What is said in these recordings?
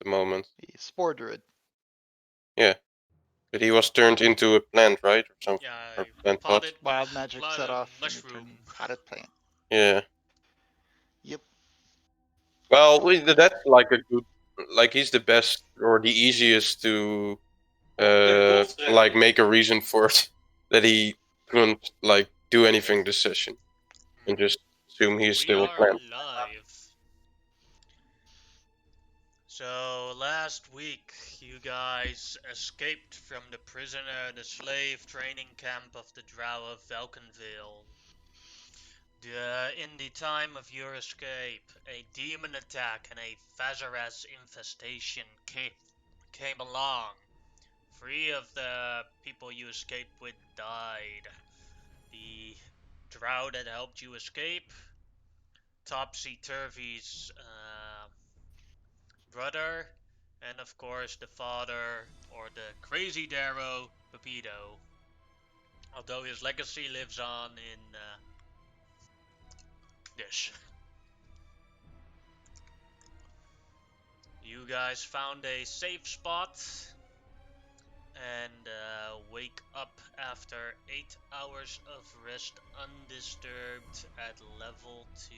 the moment. The spore druid. Yeah. But he was turned into a plant, right? Or something. Yeah, Or plant pot. potted Wild magic set off and he mushroom. turned potted plant. Yeah. Yep. Well, that's like a good, like he's the best or the easiest to, like make a reason for it that he couldn't like do anything this session, and just assume he's We still a are plant. live. So last week you guys escaped from the slave training camp of the Drow of Valkenville. In the time of your escape, a demon attack and a Fazaras infestation came along. 3 of the people you escaped with died. The Drow that helped you escape, Topsy-Turvy's brother, and of course the father, or the crazy Darrow, Pepito. Although his legacy lives on in this. You guys found a safe spot and wake up after 8 hours of rest undisturbed at level 2.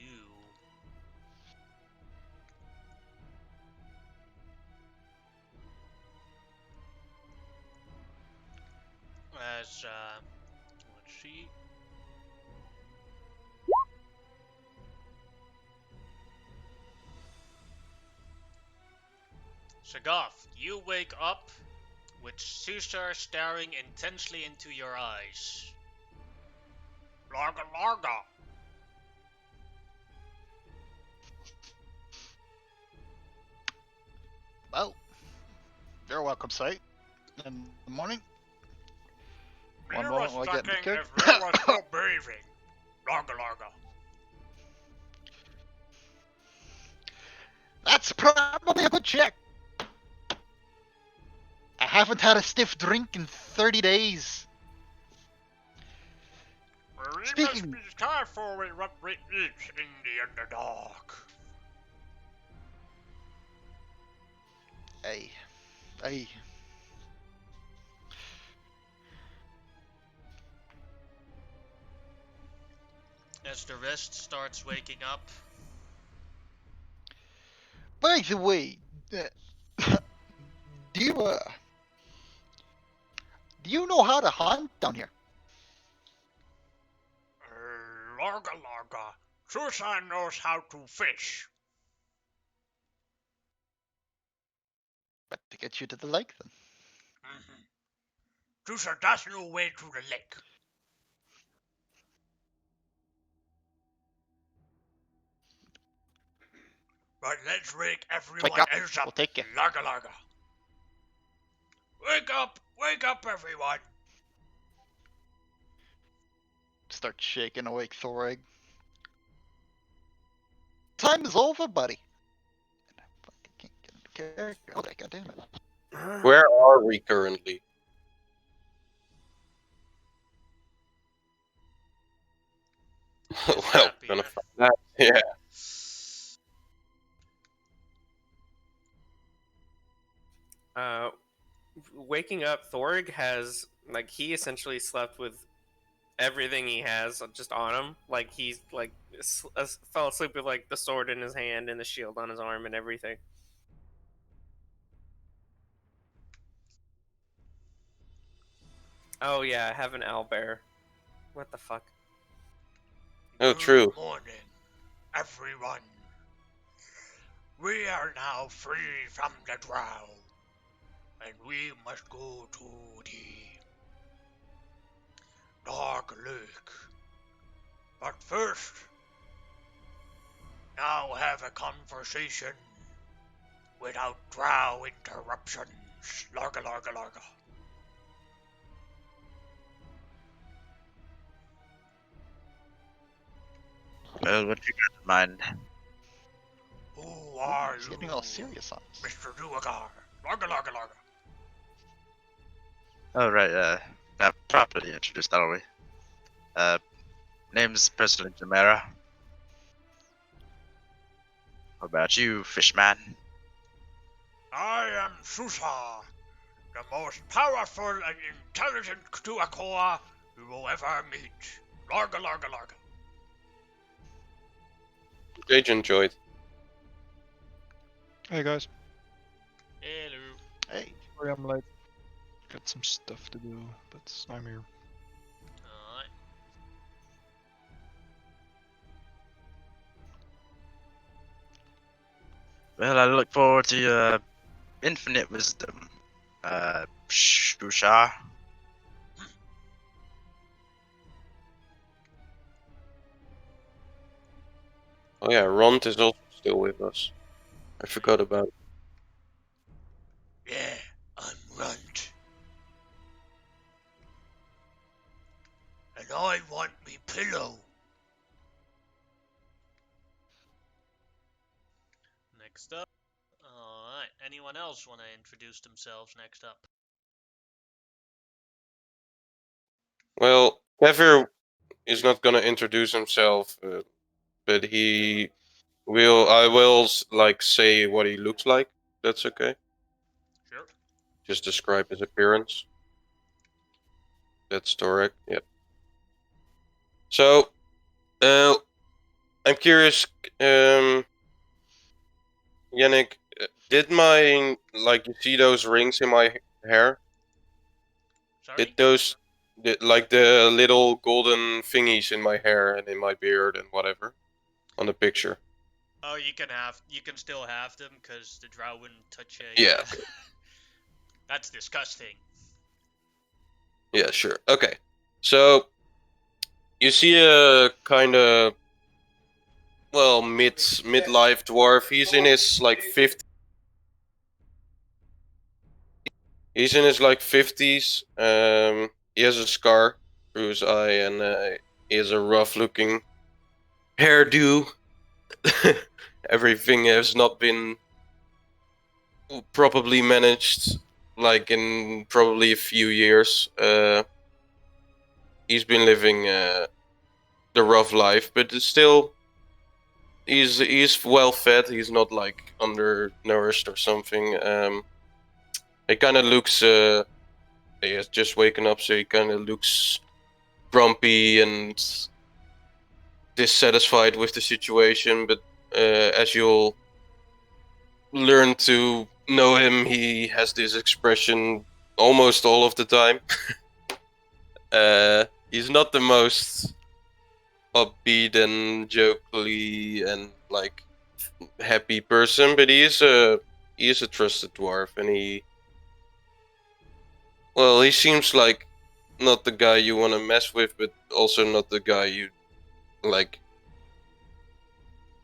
As, let's see. Sagoth, you wake up with Caesar staring intensely into your eyes. Larga larga. Well, you're welcome, sight. In the morning. One moment while I get in the If cook. there was no bathing. Larga larga. That's probably a good check. I haven't had a stiff drink in 30 days. We Speaking- must be careful with what we eat in the Underdark. Hey. As the rest starts waking up. By the way, do you know how to hunt down here? Larga larga. Susan knows how to fish. But to get you to the lake then. Susan does know way to the lake. But let's wake everyone Wake up. else up. We'll take you. Larga larga. Wake up everyone. Start shaking awake Thorig. Time is over, buddy. I fucking can't get into character. Okay, goddammit. Where are we currently? Well, happy. gonna find that. Yeah. Waking up, Thorg has, like, he essentially slept with everything he has just on him. Like, he's, like, fell asleep with, like, the sword in his hand and the shield on his arm and everything. Oh, yeah, I have an owlbear. What the fuck? Oh, true. Good morning, everyone. We are now free from the Drow, and we must go to the Dark Lake. But first, now have a conversation without Drow interruptions. Larga larga larga. Well, what you got in mind? Who are He's you, getting all serious on us. Mr. Duagar? Larga larga larga. Oh, right, properly introduced, aren't we? Name's President Jamera. What about you, Fishman? I am Susa, the most powerful and intelligent Tuakoa you will ever meet. Larga, larga, larga. Agent Joyd. Hey guys, Hello. Hey. sorry I'm late. Got some stuff to do, but I'm here. Alright. Well, I look forward to your infinite wisdom, Shusha. Oh yeah, Ront is also still with us. I forgot about it. Yeah, I'm Runt. And I want me pillow. Next up. Alright, anyone else want to introduce themselves next up? Well, Kevir is not gonna introduce himself, but he will. I will like say what he looks like. That's okay. Sure. Just describe his appearance. That's correct. Yep. So, I'm curious, Yannick, did my you see those rings in my hair? Sorry? Did those like the little golden thingies in my hair and in my beard and whatever on the picture? Oh, you can still have them because the drow wouldn't touch a. Yeah. That's disgusting. Yeah, sure. Okay. So you see a kind of midlife dwarf. He's in his like 50s. He's in his like 50s. He has a scar through his eye and he has a rough looking hairdo. Everything has not been properly managed like in probably a few years. He's been living the rough life, but it's still he's well fed. He's not like undernourished or something. He kind of looks. He has just waken up, so he kind of looks grumpy and dissatisfied with the situation. But as you'll learn to know him, he has this expression almost all of the time. He's not the most upbeat and jokely and like happy person, but he is a trusted dwarf, and he seems like not the guy you want to mess with, but also not the guy you like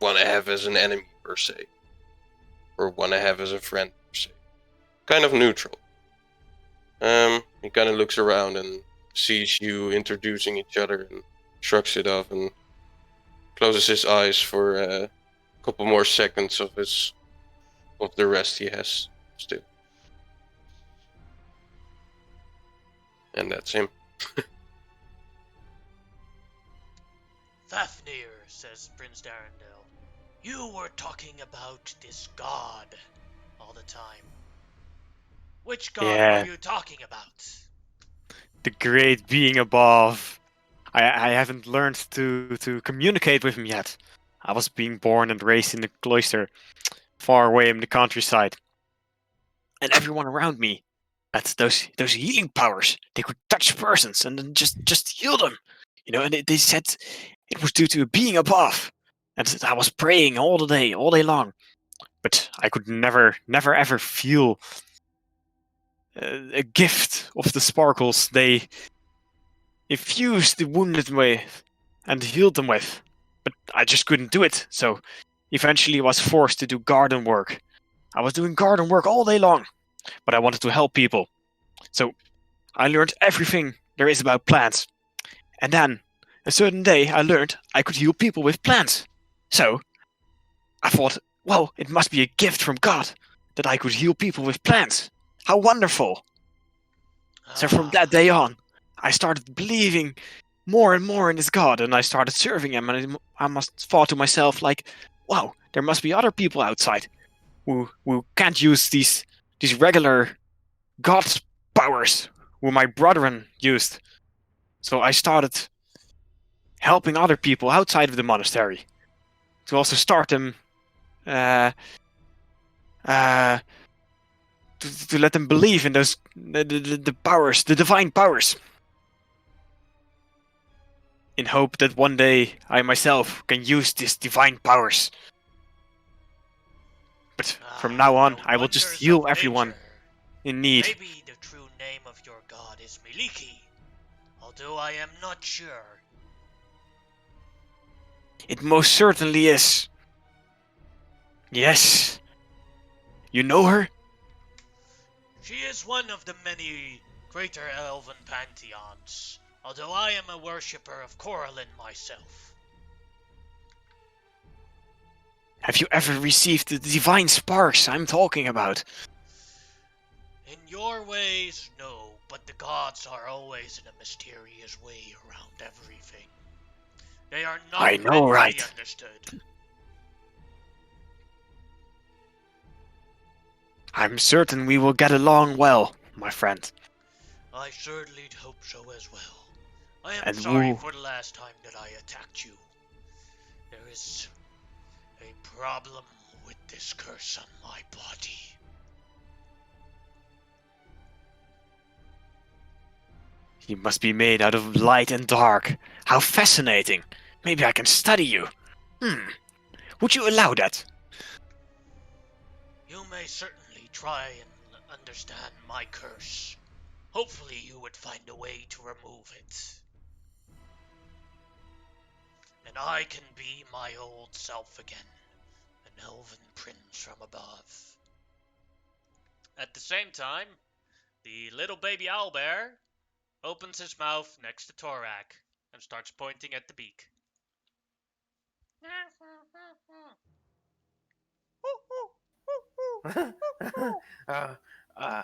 want to have as an enemy per se, or want to have as a friend per se. Kind of neutral. He kind of looks around and sees you introducing each other and shrugs it off and closes his eyes for a couple more seconds of the rest he has still. And that's him. Fafnir, says Prince Darendelle. You were talking about this god all the time. Which god Yeah. were you talking about? The great being above. I haven't learned to communicate with him yet. I was being born and raised in the cloister, far away in the countryside. And everyone around me had those healing powers. They could touch persons and then just heal them. You know, and they said it was due to a being above. And I was praying all day long. But I could never ever feel a gift of the sparkles they infused the wounded with and healed them with. But I just couldn't do it, so eventually I was forced to do garden work. I was doing garden work all day long, but I wanted to help people. So I learned everything there is about plants. And then, a certain day, I learned I could heal people with plants. So I thought, well, it must be a gift from God that I could heal people with plants. How wonderful! So from that day on, I started believing more and more in this god, and I started serving him, and I must thought to myself, like, wow, there must be other people outside. who can't use these regular god powers who my brethren used. So I started helping other people outside of the monastery to also start them uh, to let them believe in those the powers, the divine powers, in hope that one day I myself can use these divine powers. But from now on, The I will just wonders heal of everyone nature. in need. Maybe the true name of your god is Miliki, although I am not sure. It most certainly is. Yes. You know her? She is one of the many greater elven pantheons, although I am a worshipper of Coralin myself. Have you ever received the divine sparks I'm talking about? In your ways, no, but the gods are always in a mysterious way around everything. They are not I meant know, to right? be understood. I'm certain we will get along well, my friend. I certainly hope so as well. I am And sorry woo. for the last time that I attacked you. There is a problem with this curse on my body. You must be made out of light and dark. How fascinating. Maybe I can study you. Would you allow that? You may certainly try and understand my curse. Hopefully you would find a way to remove it. And I can be my old self again, an elven prince from above. At the same time, the little baby owlbear opens his mouth next to Torak and starts pointing at the beak. uh, uh,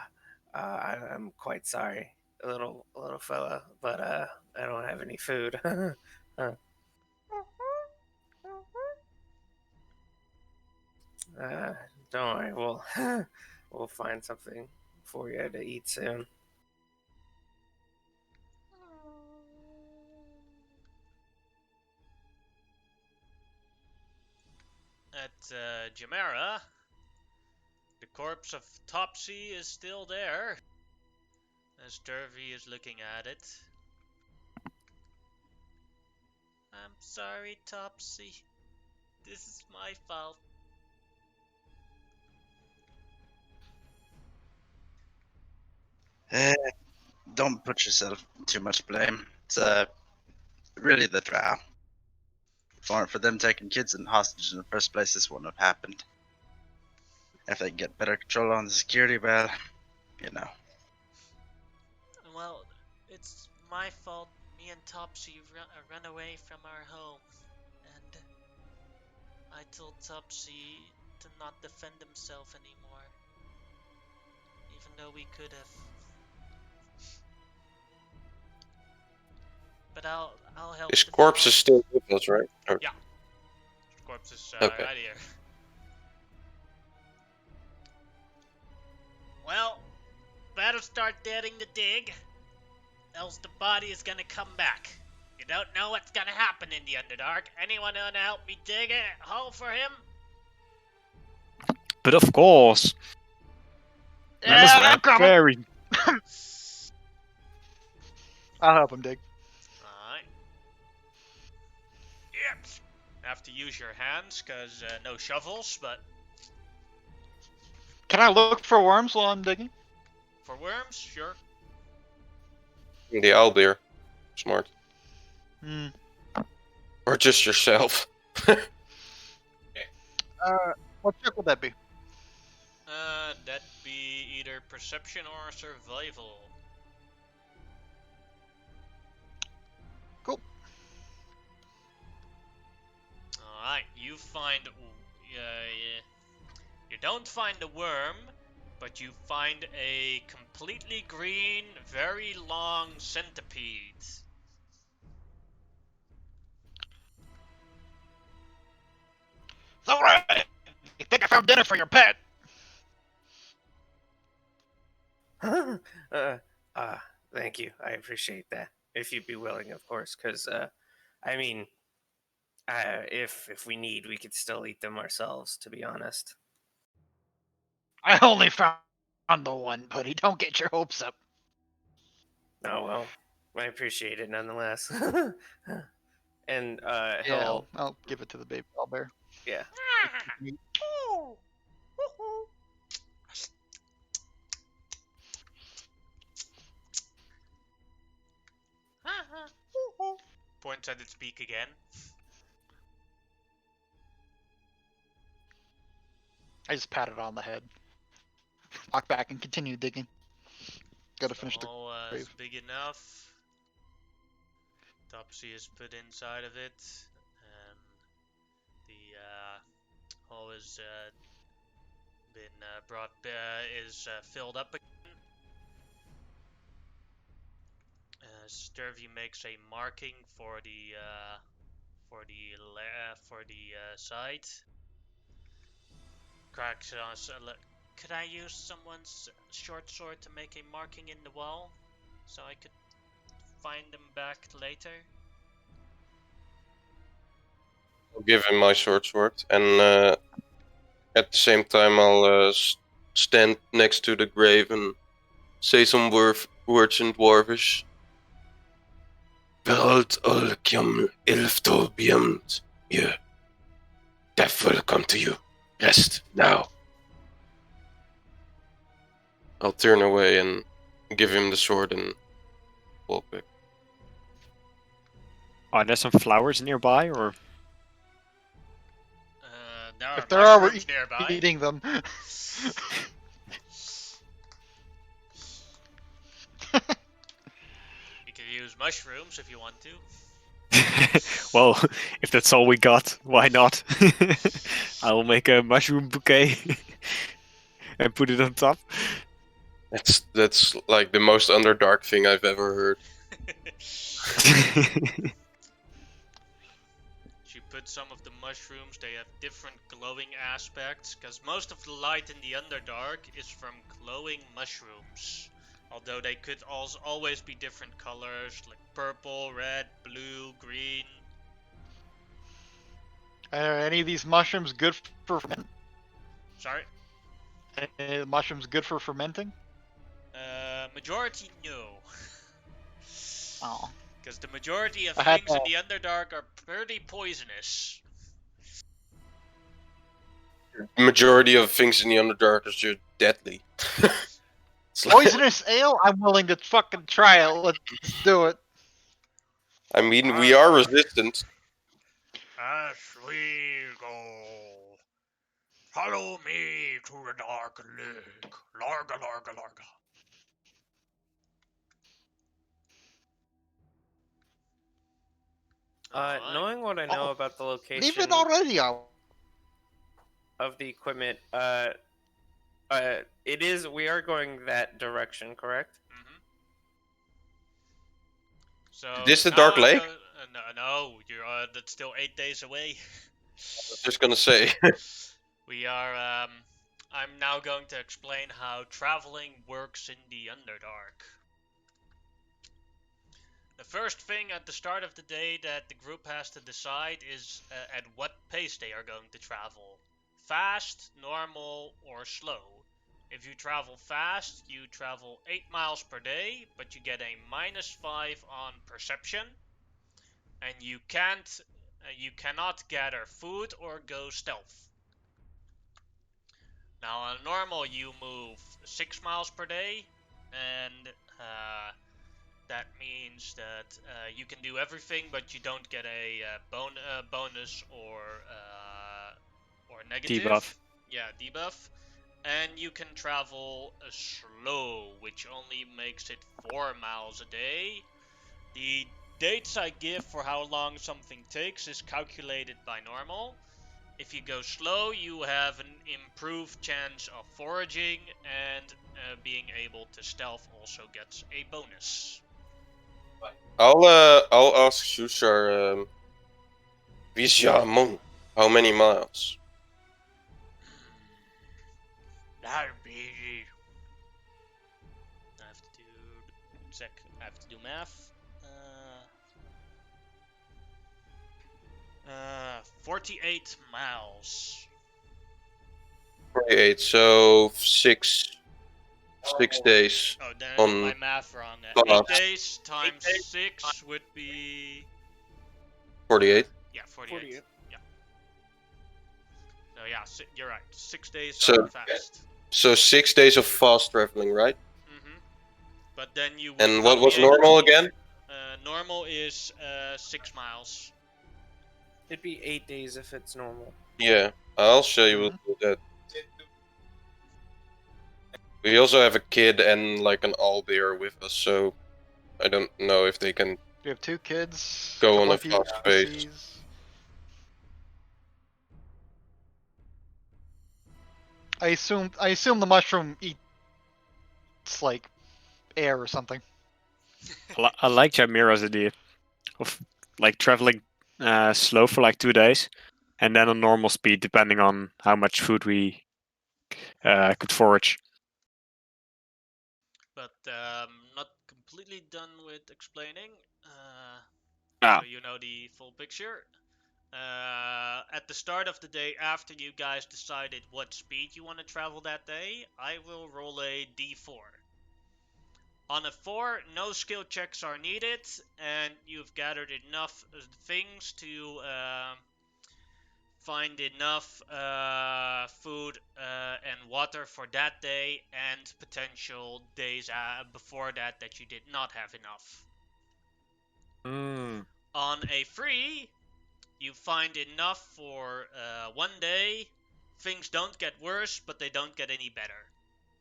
I'm quite sorry, little fella, but I don't have any food. uh, don't worry, we'll find something for you to eat soon. At Jamera, the corpse of Topsy is still there, as Dervy is looking at it. I'm sorry, Topsy. This is my fault. Eh, don't put yourself too much blame. It's really the drow. If it weren't for them taking kids and hostages in the first place, this wouldn't have happened. If they can get better control on the security, well, you know. Well, it's my fault. Me and Topsy run away from our home, and I told Topsy to not defend himself anymore, even though we could have. But I'll help. His the corpse is village. still with us, right? Or- Yeah. Corpse is Okay. right here. Well, better start getting the dig, else the body is gonna come back. You don't know what's gonna happen in the Underdark. Anyone wanna help me dig a hole for him? But of course. Yeah, I'm coming. Very. I'll help him dig. Alright. Yep. Have to use your hands, cause no shovels, but Can I look for worms while I'm digging? for worms, sure. The owlbear. Smart. Hmm. Or just yourself. What check would that be? That'd be either perception or survival. Cool. Alright, you find. You don't find a worm, but you find a completely green, very long centipede. Alright! You think I found dinner for your pet? Huh? Thank you. I appreciate that. If you'd be willing, of course, because I mean, if we need, we could still eat them ourselves. To be honest. I only found the one, buddy. Don't get your hopes up. Oh well, I appreciate it nonetheless. And Yeah, he'll I'll give it to the baby owlbear. yeah. Points at its beak again. I just pat it on the head. Walk back and continue digging. Gotta finish the Hole is grave. big enough. Topsy is put inside of it, and the hole is been brought is filled up again. Sturvey makes a marking for the site. Cracks on. Could I use someone's short sword to make a marking in the wall, so I could find them back later? I'll give him my short sword, and at the same time, I'll stand next to the grave and say some words in Dwarvish. Veralt olkjom ilfto beyond you. Death will come to you. Rest now. I'll turn away and give him the sword and walk back. Are there some flowers nearby, or? There are If there are, we're mushrooms nearby. eating them. You can use mushrooms if you want to. Well, if that's all we got, why not? I will make a mushroom bouquet and put it on top. That's like the most Underdark thing I've ever heard. You put some of the mushrooms, they have different glowing aspects, because most of the light in the Underdark is from glowing mushrooms. Although they could also always be different colors, like purple, red, blue, green. Are any of these mushrooms good for fermenting? Sorry? Any of the mushrooms good for fermenting? Majority no. Oh. Because the majority of I had things in the Underdark are pretty poisonous. The majority of things in the Underdark are just deadly. It's like- Poisonous ale? I'm willing to fucking try it. Let's do it. I mean, we are resistant. As we go, follow me to the dark lake. Larga, larga, larga. Knowing what I know about the Leave location it already out. of the equipment, it is. We are going that direction, correct? Mm-hmm. So Is this the now Dark we Lake? go- no, you're that's still 8 days away. I was just gonna say. We are. I'm now going to explain how traveling works in the Underdark. The first thing at the start of the day that the group has to decide is at what pace they are going to travel. Fast, normal, or slow. If you travel fast, you travel 8 miles per day, but you get a -5 on perception. And you cannot gather food or go stealth. Now on normal you move 6 miles per day, and that means that you can do everything, but you don't get a bonus or negative. Debuff. Yeah, debuff. And you can travel slow, which only makes it 4 miles a day. The dates I give for how long something takes is calculated by normal. If you go slow, you have an improved chance of foraging, and being able to stealth also gets a bonus. I'll ask Shushar. Vishamon, how many miles? That'd be I have to do math. 48 miles. 48. So 6 days. Oh, then On my math wrong. 8 fast. days times 6 would be 48. yeah 48. Yeah. So yeah, you're right. 6 days So- on fast. So 6 days of fast traveling, right? But then you would And not what was be able normal to- again? Normal is 6 miles. It'd be 8 days if it's normal. Yeah, I'll show you that. We also have a kid and like an owlbear with us, so I don't know if they can. We have 2 kids. Go couple on a of fast pace. PCs. I assume the mushroom eats like air or something. I like Jamira's idea of like traveling slow for like 2 days, and then on normal speed depending on how much food we could forage. But not completely done with explaining. Ah. So you know the full picture. At the start of the day, after you guys decided what speed you want to travel that day, I will roll a d4. On a 4, no skill checks are needed, and you've gathered enough things to find enough food and water for that day and potential days before that you did not have enough. On a 3, you find enough for 1 day. Things don't get worse, but they don't get any better.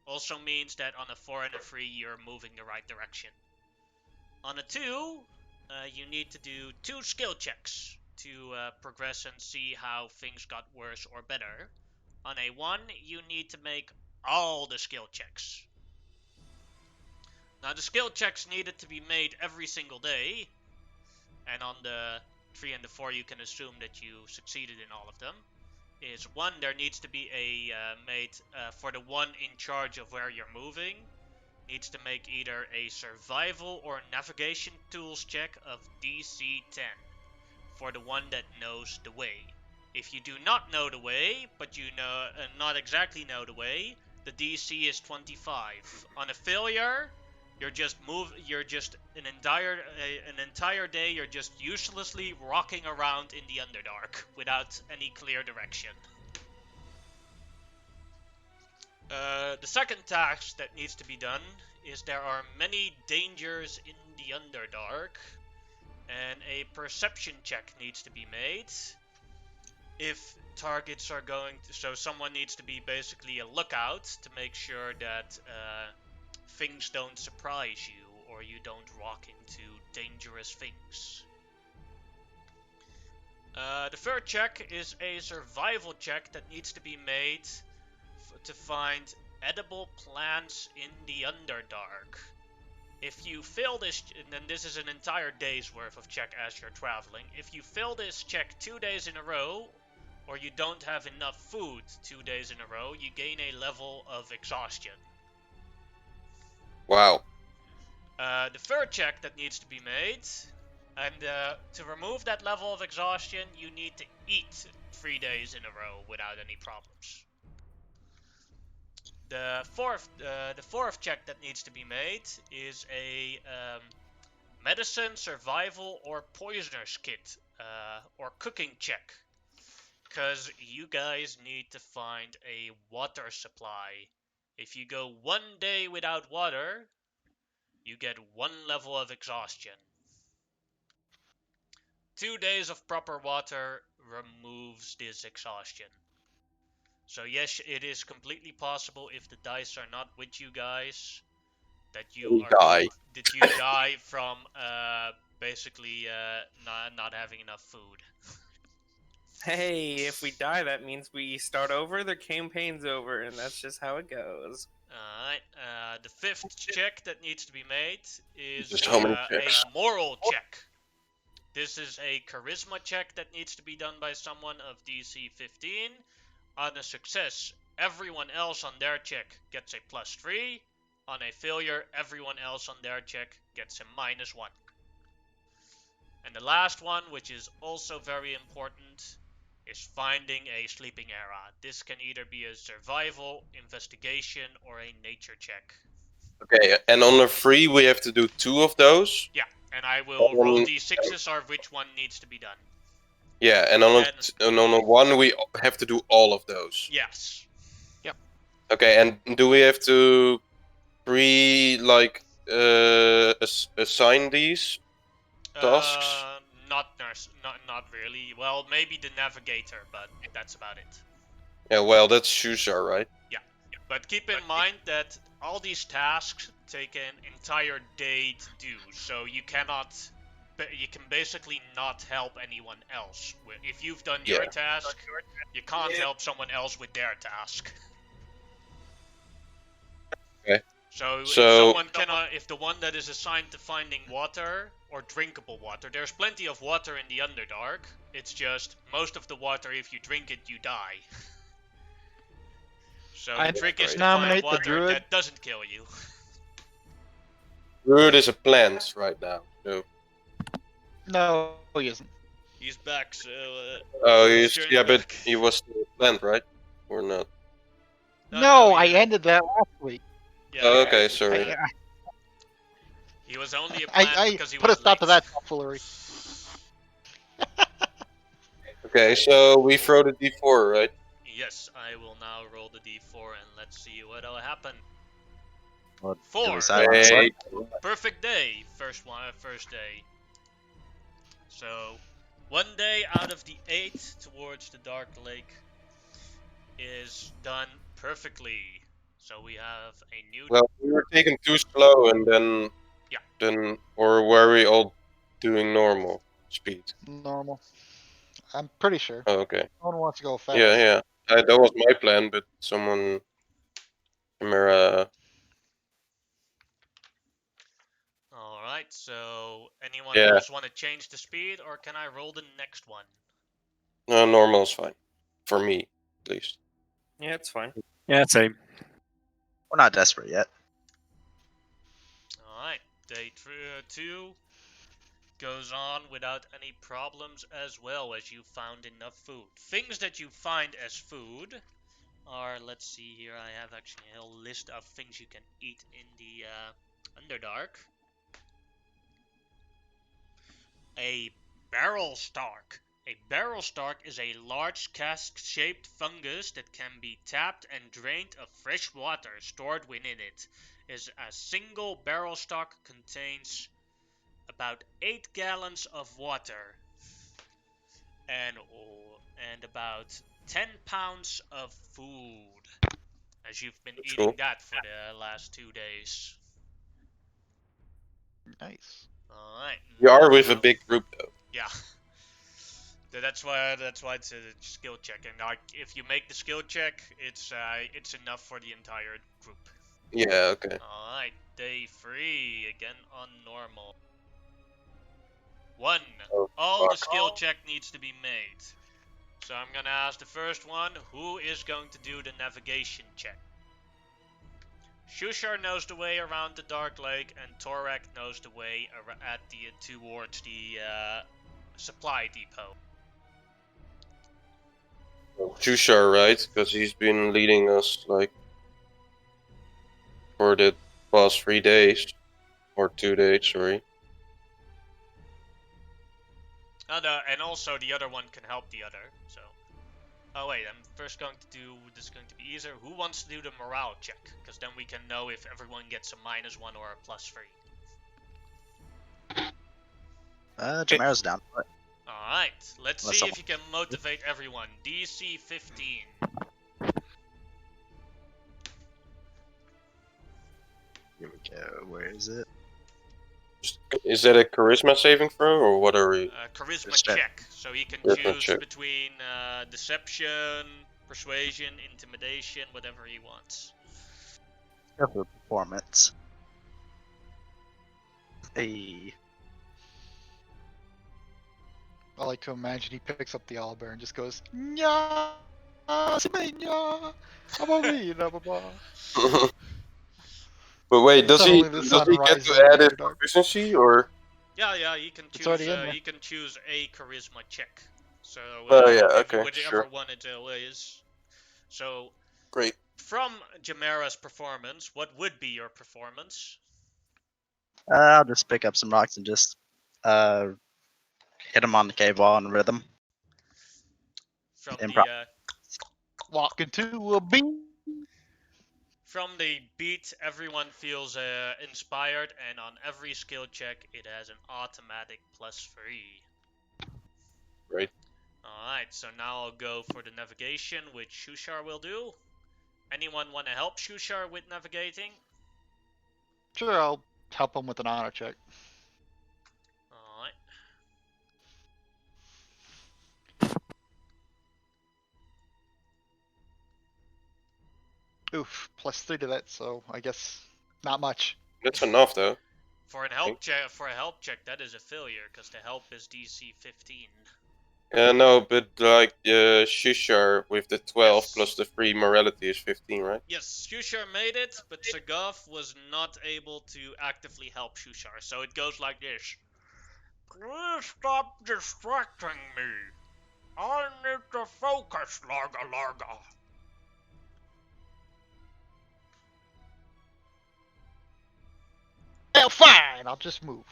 Also means that on a 4 and a 3, you're moving the right direction. On a 2, you need to do 2 skill checks to progress and see how things got worse or better. On a 1, you need to make all the skill checks. Now, the skill checks needed to be made every single day. And on the 3 and the 4, you can assume that you succeeded in all of them. Is 1, there needs to be a made for the one in charge of where you're moving. Needs to make either a survival or navigation tools check of DC 10 for the one that knows the way. If you do not know the way, but you know not exactly know the way, the DC is 25. On a failure, you're just an entire day you're just uselessly rocking around in the Underdark without any clear direction. The second task that needs to be done is there are many dangers in the Underdark, and a perception check needs to be made. If targets are going to, so someone needs to be basically a lookout to make sure that things don't surprise you or you don't walk into dangerous things. The third check is a survival check that needs to be made to find edible plants in the Underdark. If you fail this, and then this is an entire day's worth of check as you're traveling. If you fail this check 2 days in a row, or you don't have enough food 2 days in a row, you gain a level of exhaustion. Wow. The third check that needs to be made, and to remove that level of exhaustion, you need to eat 3 days in a row without any problems. The fourth check that needs to be made is a medicine, survival, or poisoner's kit, or cooking check. Because you guys need to find a water supply. If you go 1 day without water, you get 1 level of exhaustion. 2 days of proper water removes this exhaustion. So yes, it is completely possible if the dice are not with you guys that you die from basically not having enough food. Hey, if we die, that means we start over, the campaign's over, and that's just how it goes. Alright, the fifth check that needs to be made is Just how many a checks? moral check. This is a charisma check that needs to be done by someone of DC 15. On a success, everyone else on their check gets a +3. On a failure, everyone else on their check gets a -1. And the last one, which is also very important, is finding a sleeping area. This can either be a survival, investigation, or a nature check. Okay, and on the 3 we have to do 2 of those. Yeah, and I will roll Um, d6s or which one needs to be done. Yeah, and on And- a 1 we have to do all of those. Yes. Okay, and do we have to assign these tasks? Not really. Well, maybe the navigator, but that's about it. Yeah, well, that's Shusha, right? But keep in mind that all these tasks take an entire day to do, so you can basically not help anyone else. If you've done your Yeah. task, you can't help someone else with their task. Okay. So So- if the one that is assigned to finding water or drinkable water, there's plenty of water in the Underdark. It's just most of the water, if you drink it, you die. So I the trick is to nominate find the water druid. that doesn't kill you. Druid is a plant right now. So. No, he isn't. He's back, so. Oh, Turn yeah, but back. he was still a plant, right? Or not? No, I yeah. ended that last week. Yeah, Oh, yeah. okay, sorry. He was only a plant I because he put a was stop to late. that tomfoolery. Okay, so we throw the D4, right? Yes, I will now roll the d4 and let's see what'll happen. What, do 4. we silence it? Wait. Perfect day. First day. So, 1 day out of the 8 towards the Dark Lake is done perfectly. So we have a new. Well, we were taking too slow, and then. Yeah. Then, or were we all doing normal speed? Normal. I'm pretty sure. Oh, okay. No one wants to go fast. Yeah. That was my plan, but someone. Chimera. Alright, so anyone Yeah. else want to change the speed, or can I roll the next one? No, normal is fine. For me, at least. Yeah, it's fine. Yeah, same. We're not desperate yet. Alright, day 2 goes on without any problems as well, as you found enough food. Things that you find as food are, let's see here, I have actually a whole list of things you can eat in the Underdark. A barrel stark. A barrel stark is a large cask-shaped fungus that can be tapped and drained of fresh water stored within it. A single barrel stark contains about 8 gallons of water and about 10 pounds of food, as you've been That's eating cool. that for the last 2 days. Nice. Alright. We are with a big group, though. Yeah. That's why it's a skill check, and like if you make the skill check, it's enough for the entire group. Yeah, okay. Alright, day 3, again on normal. 1. Oh, All the fuck. skill check needs to be made. So I'm gonna ask the first one, who is going to do the navigation check? Shushar knows the way around the Dark Lake, and Torak knows the way towards the supply depot. Shushar, right? Because he's been leading us, like, for the past 3 days. Or 2 days, sorry. And also the other one can help the other, so. Oh wait, I'm first going to do, this is going to be easier. Who wants to do the morale check? Because then we can know if everyone gets a -1 or a +3. Chimera's down for it. Alright, let's Unless see if you can motivate everyone. DC 15. Here we go. Where is it? Is that a charisma saving throw, or what are we? Charisma Just check. check. So he can Charisma choose check. between deception, persuasion, intimidation, whatever he wants. Careful performance. Hey. I like to imagine he picks up the owlbear and just goes, Nya! Simenya! Blah, blah, blah. But wait, does he Suddenly the does sun he get rises to in the add his very dark. proficiency or? Yeah, you can It's choose. already in there. You can choose a charisma check. So Oh yeah, whichever okay, sure, one it is. So great. from Jamera's performance, what would be your performance? I'll just pick up some rocks and just hit them on the cave wall in rhythm. From Improv. Walk into a beat. From the beat, everyone feels inspired, and on every skill check, it has an automatic +3. Great. Alright, so now I'll go for the navigation, which Shushar will do. Anyone want to help Shushar with navigating? Sure, I'll help him with an honor check. Alright. Oof, +3 to that, so I guess not much. That's enough though. For a help check, that is a failure, because the help is DC 15. Yeah, no, but like Shushar with the 12 Yes. plus the 3 morality is 15, right? Yes, Shushar made it, but Sagaf was not able to actively help Shushar, so it goes like this. Please stop distracting me. I need to focus, Larga Larga. Well, fine, I'll just move.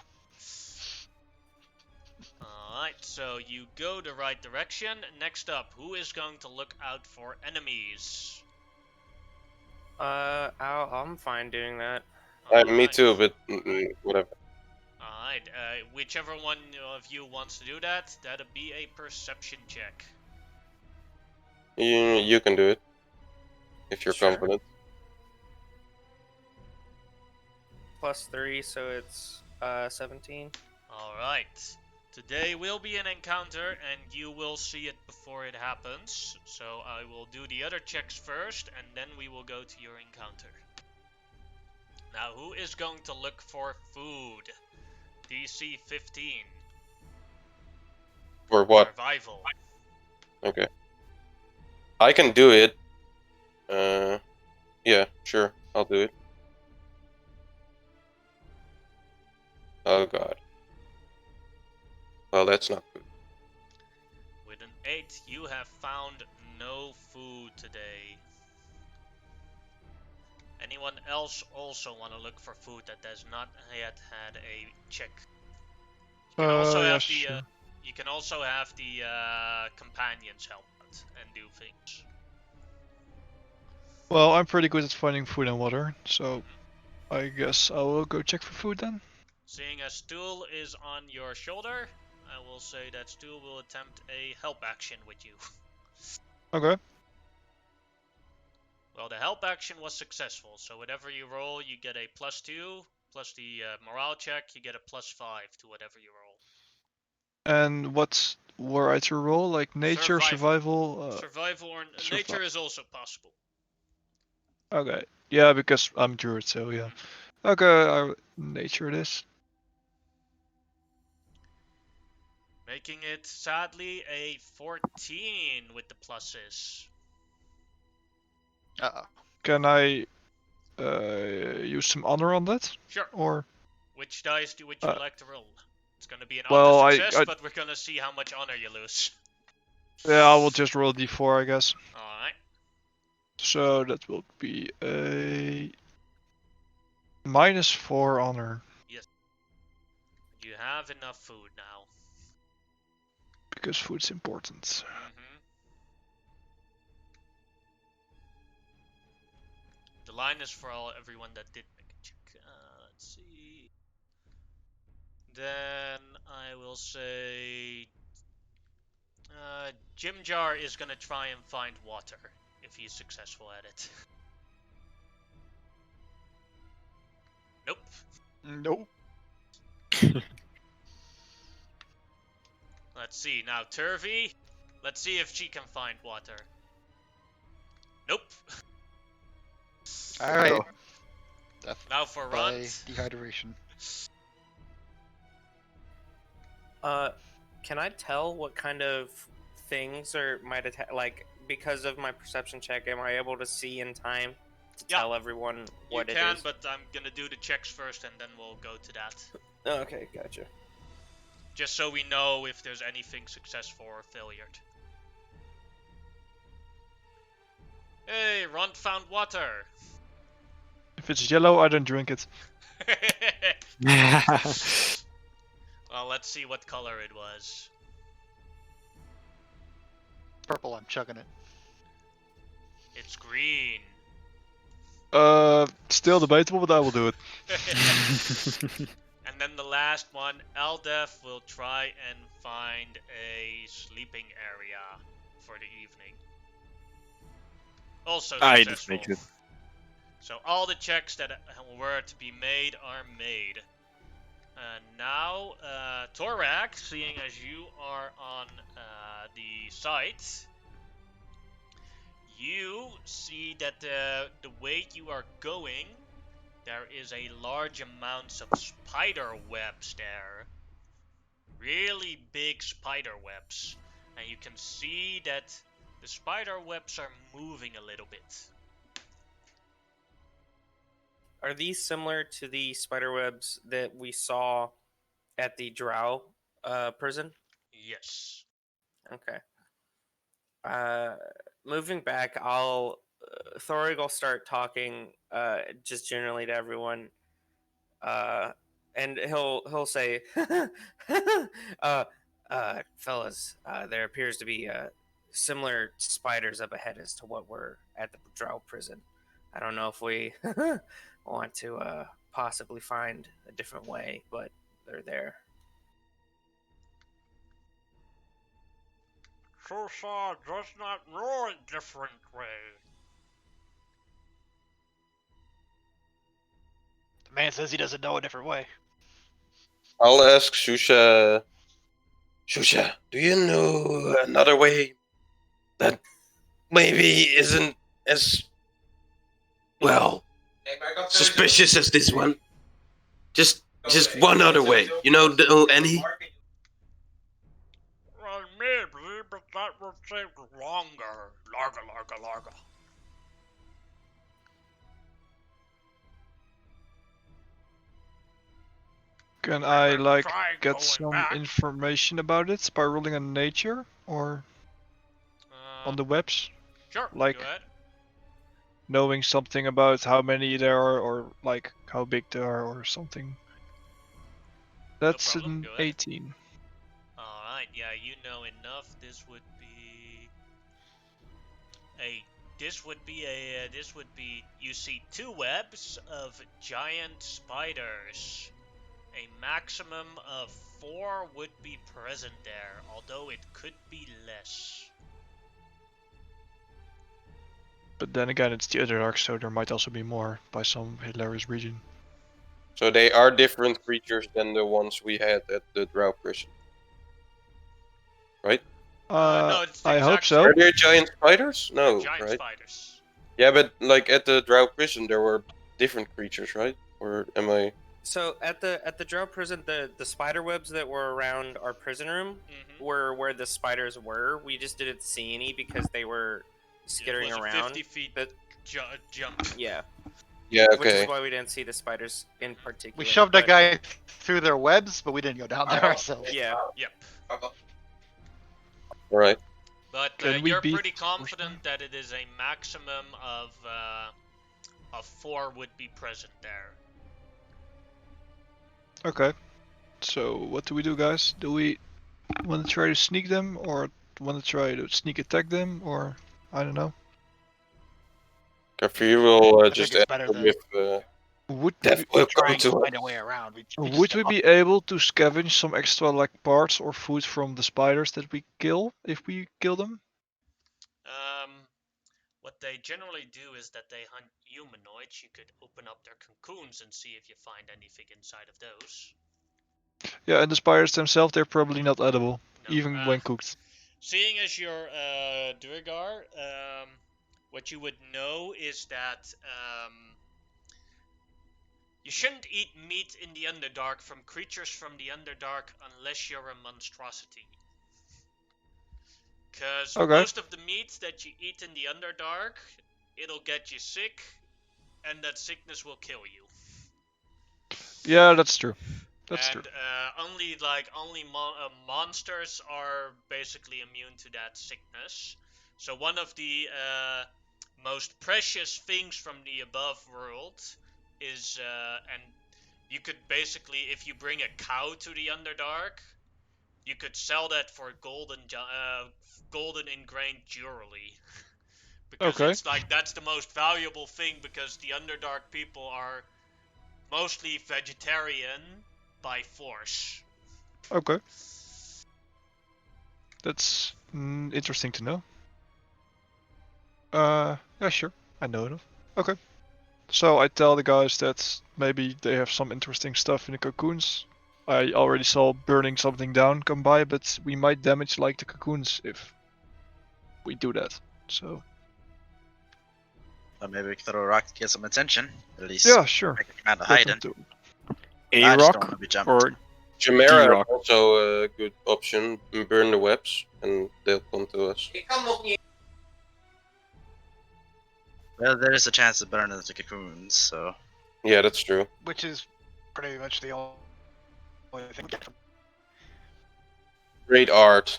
Alright, so you go the right direction. Next up, who is going to look out for enemies? I'm fine doing that. Me Alright. too, but whatever. Alright, whichever one of you wants to do that, that'll be a perception check. You can do it if you're Sure. confident. +3, so it's 17. Alright. Today will be an encounter, and you will see it before it happens. So I will do the other checks first, and then we will go to your encounter. Now, who is going to look for food? DC 15. For what? Survival. Okay. I can do it. Yeah, sure, I'll do it. Oh god. Well, that's not good. With an 8, you have found no food today. Anyone else also want to look for food that has not yet had a check? You can also Yeah, have the sure. you can also have the companions help out and do things. Well, I'm pretty good at finding food and water, so I guess I will go check for food then. Seeing as Stool is on your shoulder, I will say that Stool will attempt a help action with you. Okay. Well, the help action was successful, so whatever you roll, you get a +2, plus the morale check, you get a +5 to whatever you roll. And what were I to roll? Like nature, Survival. survival? Survival or nature is also possible. Okay. Yeah, because I'm druid, so yeah. Okay, nature it is. Making it, sadly, a 14 with the pluses. Uh-oh. Can I use some honor on that? Sure. Or Which dice would you like to roll? It's gonna be an well, honor success, but we're gonna see how much honor you lose. yeah, I will just roll a d4, I guess. Alright. So that will be a -4 honor. Yes. You have enough food now. Because food's important. The line is for everyone that did make a check. Let's see. Then I will say Jim Jar is gonna try and find water if he's successful at it. Nope. Nope. Let's see now, Turvy. Let's see if she can find water. Nope. All right. Now for By Runt. dehydration. Can I tell what kind of things might attack? Like, because of my perception check, am I able to see in time to Yeah. tell everyone what you it can, is? but I'm gonna do the checks first, and then we'll go to that. Oh, okay, gotcha. Just so we know if there's anything successful or failure. Hey, Ron found water. If it's yellow, I don't drink it. Well, let's see what color it was. Purple, I'm chugging it. It's green. Still debatable, but I will do it. And then the last one, Eldef will try and find a sleeping area for the evening. Also I successful. just make it. So all the checks that were to be made are made. Now, Torak, seeing as you are on the site, you see that the way you are going, there is a large amount of spider webs there. Really big spider webs. And you can see that the spider webs are moving a little bit. Are these similar to the spider webs that we saw at the Drow prison? Yes. Okay. Moving back, I'll Thorig will start talking just generally to everyone, and he'll say, fellas, there appears to be similar spiders up ahead as to what were at the Drow prison. I don't know if we want to possibly find a different way, but they're there. So far, does not know a different way. The man says he doesn't know a different way. I'll ask Shusha. Shusha, do you know another way that maybe isn't as well suspicious as this one? Just one other way. You know any? Well, maybe, but that will take longer. Larga. Can I like Try get going some back. information about it by rolling on nature or on the webs? Sure, like- go ahead. Knowing something about how many there are or like how big they are or something. That's problem, an go ahead. 18. Alright, yeah, you know enough. This would be you see 2 webs of giant spiders. A maximum of 4 would be present there, although it could be less. But then again, it's the Underdark, so there might also be more by some hilarious region. So they are different creatures than the ones we had at the Drow prison, right? No, it's the I hope exact so. Are they giant spiders? No, giant right? spiders. Yeah, but like at the Drow prison, there were different creatures, right? Or am I? So at the Drow prison, the spider webs that were around our prison room Mm-hmm. were where the spiders were. We just didn't see any because they were skittering it was around. A 50 feet but jump. yeah, Yeah, which okay. is why we didn't see the spiders in particular. We shoved a but- guy through their webs, but we didn't go down there ourselves. Yeah, Yep. All right. But Can we you're beat pretty Force confident that it is a maximum of 4 would be present there. Okay. So what do we do, guys? Do we want to try to sneak them, or want to try to sneak attack them, or I don't know. Cafe will think just it's add better than- with Would Death will come Trying to to find a way around. would we be able to scavenge some extra like parts or food from the spiders that we kill if we kill them? What they generally do is that they hunt humanoids. You could open up their cocoons and see if you find anything inside of those. Yeah, and the spiders themselves, they're probably not edible, No, even when cooked. Seeing as you're Durgar, what you would know is that you shouldn't eat meat in the Underdark from creatures from the Underdark unless you're a monstrosity. Because Okay. most of the meat that you eat in the Underdark, it'll get you sick, and that sickness will kill you. Yeah, that's true. That's And true. only monsters are basically immune to that sickness. So one of the most precious things from the above world is and you could basically, if you bring a cow to the Underdark, you could sell that for golden ingrained jewelry. Because Okay. it's like that's the most valuable thing, because the Underdark people are mostly vegetarian by force. Okay. That's interesting to know. Yeah, sure. I know it. Okay. So I tell the guys that maybe they have some interesting stuff in the cocoons. I already saw burning something down come by, but we might damage like the cocoons if we do that. So Or maybe we can throw a rock to get some attention. At least yeah, sure. make a command of Let them hiding. do it. A I just don't want rock to be jumped. or Chimera D-Rock. is also a good option. Burn the webs, and they'll come to us. Well, there is a chance of burning the cocoons, so Yeah, that's true. Which is pretty much the only thing. Great art.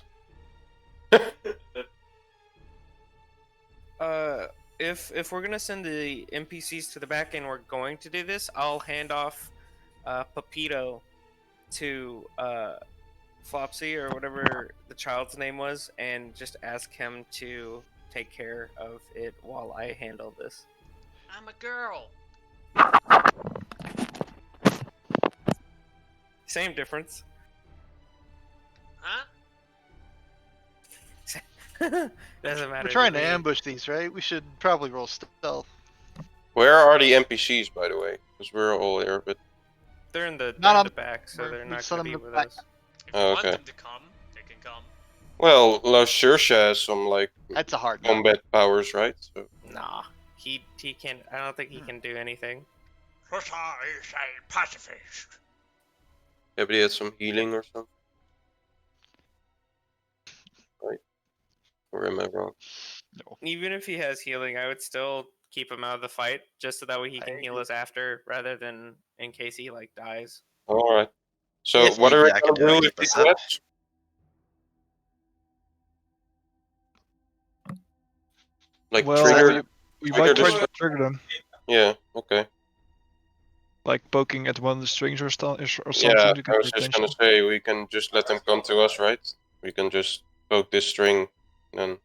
If we're gonna send the NPCs to the back and we're going to do this, I'll hand off Pepito to Flopsy or whatever the child's name was, and just ask him to take care of it while I handle this. I'm a girl. Same difference. Huh? Doesn't matter. We're trying to to me. ambush these, right? We should probably roll stealth. Where are the NPCs, by the way? Because we're all here, but They're in the, Not they're in on- the back, so we're- they're we not send gonna be them to with back. us. If you Oh, want okay. them to come, they can come. well, La Shersha has some like That's a hard no. combat powers, right? So Nah, he can. I don't think he can do anything. Russia is a pacifist. yeah, but he had some healing or something. Right? Or am I wrong? Even if he has healing, I would still keep him out of the fight, just so that way he can heal us after, rather than in case he like dies. All right. So If what need are we be, I gonna can do it, do with keep these us up. webs? Like Well, trigger? we trigger might try this- to trigger them, Yeah. Okay. like poking at one of the strings or something Yeah, to get I was their just attention. gonna say we can just let them come to us, right? We can just poke this string, and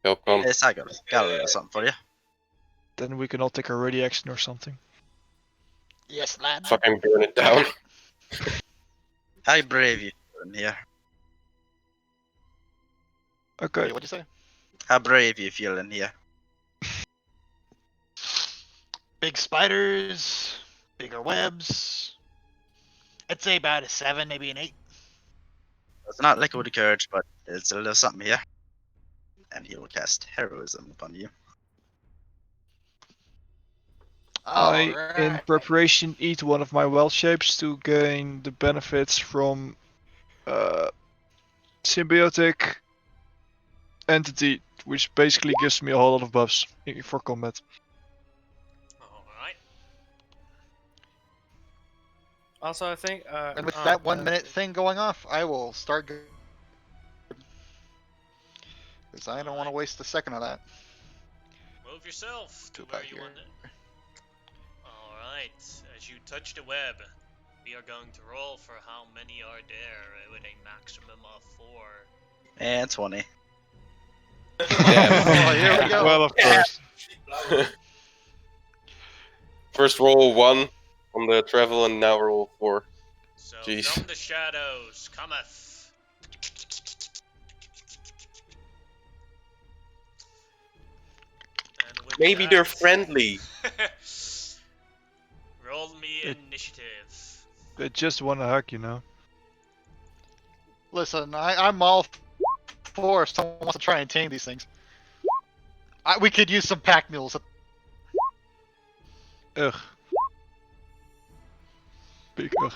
they'll come. yes, I got a little something for you. Then we can all take a ready action or something. Yes, lad. Fucking burn it down. How brave you feeling here? Okay. What'd you say? How brave you feeling here? Big spiders, bigger webs. I'd say about a 7, maybe an 8. It's not liquid courage, but it's a little something here. And he will cast heroism upon you. I, in preparation, eat one of my well shapes to gain the benefits from symbiotic entity, which basically gives me a whole lot of buffs for combat. Alright. Also, I think. And with that 1 minute thing going off, I will start. Because I don't want to waste a second of that. Move yourself to Go where back you here. want it. Alright, as you touch the web, we are going to roll for how many are there with a maximum of 4. And 20. Oh, here we go. Well, of course. First roll 1 on the travel, and now roll 4. So Jeez. from the shadows cometh. And with Maybe they're that, friendly. roll me It- initiative. They just want to hug, you know. Listen, I'm all for if someone wants to try and tame these things. We could use some pack mules. Ugh. Big ugh.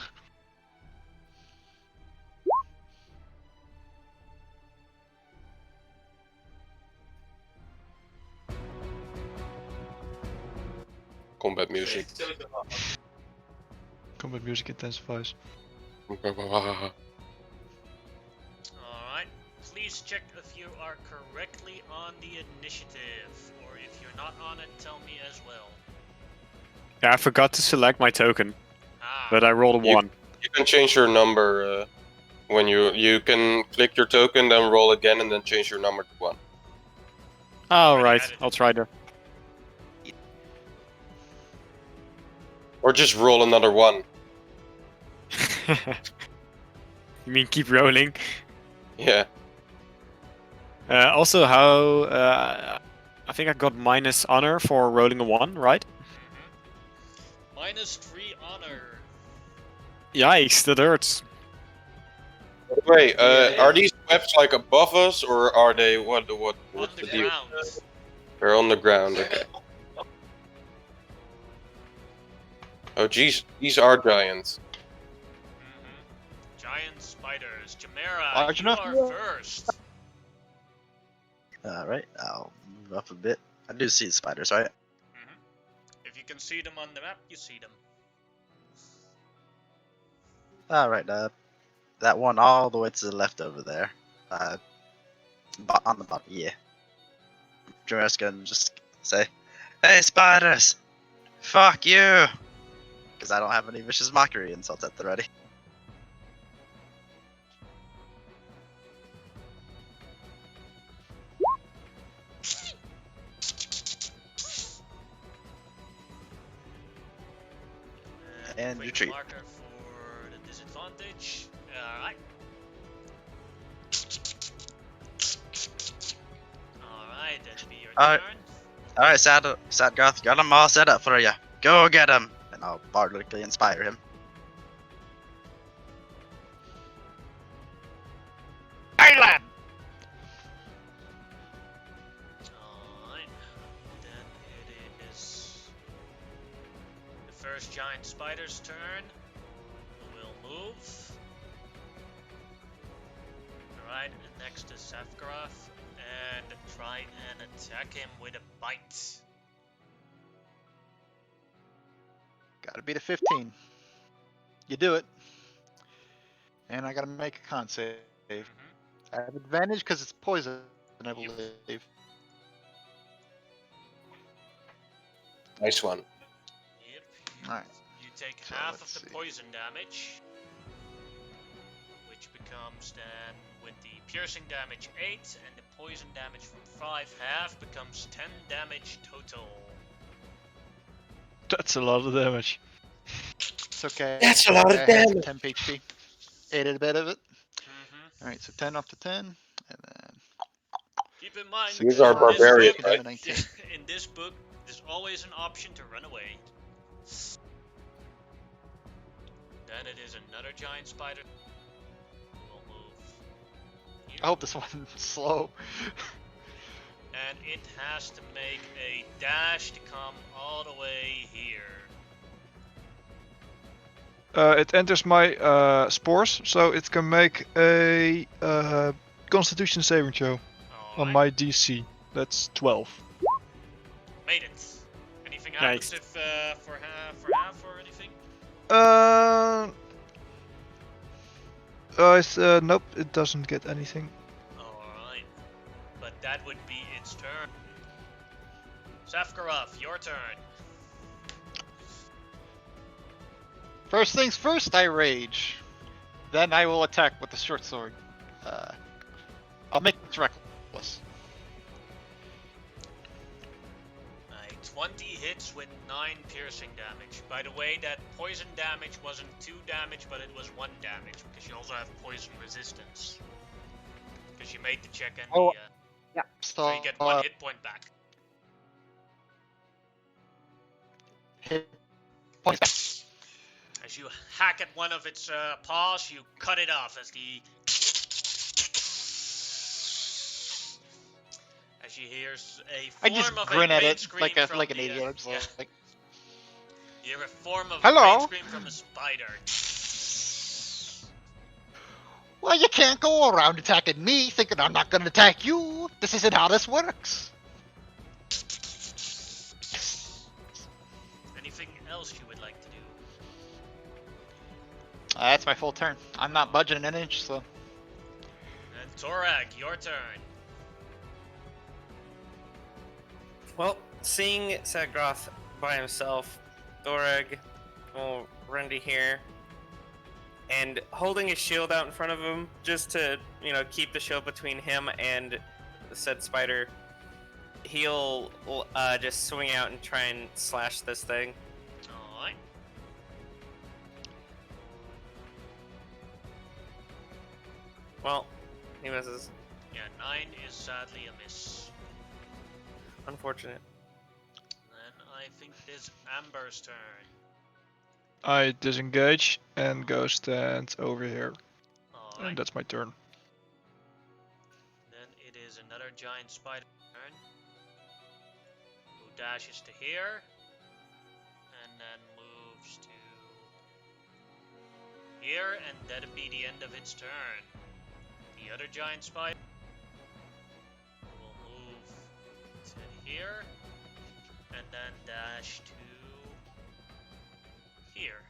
combat music. Combat music intensifies. Alright. Please check if you are correctly on the initiative. Or if you're not on it, tell me as well. Yeah, I forgot to select my token, Ah. but I rolled a You- 1. You can change your number when you can click your token, then roll again, and then change your number to 1. Alright, added it. I'll try that. Or just roll another 1. You mean keep rolling? Yeah. Also, how... I think I got minus honor for rolling a 1, right? -3 honor. Yikes, that hurts. Wait, are these webs like above us, or are they On what's the the deal? ground. They're on the ground. Okay. Oh jeez, these are giants. Giant spiders. Chimera, Large you enough? are first. Alright, I'll move up a bit. I do see spiders, right? If you can see them on the map, you see them. Alright, that one all the way to the left over there. On the bottom, yeah. Jimmy's gonna just say, "Hey, spiders! Fuck you!" Because I don't have any vicious mockery insults at the ready. And quick retreat. marker for the disadvantage. Alright. Alright, that'll be your Alright. turn. Alright, Sad Goth, got them all set up for you. Go get them! And I'll bardically inspire him. Island! Alright. Then it is the first giant spider's turn. We'll move. Alright, and next is Safgaroth. And try and attack him with a bite. Gotta beat a 15. You do it. And I gotta make a con save. I have advantage because it's poison, I believe. Nice one. Yep. Alright. You take So half of let's the see. poison damage, which becomes then with the piercing damage 8 and the poison damage from 5 half becomes 10 damage total. That's a lot of damage. It's okay. That's a lot of I had damage. 10 HP. Ate a bit of it. Mm-hmm. Alright, so 10 up to 10. And then Keep in mind, These that are in this barbarians, book- right? in this book, there's always an option to run away. Then it is another giant spider. We'll move. Here. I hope this one's slow. And it has to make a dash to come all the way here. It enters my spores, so it can make a Constitution saving throw on Alright. my DC. That's 12. Made it. Anything Nice. happens if for half or anything? Nope, it doesn't get anything. Alright. But that would be its turn. Safgaroth, your turn. First things first, I rage. Then I will attack with the short sword. I'll make it reckless. 20 hits with 9 piercing damage. By the way, that poison damage wasn't 2 damage, but it was 1 damage, because you also have poison resistance. Because you made the check and Oh, the, so you get 1 hit point back. Hit points As you hack at one of its paws, you cut it off as the... As you hear a I form just of grin a at pain it scream like from an the, idiot. I'm just yeah. like, You hear a form of Hello? a pain scream from a spider. well, you can't go around attacking me thinking I'm not gonna attack you. This isn't how this works. Any else you would like to do? That's my full turn. I'm not budging an inch, so. And Torag, your turn. Well, seeing Sagroth by himself, Thoreg will run to here, and holding his shield out in front of him, just to, keep the shield between him and the said spider, he'll just swing out and try and slash this thing. Alright. Well, he misses. Yeah, 9 is sadly a miss. Unfortunate. Then I think it is Amber's turn. I disengage and go stand over here. Alright. And that's my turn. Then it is another giant spider turn. Who dashes to here. And then moves to here, and that'll be the end of its turn. The other giant spider will move to here, and then dash to here.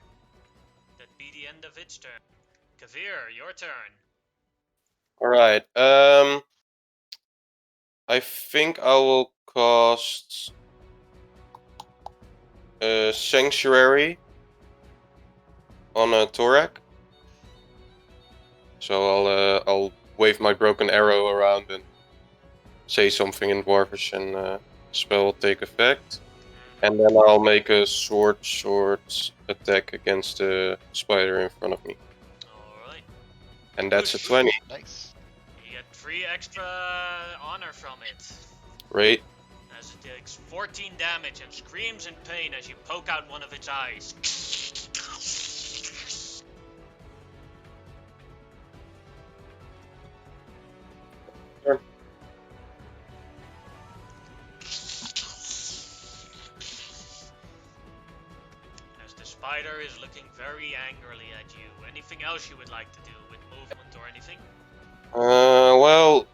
That'd be the end of its turn. Kavir, your turn. Alright, I think I will cast Sanctuary on a Torak. So I'll wave my broken arrow around and say something in Dwarfish, and spell will take effect. And then I'll make a sword attack against the spider in front of me. Alright. And that's a 20. Nice. You get 3 extra honor from it. Right? As it takes 14 damage and screams in pain as you poke out one of its eyes. As the spider is looking very angrily at you. Anything else you would like to do with movement or anything? Well,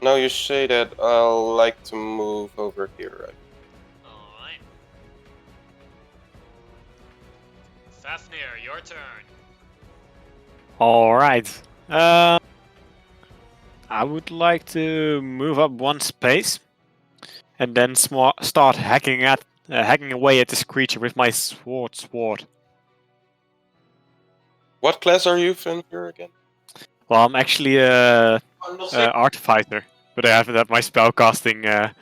now you say that, I'll like to move over here, right? Alright. Fafnir, your turn. Alright. I would like to move up one space and then start hacking away at this creature with my sword. What class are you, Fenrir, again? Well, I'm actually a artificer, but I haven't had my spellcasting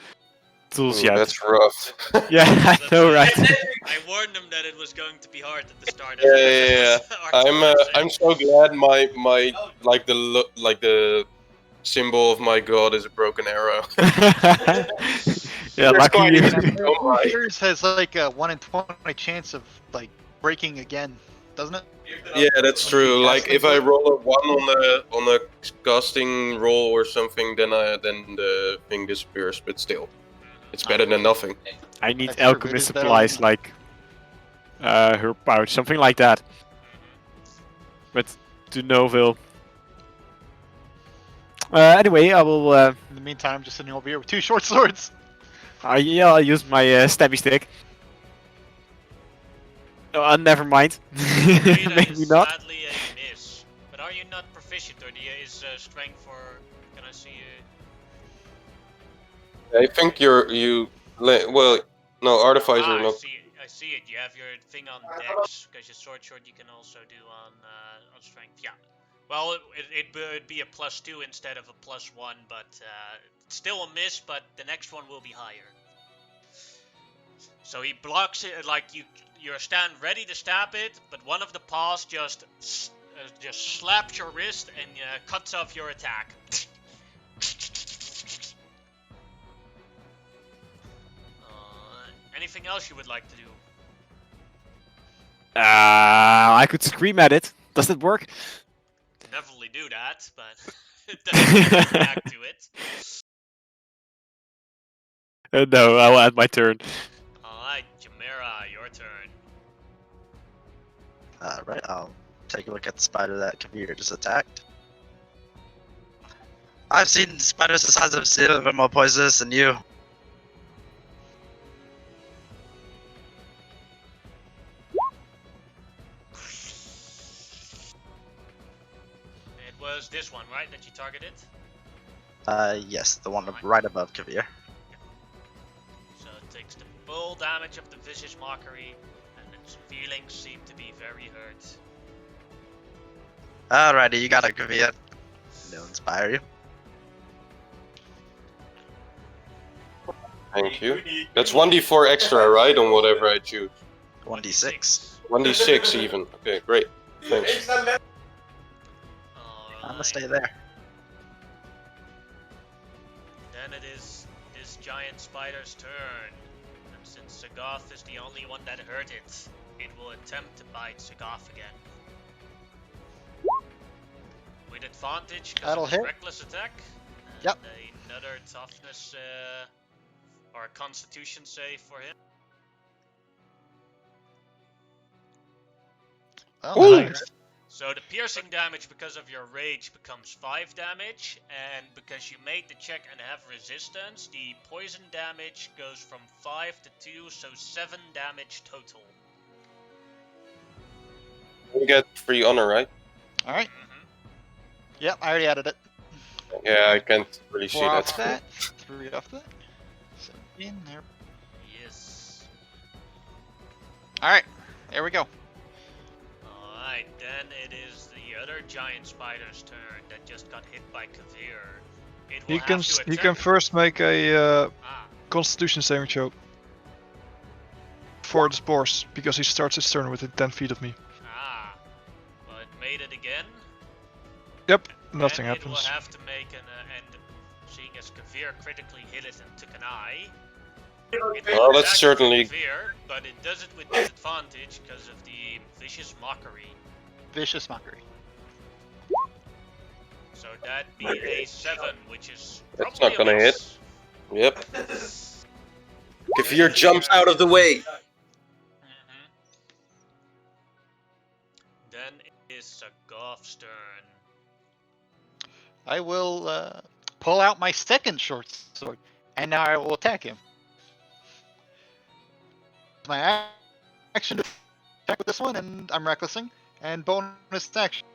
tools Ooh, yet. that's rough. Yeah, I know, right? I warned him that it was going to be hard at the start. Yeah. I'm so glad my like the symbol of my god is a broken arrow. Yeah, There's lucky quite you. a- Oh my. Yours has like a 1 in 20 chance of like breaking again, doesn't it? Yeah, that's true. Like if I roll a 1 on a casting roll or something, then the thing disappears. But still, it's better than nothing. I need That's true, it alchemist is better supplies than- like her pouch, something like that. But to Noville. Anyway, I will. In the meantime, I'm just sitting over here with 2 short swords. I'll use my stabby stick. Never mind. Maybe not. Sadly a miss. But are you not proficient, or is strength for? Can I see you? I think well, no, artificer. I Not. see it. You have your thing on dex because your sword you can also do on strength. Yeah. Well, it'd be a +2 instead of a +1, but it's still a miss. But the next one will be higher. So he blocks it like you stand ready to stab it, but one of the paws just slaps your wrist and cuts off your attack. Anything else you would like to do? I could scream at it. Does that work? Definitely do that, but it doesn't react to it. No, I'll add my turn. Alright, Chimera, your turn. Right, I'll take a look at the spider that Kavir just attacked. I've seen spiders the size of silver more poisonous than you. was this one, right, that you targeted? Yes, the one right above Kavir. So it takes the full damage of the vicious mockery, and its feelings seem to be very hurt. Alrighty, you got it, Kavir. They'll inspire you. Thank you. That's 1d4 extra, right, on whatever I choose. 1d6. 1d6 even. Okay, great. Thanks. I'm gonna stay there. Then it is this giant spider's turn. And since Sagoth is the only one that hurt it, it will attempt to bite Sagoth again. With advantage because That'll of its hit. reckless attack. And Yep. another toughness or constitution save for him. Oh, Ooh. nice. So the piercing damage because of your rage becomes 5 damage, and because you made the check and have resistance, the poison damage goes from 5 to 2, so 7 damage total. You get free honor, right? All right. Yep, I already added it. Yeah, I can't really see 4 off that. that. 3 off that. 17 there. Yes. All right, there we go. Alright, then it is the other giant spider's turn that just got hit by Kavir. It will He can have to he can attempt- first make a Ah, Constitution saving throw for the spores because he starts his turn within 10 feet of me. well, it made it again. Yep, Then nothing it happens. will have to make an and seeing as Kavir critically hit it and took an eye. It Well, will that's attack certainly- Kavir, but it does it with disadvantage because of the vicious mockery. Vicious mockery. So that'd be a 7, which is That's probably not gonna a miss. Yep. Kavir jumps out of the way. Mhm. Then it is Sagoth's turn. I will pull out my second short sword, and now I will attack him. My action to attack with this one, and I'm recklessing, and bonus action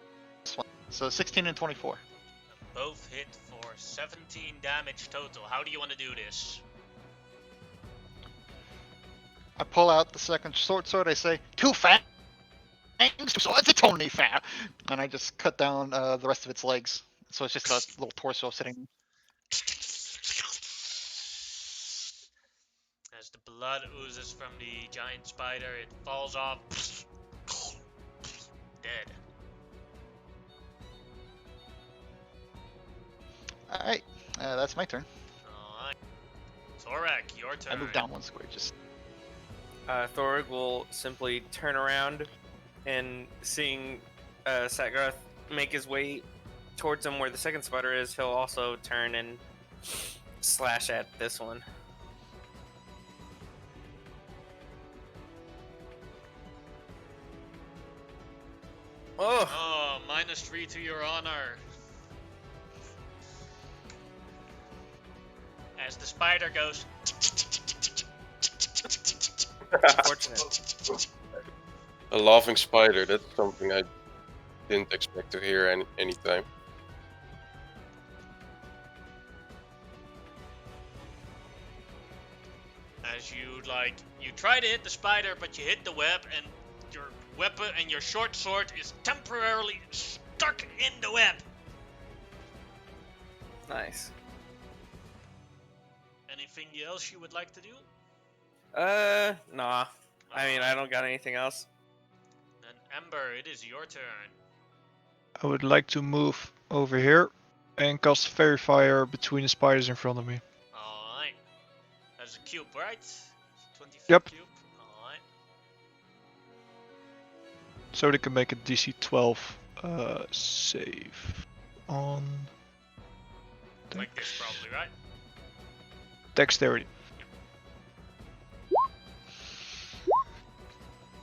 this one. So 16 and 24. Both hit for 17 damage total. How do you want to do this? I pull out the second short sword. I say, 2 fangs, 2 swords, it's only fair. And I just cut down the rest of its legs. So it's just a little torso sitting. As the blood oozes from the giant spider, it falls off. Dead. All right, that's my turn. Alright. Torek, your turn. I moved down 1 square. Just Thorg will simply turn around and seeing Sagrath make his way towards him where the second spider is, he'll also turn and slash at this one. Oh! Oh, -3 to your honor. As the spider goes. Unfortunate. A laughing spider, that's something I didn't expect to hear anytime. As you try to hit the spider, but you hit the web, and your weapon and your short sword is temporarily stuck in the web. Nice. Anything else you would like to do? Nah. I mean, I don't got anything else. Then Ember, it is your turn. I would like to move over here and cast Fairy Fire between the spiders in front of me. Alright. There's a cube, right? 20 feet Yep. cube. Alright. So they can make a DC 12 save on Like this, probably, right? Dexterity.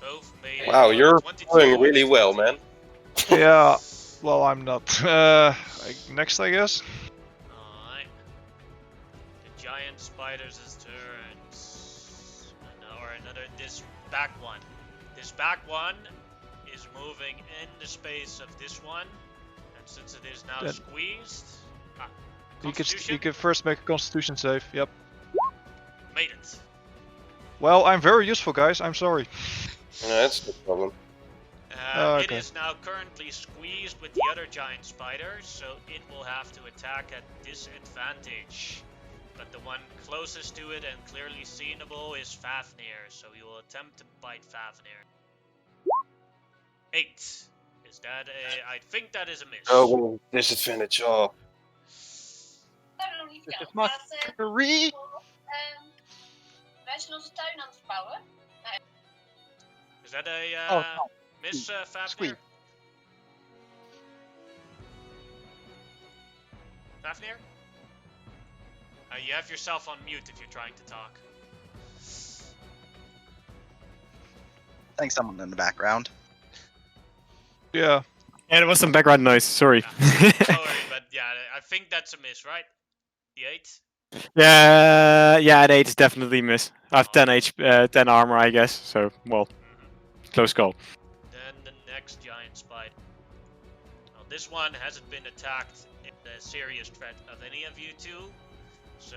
Both made. Wow, you're 22 doing really well, man. Yeah, well, I'm not. Next, I guess. Alright. The giant spider's turns. Or another, this back one. This back one is moving in the space of this one. And And since it is now Then- squeezed, You Constitution can first make a Constitution save. Yep. made it. Well, I'm very useful, guys. I'm sorry. No, that's no problem. It Okay. is now currently squeezed with the other giant spider, so it will have to attack at disadvantage. But the one closest to it and clearly seenable is Fafnir, so he will attempt to bite Fafnir. 8. Is that a... I think that is a miss. Oh, well, disadvantage. Oh, Hebben we nog niet Dit is verteld. Marie! Wij zijn onze tuin aan het verbouwen. Is that a Oh, miss, Fafnir? Squeak. Fafnir? You have yourself on mute if you're trying to talk. I think someone in the background. Yeah. Yeah, there was some background noise. Sorry. Sorry, but yeah, I think that's a miss, right? The 8? Yeah, an 8 is definitely a miss. I have 10 10 armor, I guess. So, well, close call. Then the next giant spider. Well, this one hasn't been attacked in a serious threat of any of you two. So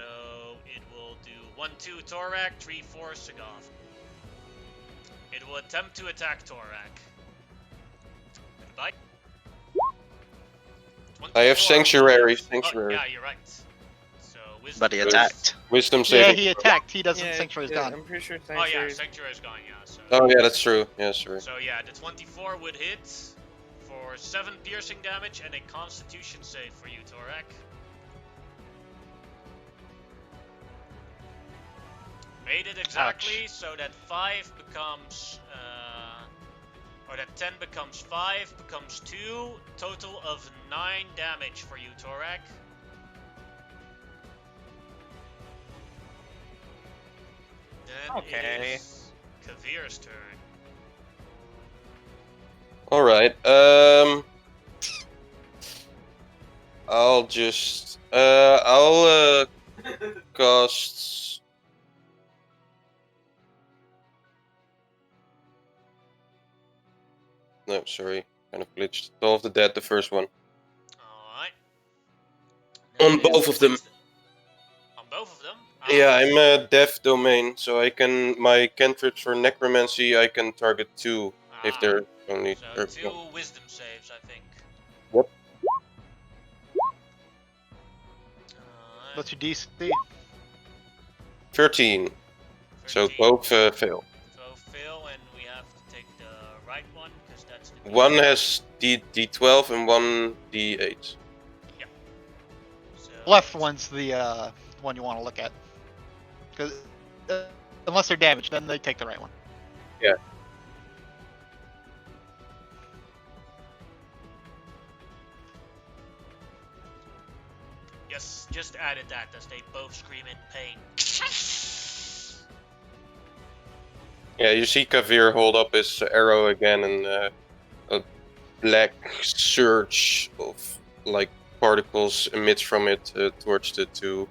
it will do 1-2 Torak, 3-4 Sagoth. It will attempt to attack Torak. Goodbye. I have 24. Sanctuary. Oh, Sanctuary. yeah, you're right. So wisdom. But he attacked. Wisdom Yeah, saving. he attacked. He doesn't Yeah, Sanctuary is yeah, gone. I'm pretty sure Oh yeah, Sanctuary's- Sanctuary's gone, yeah. So. Oh yeah, that's true. Yeah, sorry. So yeah, the 24 would hit for 7 piercing damage and a Constitution save for you, Torak. Made it exactly, so that 5 becomes, or that 10 becomes 5, becomes 2, total of 9 damage for you, Torak. Then Okay. it is Kavir's turn. All right. I'll just I'll cast. No, sorry, kind of glitched. Dawn of the Dead, the first one. Alright. On both of them. On both of them? Yeah, I'm a deaf domain, so I can my cantrips for necromancy. I can target 2 if they're only. So 2 wisdom saves, I think. Yep. Alright, What's your DC? 13. So 13. both fail. Both fail, and we have to take the right one, because that's the One has D12 and one D8. So Left one's the one you want to look at. Because unless they're damaged, then they take the right one. Yes, just added that as they both scream in pain. Yeah, you see Kavir hold up his arrow again, and a black surge of like particles emits from it towards the 2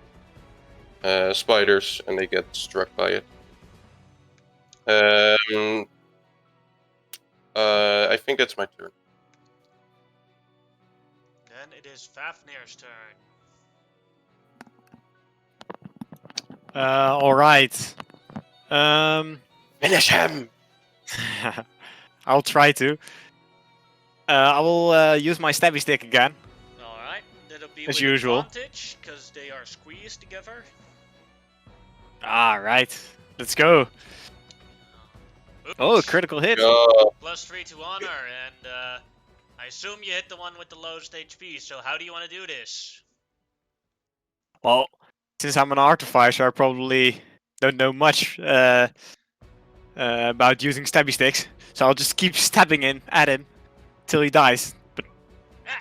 spiders, and they get struck by it. I think that's my turn. Then it is Fafnir's turn. All right. Finish him! I'll try to. I will use my stabby stick again. Alright, that'll be As with usual. advantage, because they are squeezed together. All right, let's go. Oops. Oh, critical hit. +3 to honor, and I assume you hit the one with the lowest HP, so how do you want to do this? Well, since I'm an artificer, I probably don't know much about using stabby sticks, so I'll just keep stabbing him at him till he dies. But Ah,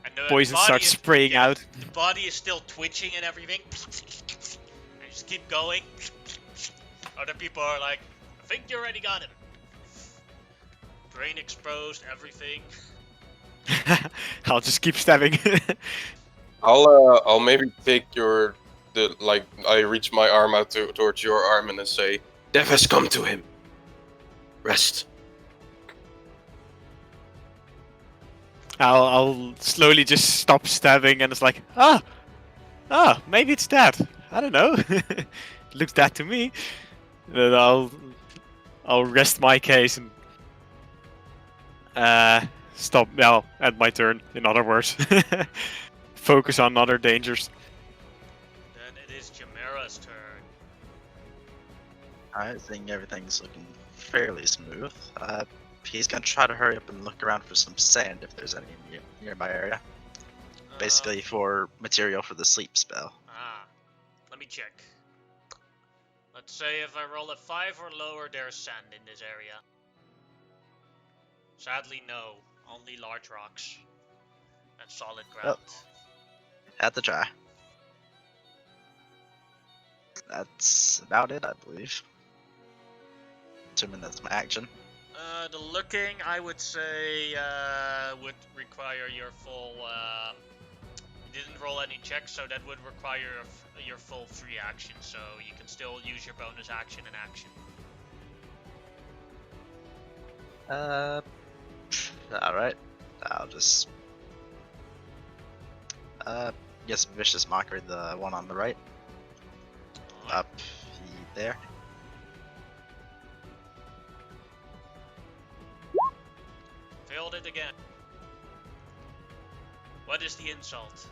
and the poison body starts is- spraying yeah, out. The body is still twitching and everything. And just keep going. Other people are like, I think you already got him. Brain exposed, everything. I'll just keep stabbing. I'll maybe take I reach my arm out towards your arm and then say, "Death has come to him. Rest." I'll slowly just stop stabbing, and it's like, maybe it's that. I don't know. Looks that to me. Then I'll rest my case and stop. Now, end my turn. In other words, focus on other dangers. Then it is Chimera's turn. I think everything's looking fairly smooth. He's gonna try to hurry up and look around for some sand if there's any in the nearby area. Basically for material for the sleep spell. Let me check. Let's say if I roll a 5 or lower, there's sand in this area. Sadly, no. Only large rocks. And solid ground. Had to try. That's about it, I believe. Assuming that's my action. The looking, I would say, would require your full, you didn't roll any checks, so that would require your full free action, so you can still use your bonus action and action. Alright. I'll just... guess Vicious Mockery, the one on the right. Alright. Up there. Failed it again. What is the insult?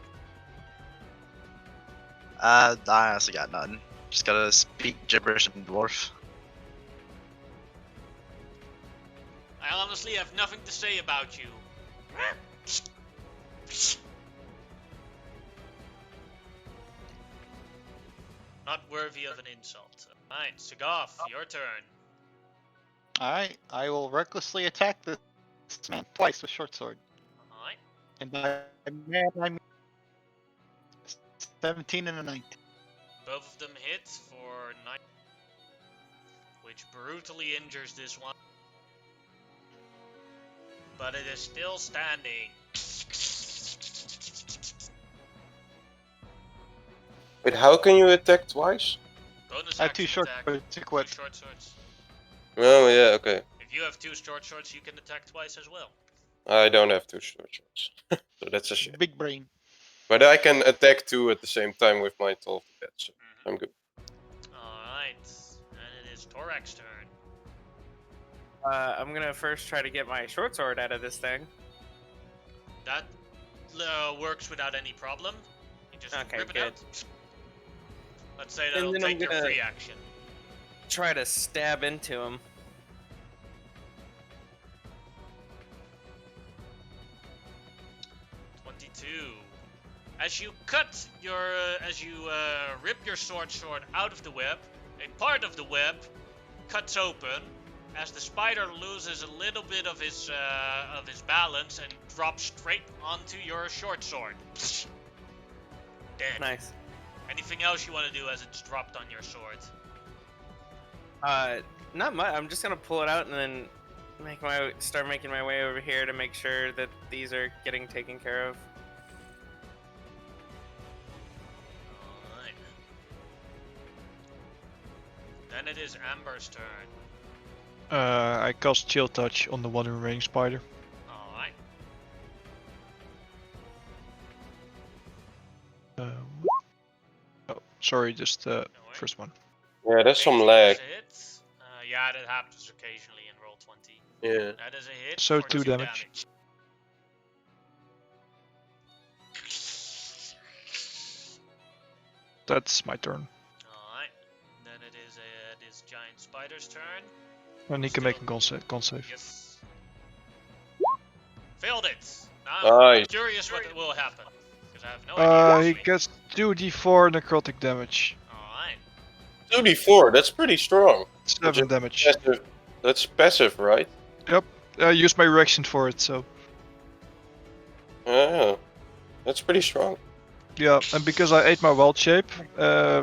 I honestly got nothing. Just gotta speak gibberish in dwarf. I honestly have nothing to say about you. Not worthy of an insult. Alright, Sagoth, your turn. Alright, I will recklessly attack this man twice with short sword. Alright. And by man, I mean 17 and a 19. Both of them hit for 9, which brutally injures this one. But it is still standing. Wait, how can you attack twice? Bonus I have two action short attack, swords two equipped. short swords. Oh yeah, okay. If you have 2 short swords, you can attack twice as well. I don't have 2 short swords, so that's a shame. Big brain. But I can attack 2 at the same time with my 12 hit, so I'm good. Alright, and it is Torak's turn. I'm gonna first try to get my short sword out of this thing. That works without any problem. You just Okay, rip it good. out. Let's say And that'll then I'm take your gonna- free action. Try to stab into him. As you cut your, rip your sword out of the web, a part of the web cuts open as the spider loses a little bit of his balance and drops straight onto your short sword. Dead. Nice. Anything else you want to do as it's dropped on your sword? Not much. I'm just gonna pull it out and then start making my way over here to make sure that these are getting taken care of. Alright. Then it is Amber's turn. I cast Chill Touch on the one remaining spider. Alright. Oh, sorry, just worry. first one. Yeah, there's some Base lag. is a hit. Yeah, that happens occasionally in roll 20. Yeah. That is a hit. So for 2 2 damage. That's my turn. Alright. Then it is giant spider's turn. And he can make a con save. Yes. Failed it. Now I'm Nice. curious what will happen. Because I have no idea. He actually. gets 2d4 necrotic damage. Alright. 2d4, that's pretty strong. 7 damage. Passive. That's passive, right? I used my reaction for it, so. Oh, that's pretty strong. Yeah, and because I ate my wild shape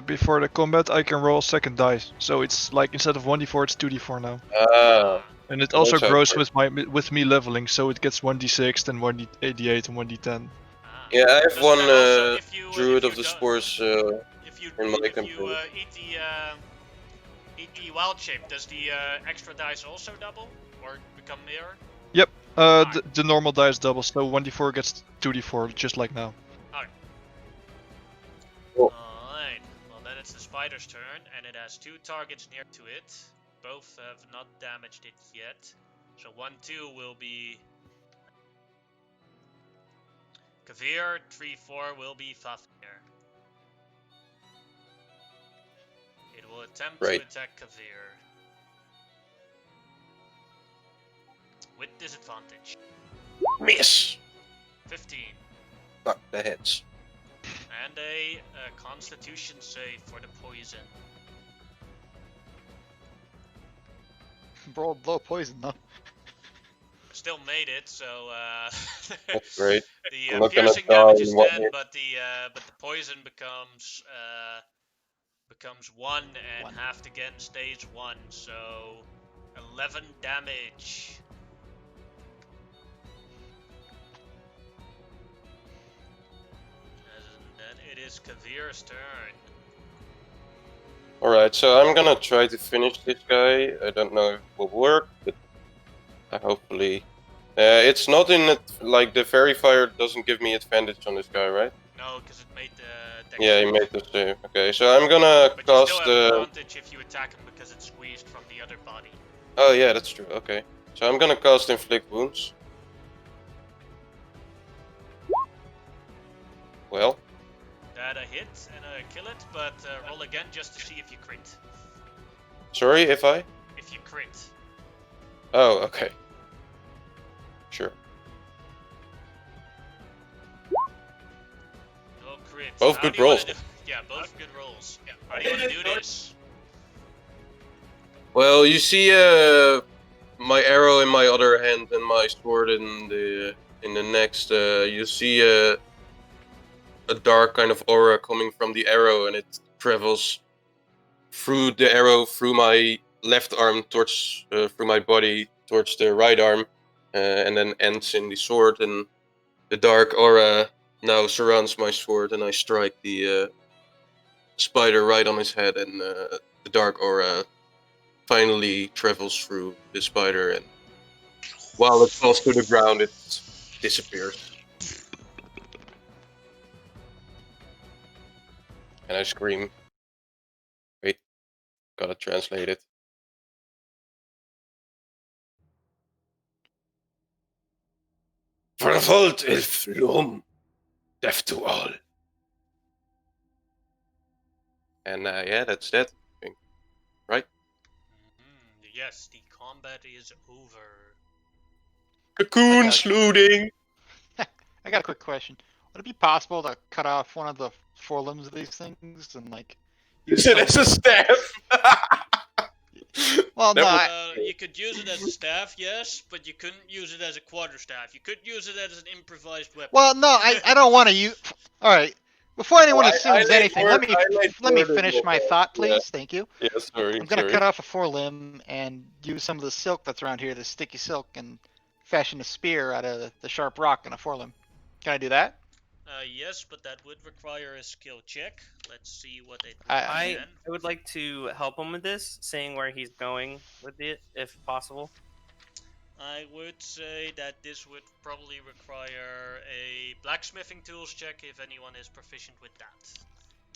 before the combat, I can roll a second dice. So it's like instead of 1d4, it's 2d4 now. Ah, And it also That's grows awkward. with me leveling, so it gets 1d6, then 1d8, and 1d10. Ah. yeah, I have Does one that also, if you, Druid if of you the don't- Spores. If you, in my if campaign. you eat the wild shape, does the extra dice also double? Or become mirror? The normal dice double, so 1d4 gets 2d4, just like now. Alright, well then it's the spider's turn, and it has 2 targets near to it. Both have not damaged it yet. So 1-2 will be Kavir, 3-4 will be Fafnir. It will attempt to Right. attack Kavir. With disadvantage. Miss. 15. Fuck the heads. And a constitution save for the poison. Rolled low poison though. Still made it, so That's great. the I'm not gonna piercing die damage in is 1 10, hit. but the poison becomes 1, and 1. halved again stays 1, so 11 damage. And then it is Kavir's turn. Alright, so I'm gonna try to finish this guy. I don't know if it will work, but hopefully. It's not in it, like the fairy fire doesn't give me advantage on this guy, right? No, because it made the dex Yeah, he save. made the save. Okay, so I'm gonna But you still cast have advantage if you attack him because it's squeezed from the other body. Oh yeah, that's true, okay. So I'm gonna cast Inflict Wounds. Well, That a hit and a kill it, but roll again just to see if you crit. sorry if I... If you crit. Oh, okay. Sure. No crit. Both How good do you wanna rolls. do- Yeah, both good rolls. How do you want to do this? Well, you see my arrow in my other hand and my sword in the next. You see a dark kind of aura coming from the arrow, and it travels through the arrow, through my left arm towards through my body towards the right arm, and then ends in the sword. And the dark aura now surrounds my sword, and I strike the spider right on his head, and the dark aura finally travels through the spider, and while it falls to the ground, it disappears. And I scream. Wait, gotta translate it. Vervuld ilf lom, death to all. And yeah, that's that. I think. Right? Yes, the combat is over. Cocoons loading! I got a quick question. Would it be possible to cut off one of the 4 limbs of these things and like use Use it as a staff! Well, no, That You could use it as a staff, yes, but you couldn't use it as a quarterstaff. You could use it as an improvised weapon. well, no, I don't want to use. All right. Before anyone I assumes laid anything, word- let I laid me word in finish your my hand. thought, Yeah. please. Thank you. Yeah, sorry. I'm gonna cut off a 4 limb and use some of the silk that's around here, the sticky silk, and fashion a spear out of the sharp rock and a 4 limb. Can I do that? Yes, but that would require a skill check. Let's see what it would I- be I then. would like to help him with this, seeing where he's going with it, if possible. I would say that this would probably require a blacksmithing tools check if anyone is proficient with that.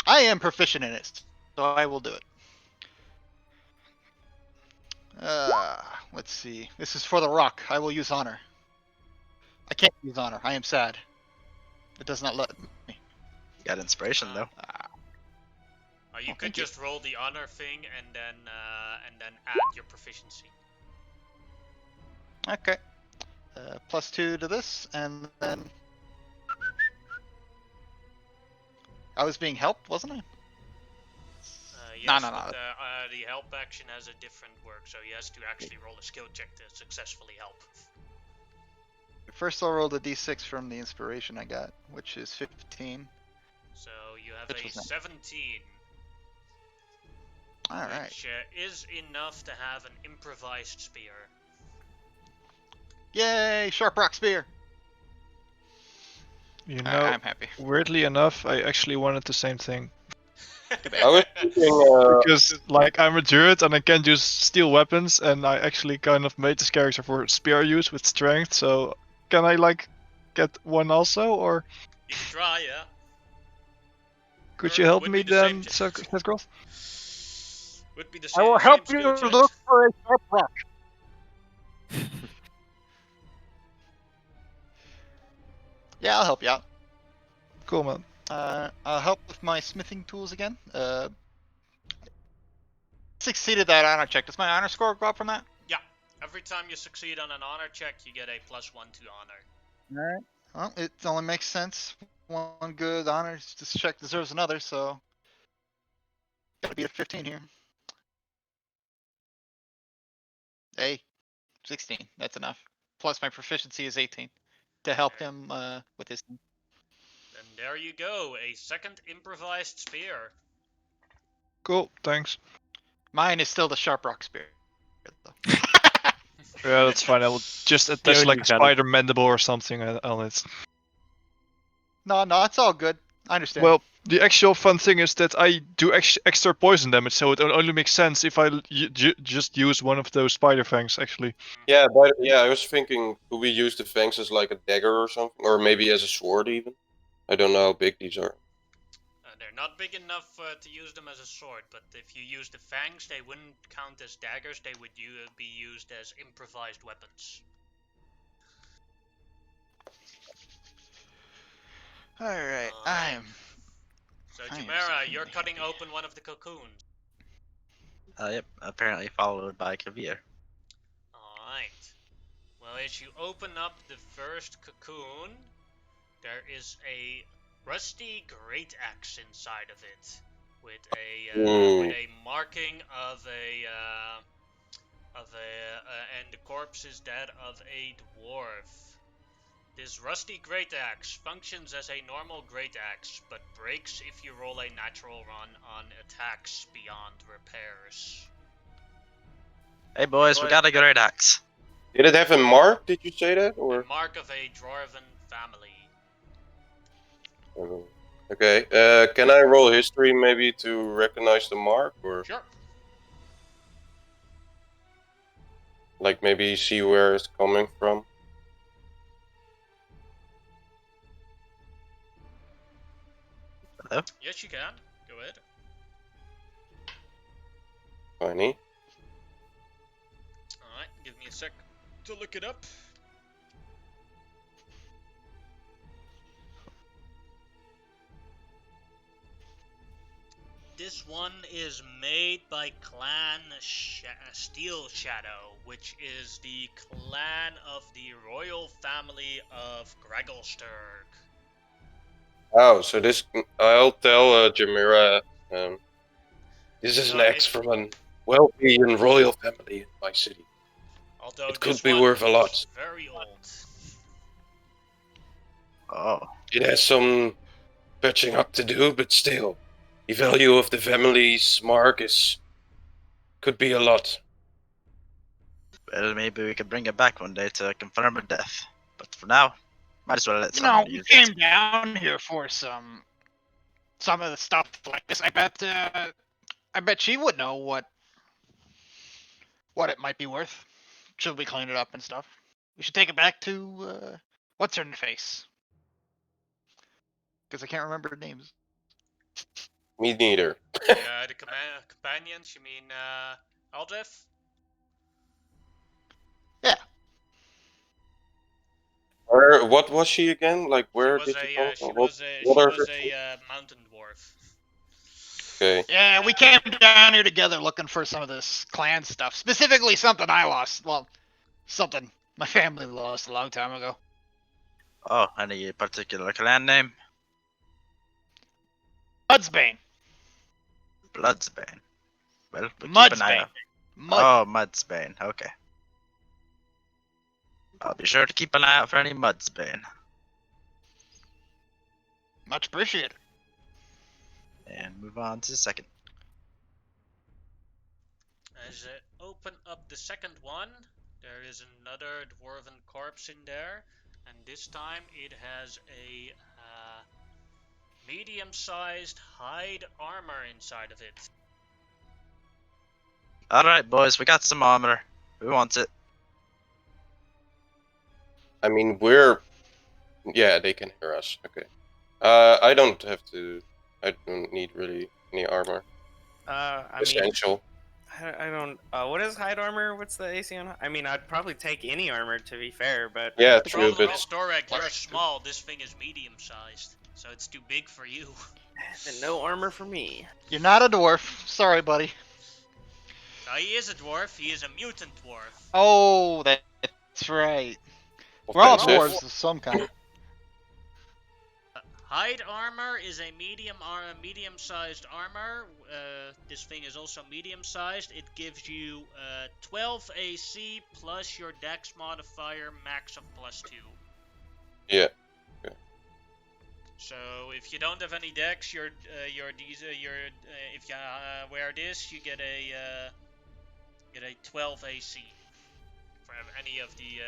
I am proficient in it, so I will do it. Let's see. This is for the rock. I will use honor. I can't use honor. I am sad. It does not let me. Got inspiration though. You Oh, could thank you. just roll the honor thing and then add your proficiency. Okay. +2 to this, and then I was being helped, wasn't I? Yes, no. but the help action has a different work, so he has to actually roll a skill check to successfully help. First, I'll roll the d6 from the inspiration I got, which is 15. So you have Which a was that? 17, All right. which is enough to have an improvised spear. Yay! Sharp rock spear. You know, I'm happy. weirdly enough, I actually wanted the same thing. I was thinking, Because like I'm a druid and I can't use steel weapons, and I actually kind of made this character for spear use with strength. So can I like get one also, or You can try, yeah. could Or you it help would me be the same then, j- Sethgrowth? Would be the I will same help skill you check. look for a sharp rock. Yeah, I'll help you out. Cool, man. I'll help with my smithing tools again. Succeeded that honor check. Does my honor score go up from that? Yeah. Every time you succeed on an honor check, you get a +1 to honor. Alright. Well, it only makes sense. One good honor check deserves another, so gotta be a 15 here. Hey, 16. That's enough. Plus my proficiency is 18 to help him with his. And there you go, a second improvised spear. Cool, thanks. Mine is still the sharp rock spear. though. Yeah, that's fine. I will just attach only like a valid. spider mandible or something on it. No, it's all good. I understand. Well, the actual fun thing is that I do extra poison damage, so it only makes sense if I just use one of those spider fangs, actually. yeah, but yeah, I was thinking, could we use the fangs as like a dagger or something, or maybe as a sword even? I don't know how big these are. They're not big enough to use them as a sword, but if you use the fangs, they wouldn't count as daggers, they would be used as improvised weapons. Alright, So, I am Chimera, you're supremely cutting happy. open one of the cocoons. Yep, apparently followed by Kavir. Alright. Well, as you open up the first cocoon, there is a rusty great axe inside of it, with a marking of and the corpse is that of a dwarf. This rusty great axe functions as a normal great axe, but breaks if you roll a natural run on attacks beyond repairs. Hey boys, we got a great axe. Did it have a mark? Did you say that, A or? mark of a dwarven family. Okay. Can I roll history maybe to recognize the mark, or Sure. like maybe see where it's coming from? Hello? Yes, you can. Go ahead. Funny. Alright, give me a sec to look it up. This one is made by Clan Steel Shadow, which is the clan of the royal family of Gregelsturg. Oh, so this I'll tell Jamira. This is an So axe from a wealthy and royal family in my city. Although It could this be one worth a lot. is very old. Oh, It has some patching up to do, but still, the value of the family's mark could be a lot. well, maybe we could bring it back one day to confirm a death. But for now, might as well let You know, someone we use came it. down here for some of the stuff like this. I bet she would know what it might be worth. Should we clean it up and stuff? We should take it back to what's her face? Because I can't remember her names. Me neither. The companions, you mean Aldrif? Yeah. What was she again? Like, where did she come from? What are her- mountain dwarf. Okay. Yeah, we came down here together looking for some of this clan stuff. Specifically something I lost. Well, something my family lost a long time ago. Oh, any particular clan name? Mudsbane. Bloodsbane. Well, we'll keep an eye Mudsbane. out. Oh, Mudsbane. Okay. I'll be sure to keep an eye out for any Mudsbane. Much appreciated. And move on to the second. As I open up the second one, there is another dwarven corpse in there, and this time it has a medium-sized hide armor inside of it. Alright, boys, we got some armor. Who wants it? I mean, yeah, they can hear us. Okay. I don't have to. I don't need really any armor. I mean, Essential. I don't. What is hide armor? What's the AC on? I mean, I'd probably take any armor to be fair, but Yeah, The true, problem but is, Torek, you're small. This thing is medium-sized, so it's too big for you. then no armor for me. You're not a dwarf. Sorry, buddy. He is a dwarf. He is a mutant dwarf. Oh, that's right. We're all offensive. dwarves of some kind. Hide armor is a medium-sized armor. This thing is also medium-sized. It gives you 12 AC plus your Dex modifier, max of +2. Yeah. So if you don't have any Dex, if you wear this, you get a 12 AC for any of the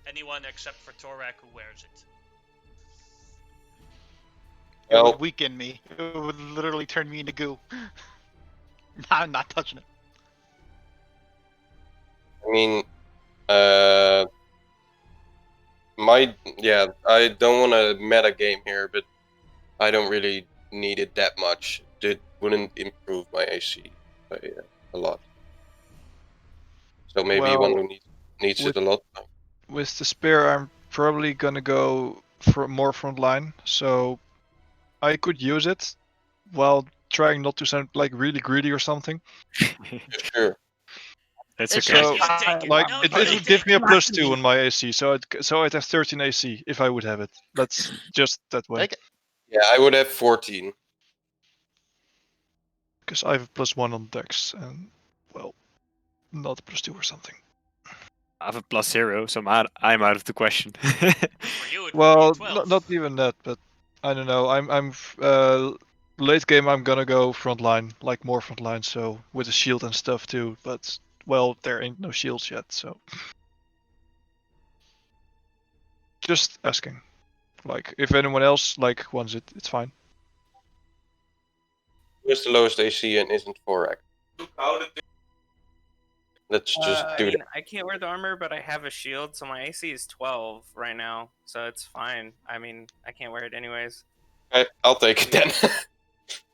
anyone except for Torak who wears it. It Well, would weaken me. It would literally turn me into goo. I'm not touching it. I mean, I don't want to meta game here, but I don't really need it that much. It wouldn't improve my AC by a lot. So maybe one Well, who needs it with- a lot. With the spear, I'm probably gonna go for more frontline, so I could use it while trying not to sound like really greedy or something. Sure. It's It's okay. So, You take it. like, No, it you would take give it. me a +2 on my AC, so I'd have 13 AC if I would have it. That's just that way. Take it. Yeah, I would have 14. Because I have a +1 on Dex, and, well, not a +2 or something. I have a +0, so I'm out of the question. For you, it would Well, be 12. not even that, but I don't know. Late game. I'm gonna go frontline, like more frontline, so with a shield and stuff too. But well, there ain't no shields yet, so just asking. Like, if anyone else wants it, it's fine. Who's the lowest AC and isn't 4 Let's just I do mean, that. I can't wear the armor, but I have a shield, so my AC is 12 right now, so it's fine. I mean, I can't wear it anyways. Okay, I'll take it then.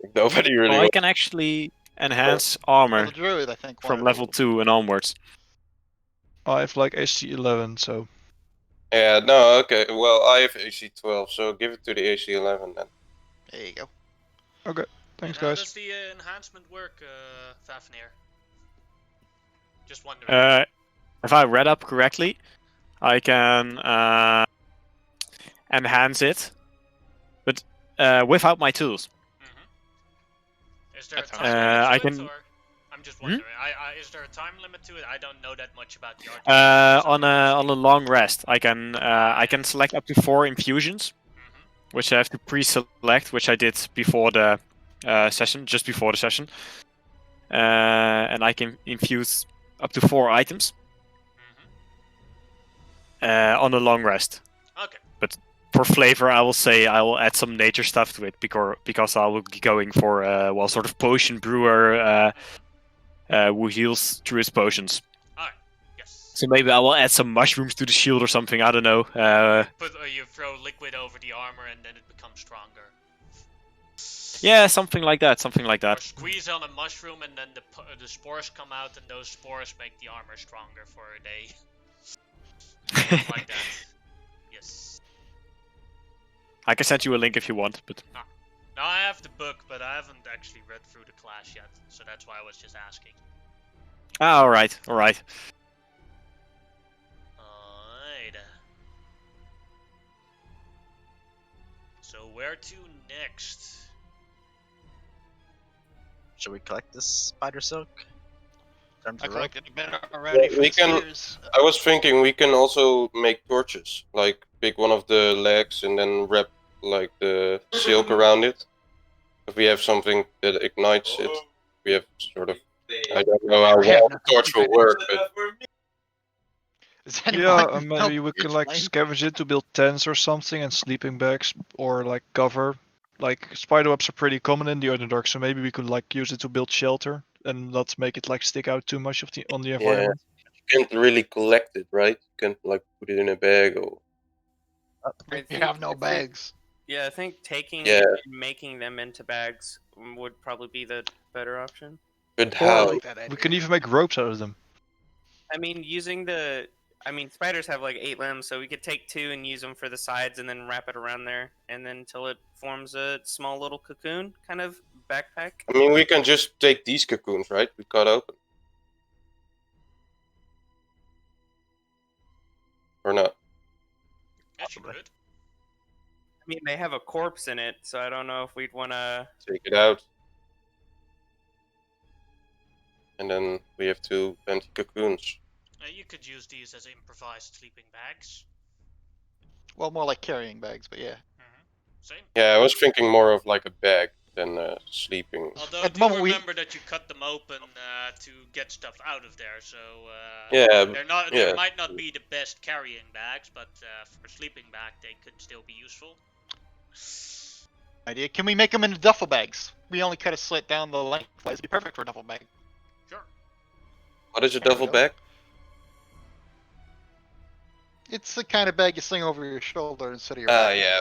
If nobody really Well, I wants. can actually enhance Well, armor the druid, I think. from wanted level it. 2 and onwards. I have like AC 11, so Yeah, no, okay. Well, I have AC 12, so give it to the AC 11 then. There you go. thanks, And how guys. does the enhancement work, Fafnir? Just wondering. If I read up correctly, I can enhance it, but without my tools. Is there a That time sounds limit to I it, can- or I'm just wondering. Is there a time limit to it? I don't know that much about the art. On a long rest, I can select up to 4 infusions, which I have to pre-select, which I did before the session, just before the session, and I can infuse up to 4 items on a long rest. Okay. For flavor, I will say I will add some nature stuff to it because I will be going for sort of potion brewer who heals through his potions. Yes. So maybe I will add some mushrooms to the shield or something. I don't know. You throw liquid over the armor and then it becomes stronger. Yeah, something like that. Something like Or that. squeeze on a mushroom and then the spores come out and those spores make the armor stronger for a day. Like that. Yes. I can send you a link if you want, but Now I have the book, but I haven't actually read through the class yet, so that's why I was just asking. all right. Alright. So where to next? Should we collect this spider silk? In terms I of rope? collected a bit already Yeah, for we the can- spears. I was thinking we can also make torches. Like, pick one of the legs and then wrap, like, the silk around it. If we have something that ignites it, we have sort of... I don't know how well the torch will work, but... Is anyone Yeah, help maybe we can like explain? scavenge it to build tents or something and sleeping bags or like cover. Like spider webs are pretty common in the Underdark, so maybe we could like use it to build shelter and not make it like stick out too much of the on the environment. You can't really collect it, right? You can't like put it in a bag or. I You have no think- bags. Yeah, I think taking Yeah. and making them into bags would probably be the better option. But Or I how? like that idea. We can even make ropes out of them. I mean, spiders have like 8 limbs, so we could take 2 and use them for the sides, and then wrap it around there, and then until it forms a small little cocoon kind of backpack. I mean, we can just take these cocoons, right? We cut open. Or not? Yes, you Possibly. could. I mean, they have a corpse in it, so I don't know if we'd want to. Take it out. And then we have 2 empty cocoons. You could use these as improvised sleeping bags. Well, more like carrying bags, but yeah. Same. Yeah, I was thinking more of like a bag than sleeping. Although At the do moment we- remember that you cut them open to get stuff out of there, so Yeah, they're not. yeah. They might not be the best carrying bags, but for a sleeping bag they could still be useful. Idea. Can we make them into duffel bags? We only cut a slit down the lengthwise. It'd be perfect for a duffel bag. Sure. What is a There we duffel go. bag? It's the kind of bag you sling over your shoulder instead of your back. Yeah.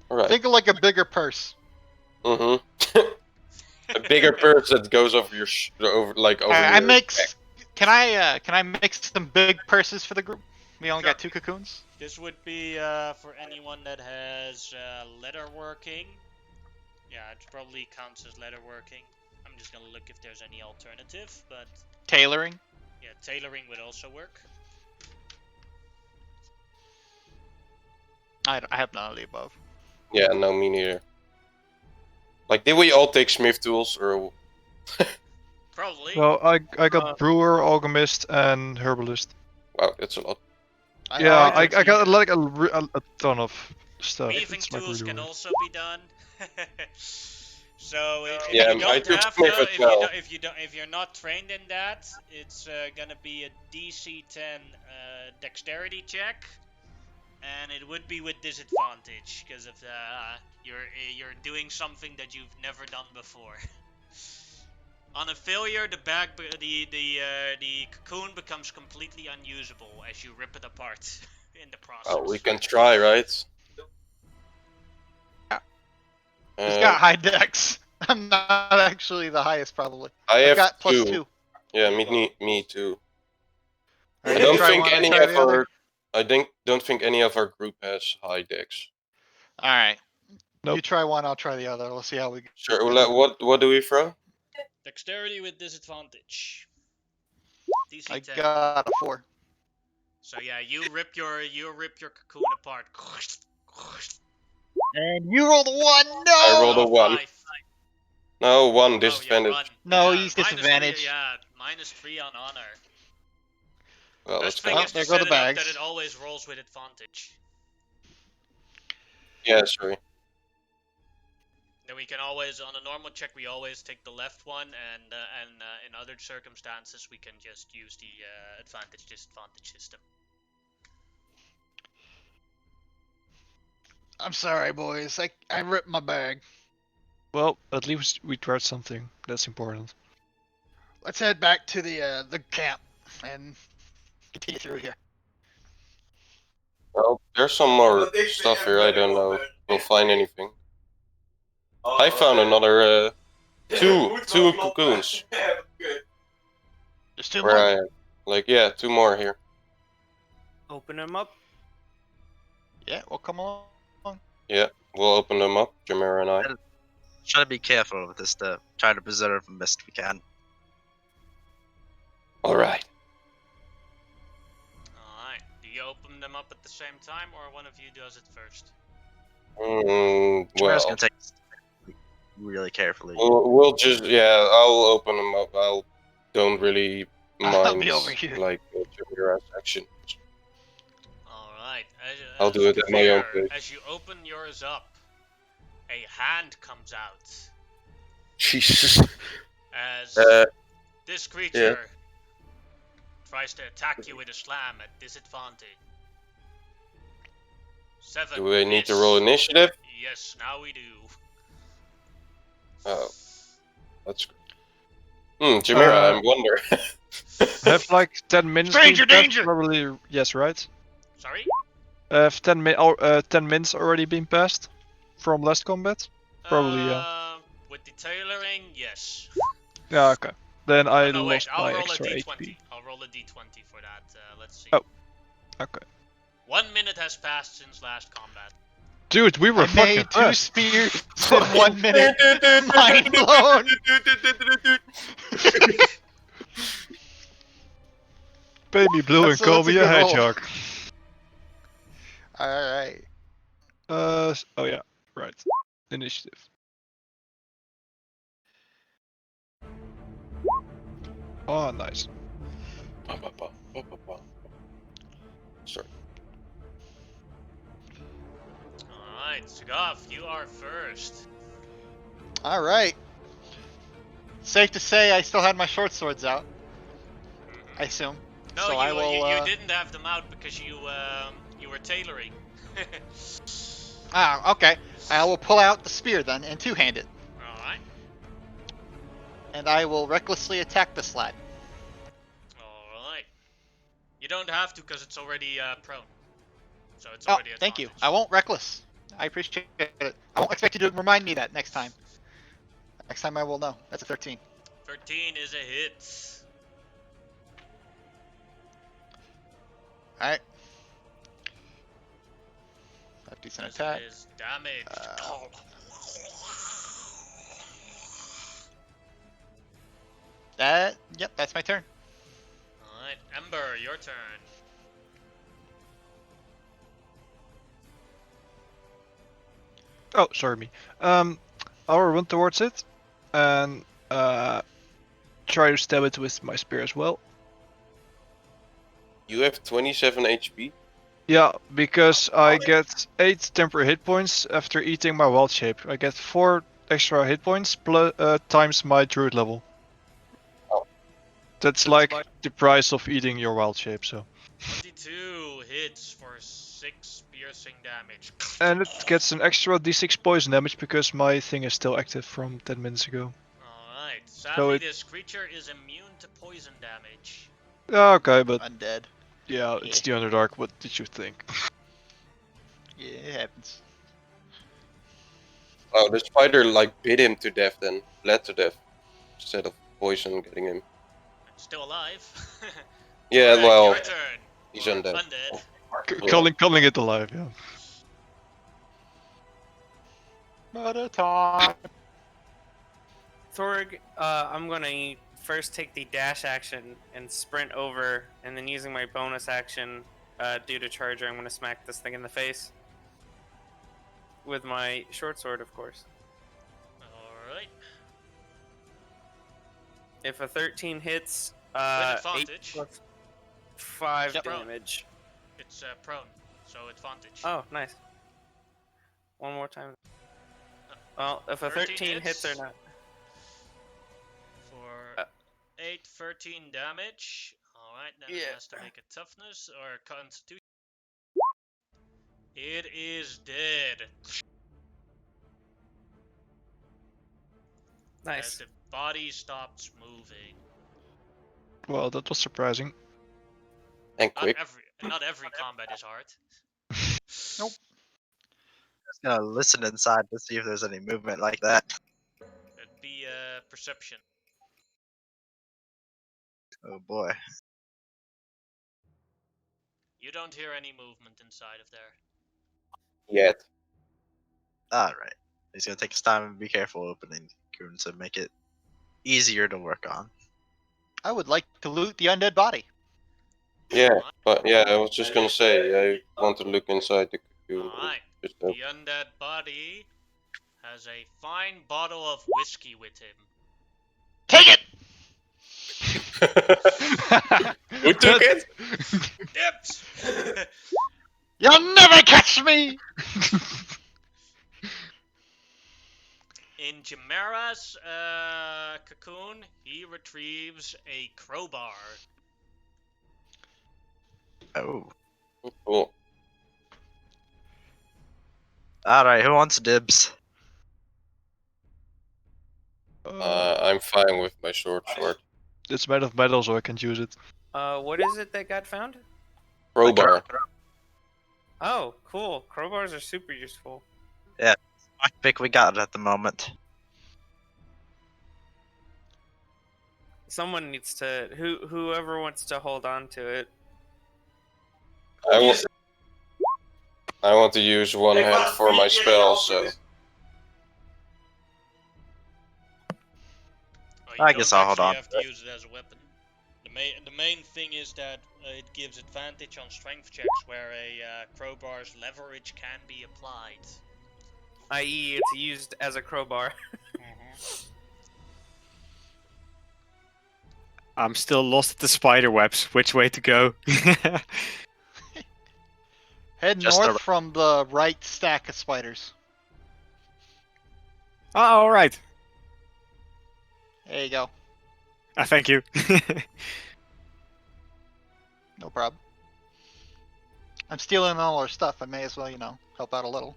Alright. Think of like a bigger purse. Mm-hmm. A bigger purse that goes over your over I your mix. Can I mix some big purses for the group? We only Sure. got 2 cocoons. This would be for anyone that has leatherworking. Yeah, it probably counts as leatherworking. I'm just gonna look if there's any alternative, but Tailoring. yeah, tailoring would also work. I have none of the above. Yeah, no, me neither. Like, did we all take smith tools or? Probably. Well, I got brewer, alchemist, and herbalist. Wow, that's a lot. Yeah, I actually- got like a ton of stuff. Weaving It's like tools really can weird. also be done. So if Yeah, you I don't took have Smith the, as well. if you're not trained in that, it's gonna be a DC 10 dexterity check, and it would be with disadvantage because of you're doing something that you've never done before. On a failure, the cocoon becomes completely unusable as you rip it apart in the process. Oh, we can try, right? He's got high dex. I'm not actually the highest, probably. I I've have got plus 2. 2. Yeah, me too. I Alright, don't try think one, any try of the other. don't think any of our group has high dex. All right. Nope. You try one, I'll try the other. We'll see how we. Sure. What do we throw? Dexterity with disadvantage. DC I 10. got a 4. So yeah, you rip your cocoon apart. And you rolled a 1. No. I rolled a 1. 5. No, 1 Oh, yeah, disadvantage. 1. No, Yeah, he's minus disadvantaged. 3, yeah, -3 on honor. Well, Best let's thing go. is to There go set the it up bags. that it always rolls with advantage. Yeah, sorry. Then we can always, on a normal check, we always take the left one, and in other circumstances, we can just use the advantage-disadvantage system. I'm sorry, boys. I ripped my bag. Well, at least we tried something. That's important. Let's head back to the camp and continue through here. Well, there's some more stuff here. I don't know if we'll find anything. I found another 2 cocoons There's 2 where more. I am. Like, yeah, 2 more here. Open them up. Yeah, well, come on. We'll open them up, Jamira and I. Try to be careful with this stuff. Try to preserve the best we can. All right. Alright, do you open them up at the same time, or one of you does it first? Jamira's Well, gonna take this really carefully. we'll just I'll open them up. Don't really I'll mind be over here. like Jamira's action. Alright, I'll do it at my own pace. As you open yours up, a hand comes out Jesus. as Uh, this creature tries to attack you with a slam at disadvantage. 7. Do we need to miss. roll initiative? Yes, now we do. Oh, that's good. Chimera, I wonder. Have like 10 minutes. Stranger been passed? danger! Probably yes, right? Sorry? Have 10 minutes already been passed from last combat? Probably, yeah. With the tailoring, yes. Yeah, okay. Then I No, wait, lost I'll my roll extra a d20. HP. I'll roll a d20 for that. Let's see. Oh. Okay. 1 minute has passed since last combat. Dude, we were I fucking made 2 fast. spears in 1 minute. Mind blown. Pay me blue and That's call a me a good roll. hedgehog. Alright. Oh yeah, right. Initiative. Oh, nice. Sorry. Alright, Sagaf, you are first. Alright. Safe to say I still had my short swords out, I assume. No, So you, I will, you didn't have them out because you were tailoring. Ah, okay. I will pull out the spear then and two-hand it. Alright. And I will recklessly attack this lad. Alright. You don't have to because it's already prone. So it's Oh, already advantage. thank you. I won't reckless. I appreciate it. I won't expect you to remind me that next time. Next time I will know. That's a 13. 13 is a hit. Alright. 5 decent This attack. is damage. Yep, that's my turn. Alright, Ember, your turn. Oh, sorry me. I'll run towards it and try to stab it with my spear as well. You have 27 HP. Yeah, because I get 8 temporary hit points after eating my wild shape. I get 4 extra hit points plus, times my druid level. Oh. That's like the price of eating your wild shape, so. 22 hits for 6 piercing damage. And it gets an extra d6 poison damage because my thing is still active from 10 minutes ago. Alright, sadly it- this creature is immune to poison damage. Yeah, okay, but Undead. yeah, it's the Underdark. What did you think? Yeah, it happens. Oh, the spider like bit him to death then. Bled to death. Instead of poison getting him. Still alive. Yeah, Alright, well, your turn. he's Or undead. Undead. Calling it alive, yeah. Mother time. Thorg, I'm gonna first take the dash action and sprint over, and then using my bonus action, due to charger, I'm gonna smack this thing in the face. With my short sword, of course. Alright. If a 13 hits, With 8 advantage. plus 5 Yep. damage. It's prone, so advantage. Oh, nice. One more time. Well, if a 13 hits or not. For 8, 13 damage. Alright, then it Yeah. has to make a toughness or constitution. It is dead. As Nice. the body stops moving. Well, that was surprising. And quick. Not every combat is hard. Nope. Just gonna listen inside to see if there's any movement like that. It'd be perception. Oh boy. You don't hear any movement inside of there. Yet. Alright. He's gonna take his time and be careful opening the cocoon to make it easier to work on. I would like to loot the undead body. Yeah, but yeah, I was just gonna say, I want to look inside the cocoon. Alright. Just The undead body has a fine bottle of whiskey with him. Take it! Who took it? Dips! You'll never catch me! In Chimera's cocoon, he retrieves a crowbar. Oh. Cool. Alright, who wants dibs? I'm fine with my short sword. It's made of metal, so I can't use it. What is it that got found? Crowbar. Oh, cool. Crowbars are super useful. I think we got it at the moment. Someone needs to whoever wants to hold on to it. I want to use one hand for my spell, so Oh, I guess I'll hold on. You have to use it as a weapon. The main thing is that it gives advantage on strength checks where a crowbar's leverage can be applied. I.e., it's used as a crowbar. I'm still lost at the spider webs. Which way to go? Head Just north a- from the right stack of spiders. Oh, alright. There you go. Thank you. No problem. I'm stealing all our stuff. I may as well, help out a little.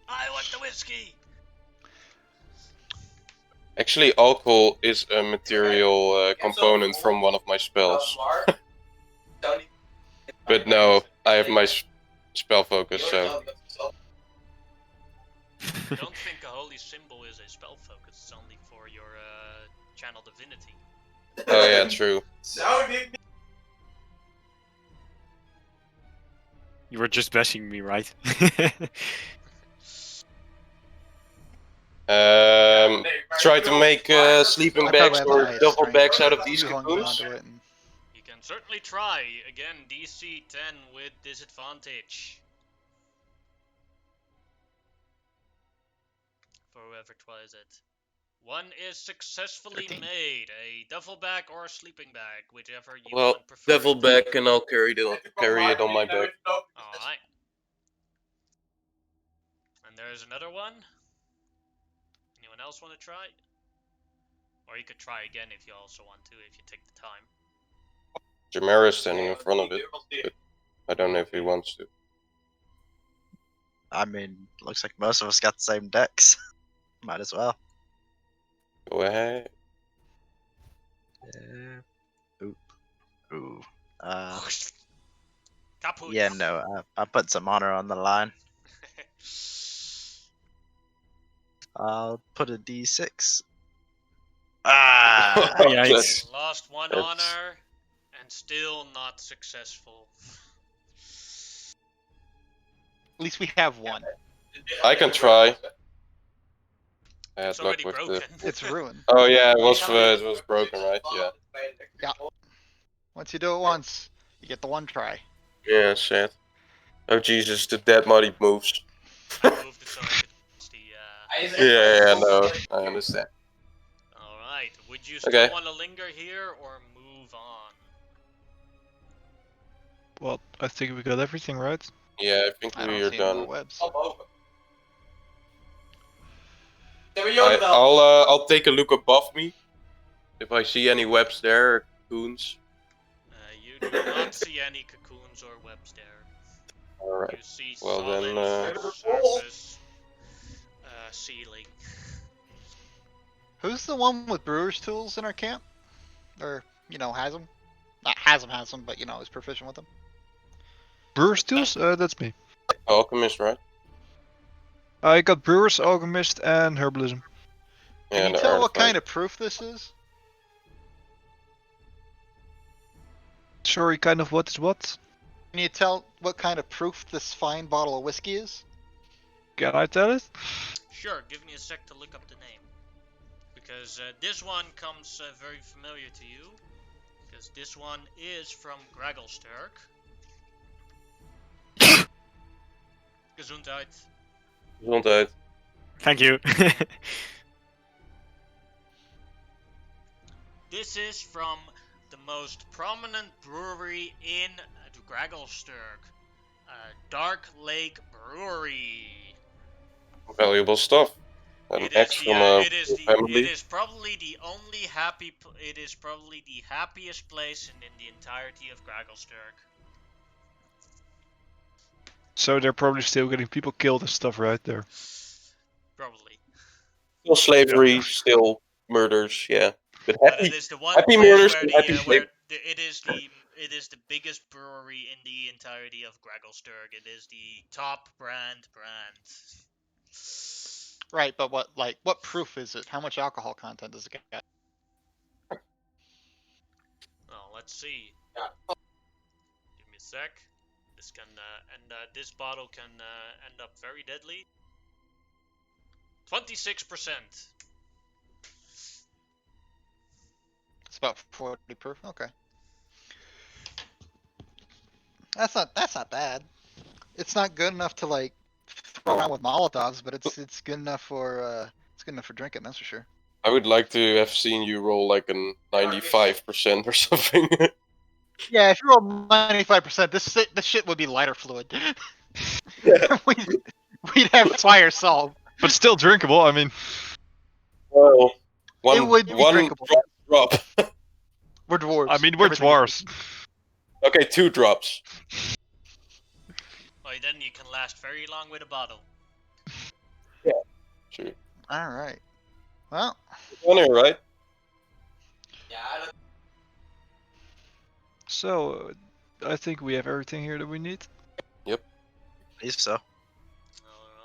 I want the whiskey! actually alcohol is a material component from one of my spells. But no, I have my spell focus, so I don't think a holy symbol is a spell focus. It's only for your channel divinity. oh yeah, true. You were just bashing me, right? Try to make sleeping I bags probably have the or highest duffel strength. bags out of these You hung cocoons. onto it and- You can certainly try. Again, DC 10 with disadvantage. For whoever tries it. One is successfully 13. made. A duffel bag or a sleeping bag, whichever you Well, would prefer. duffel bag, and I'll carry it on my back. Alright. And there's another one. Anyone else want to try? Or you could try again if you also want to, if you take the time. Jamera is standing in front of it, but I don't know if he wants to. I mean, looks like most of us got the same decks. Might as well. Go ahead. Ooh. Kaput. Yeah, no, I put some honor on the line. I'll put a D6. Ah! Yikes. Lost one That's- honor and still not successful. At least we have one. I can try. I had It's luck already with broken. It's ruined. Oh yeah, it was broken, right? Yeah. Yeah. Once you do it once, you get the one try. Yeah, sad. Oh Jesus, the dead muddy moves. I moved it so I could watch the. Yeah, no, I understand. Alright, would you still Okay. want to linger here or move on? Well, I think we got everything right. Yeah, I think I we don't are see any more done. webs. I'll take a look above me. If I see any webs there, cocoons. You do not see any cocoons or webs there. Alright. You see Well, solid then, surface ceiling. Who's the one with brewer's tools in our camp? Or, has them? Not has them, but, is proficient with them. Brewer's tools? That's me. Alchemist, right? I got Brewer's, Alchemist, and Herbalism. Yeah, Can you the tell what artifact. kind of proof this is? Sorry, kind of what is what? Can you tell what kind of proof this fine bottle of whiskey is? Can I tell it? Sure, give me a sec to look up the name. Because this one comes very familiar to you. Because this one is from Gragglesturk. Gesundheit. Gezondheid. Thank you. This is from the most prominent brewery in Gragglesturk. Dark Lake Brewery. Valuable stuff. An It ex is, from a it is family. probably the only it is probably the happiest place in the entirety of Gragglesturk. So they're probably still getting people killed and stuff right there. Probably. Still slavery, still murders, yeah. But But happy, it is the one happy place murders where and the happy where slavery. it is the biggest brewery in the entirety of Gragglesturg. It is the top brand. Right, but what proof is it? How much alcohol content does it get? Oh, let's see. Give me a sec. This can this bottle can end up very deadly. 26%. It's about 40 proof. Okay. That's not bad. It's not good enough to like throw around with Molotovs, but it's good enough for drinking. That's for sure. I would like to have seen you roll like a 95% or something. Yeah, if you roll 95%, this shit would be lighter fluid. Yeah. we'd have fire solved. But still drinkable, I mean. Well, It would be one drinkable. drop. We're dwarves. I mean, we're Everything is- dwarves. Okay, 2 drops. Oh, then you can last very long with a bottle. Sure. All right. Well, On here, right? So, I think we have everything here that we need. Believe so.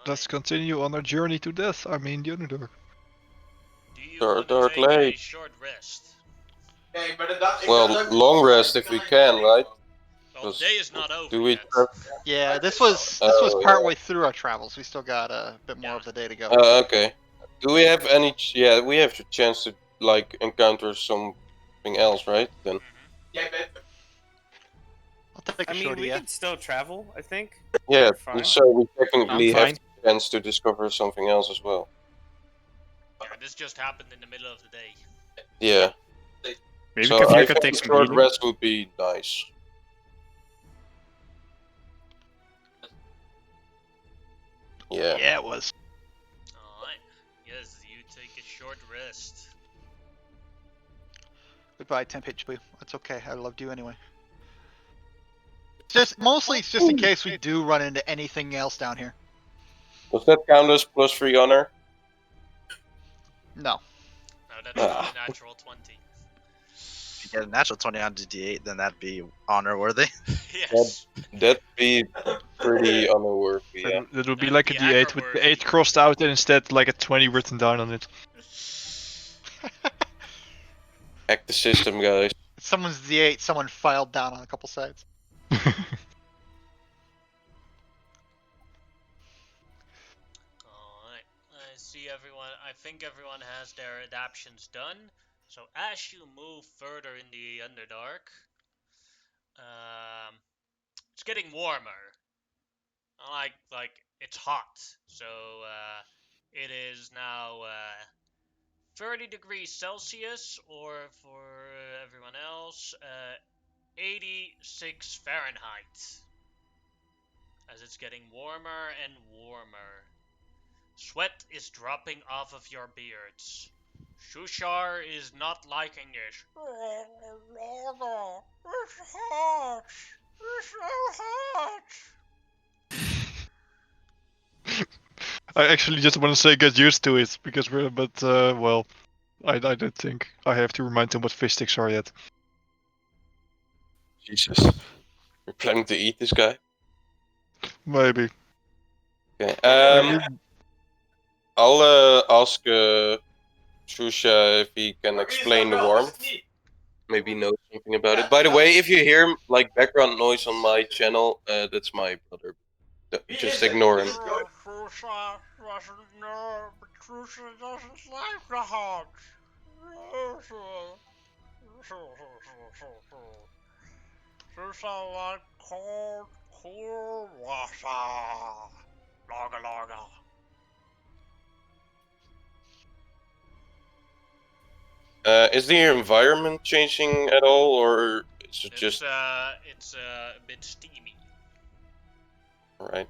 Let's continue on our journey to death. I mean, the Underdark. Do you Dark, want to dark take a lake. short rest? Well, long rest if we can, right? Well, the Does- day is not over Do we? yet. yeah, this was partway through our travels. We still got a bit more of the day to go. Okay. Do we have any? Yeah, we have a chance to like encounter something else, right? Then. I'll take a I mean, shorty, we yeah. can still travel, I think. Yeah. Fine. So we technically I'm have fine. the chance to discover something else as well. Yeah, this just happened in the middle of the day. Yeah. Maybe so Kavir I can think take a some short healing. rest would be nice. Yeah. Yeah, it was. Alright. Yes, you take a short rest. Goodbye, Temp HP. That's okay. I loved you anyway. It's just in case we do run into anything else down here. Does that count as +3 honor? No. No, that's not Ah. a natural 20. If you get a natural 20 on D8, then that'd be honor worthy. Yes. That'd be pretty honor-worthy, yeah. That would be That'd like be a D8 with the 8 crossed out and instead like a 20 written down on it. Hack the system, guys. Someone's D8, someone filed down on a couple sides. Alright. I see everyone. I think everyone has their adaptions done. So as you move further in the Underdark, it's getting warmer. Like it's hot. So it is now 30 degrees Celsius, or for everyone else, 86 Fahrenheit. As it's getting warmer and warmer. Sweat is dropping off of your beards. Shushar is not liking this. It's hot. It's so hot. I actually just want to say get used to it, because well, I don't think I have to remind them what fish sticks are yet. Jesus. We're planning to eat this guy? Maybe. Okay. I mean, I'll ask Shusha if he can explain the warmth. Maybe know something about it. By the way, if you hear like background noise on my channel, that's my brother. Just ignore him. Shusha doesn't know, but Shusha doesn't like the hot. Shusha like cold, cool water. Lager, lager. Is the environment changing at all, or is it It's just it's a bit steamy. right?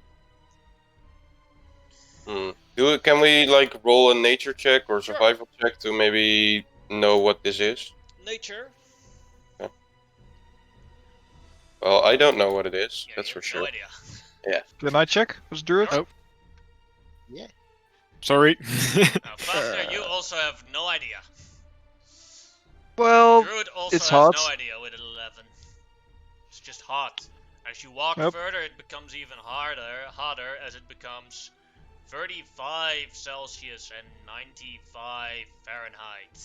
Can we like roll a nature check or Sure. survival check to maybe know what this is? Nature. Well, I don't know what it is. Yeah, That's you for have sure. No idea. Can I check? Was Druid? Oh. Yeah. Sorry. Now, Fafnir, you also have no idea. Well, Druid also it's has hot. no idea with 11. It's just hot. As you walk Yep. further, it becomes even hotter as it becomes 35 Celsius and 95 Fahrenheit.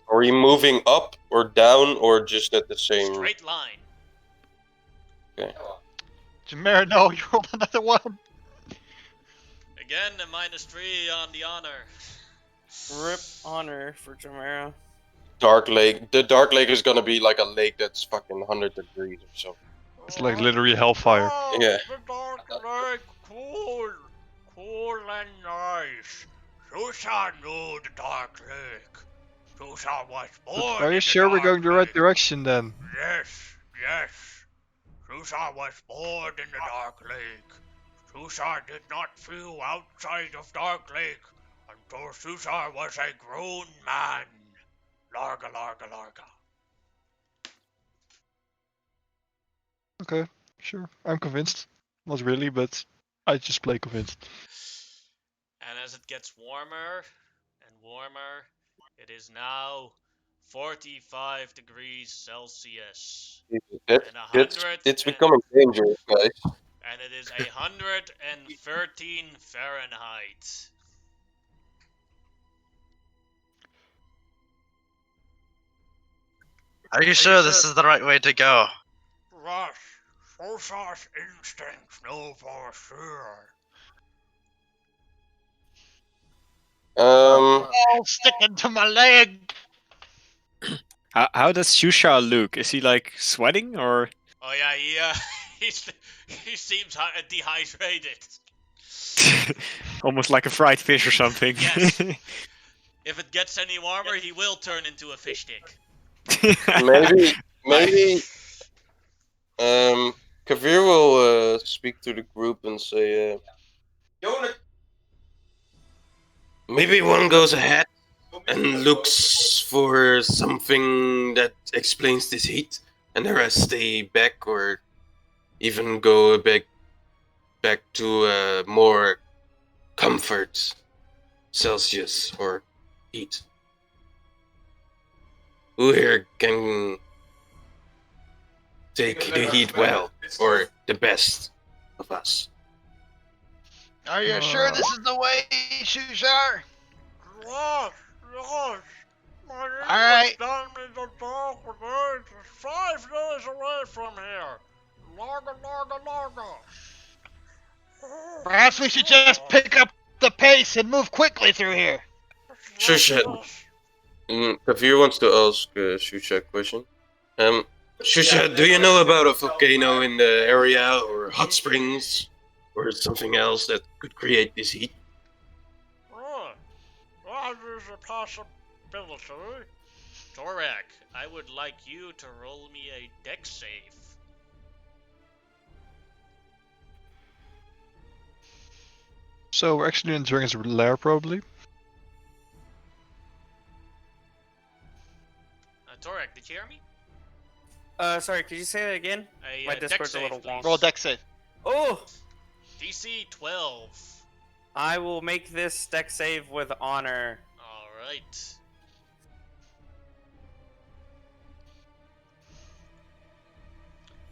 Are we moving up or down or just at the same? Straight line. Jamera, no, you rolled another one. Again, a -3 on the honor. Rip honor for Jamera. Dark Lake. The Dark Lake is gonna be like a lake that's fucking 100 degrees or so. It's like literally hellfire. Yeah. The Dark Lake, cool and nice. Susa knew the Dark Lake. Susa was born But are in you the sure we're Dark going the right Lake. direction then? Yes. Susa was born in the Dark Lake. Susa did not feel outside of Dark Lake until Susa was a grown man. Larga. Okay, sure. I'm convinced. Not really, but I just play convinced. And as it gets warmer and warmer, it is now 45 degrees Celsius. It's, And 100 it's becoming dangerous, guys. And it is 113 Fahrenheit. Are you sure this is the right way to go? Rush, Susa's instincts know for sure. Oh, sticking to my leg. How does Shusha look? Is he like sweating or? Oh yeah, he seems dehydrated. Almost like a fried fish or something. Yes. If it gets any warmer, he will turn into a fish stick. Maybe. Kavir will speak to the group and say, maybe one goes ahead and looks for something that explains this heat, and the rest stay back or even go back to more comfort, Celsius or heat. Who here can take the heat well, or the best of us? Are you sure this is the way, Shushar? Yes. My Alright. down in the Dark Lake. It's 5 days away from here. Larga. Perhaps we should just pick up the pace and move quickly through here. Shusha, Kavir wants to ask Shusha a question. Shusha, do you know about a volcano in the area, or hot springs, or something else that could create this heat? That is a possibility. Torak, I would like you to roll me a dex save. So we're actually in Dragon's Lair, probably. Torak, did you hear me? Sorry, could you say that again? My dex Discord's a save, little please. wonky. Roll dex save. Oh! DC 12. I will make this deck save with honor. Alright.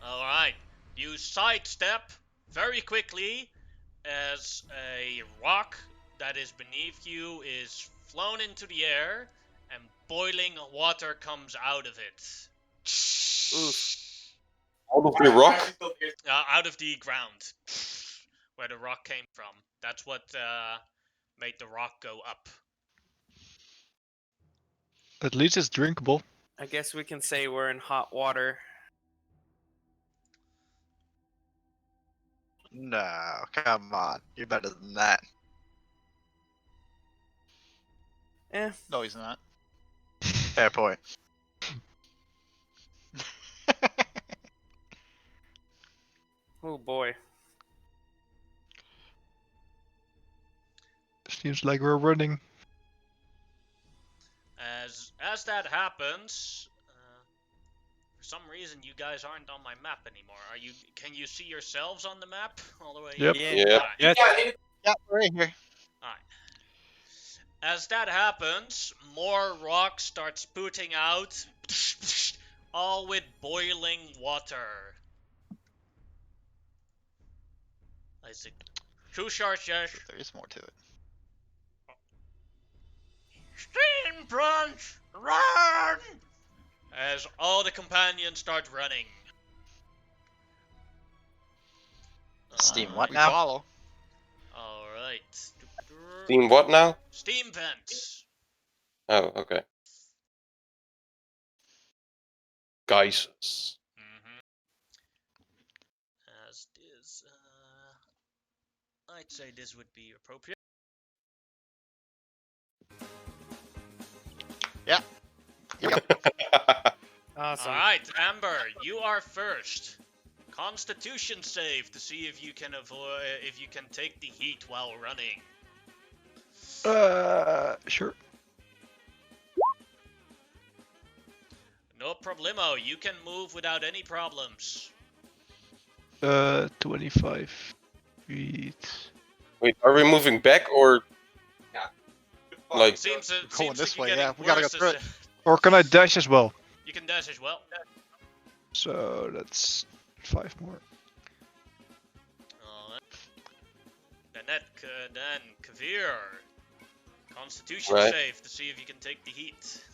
Alright. You sidestep very quickly as a rock that is beneath you is flown into the air and boiling water comes out of it. Oof. Out of the rock? Out of the ground where the rock came from. That's what made the rock go up. At least it's drinkable. I guess we can say we're in hot water. No, come on. You're better than that. Eh. No, he's not. Fair point. Oh boy. Seems like we're running. As that happens, for some reason, you guys aren't on my map anymore. Are you? Can you see yourselves on the map all the way? Yep. Yeah. Yeah. Alright. Yeah, we're in here. Alright. As that happens, more rock starts spouting out, all with boiling water. I see. True charge, yes. There is more to it. Steam Punch, run! As all the companions start running. Steam what We now? follow. Alright. Team what now? Steam vents. Oh, okay. Geysers. As this, I'd say this would be appropriate. Awesome. Alright, Amber, you are first. Constitution save to see if you can avoid, if you can take the heat while running. Sure. No problemo, you can move without any problems. 25 feet. Wait, are we moving back or? Like, Seems, Going seems this like way, you're yeah, getting we gotta go worse through as it. Or can I dash as well? You can dash as well. So that's 5 more. Alright. Then Kavir. Constitution Right. save to see if you can take the heat.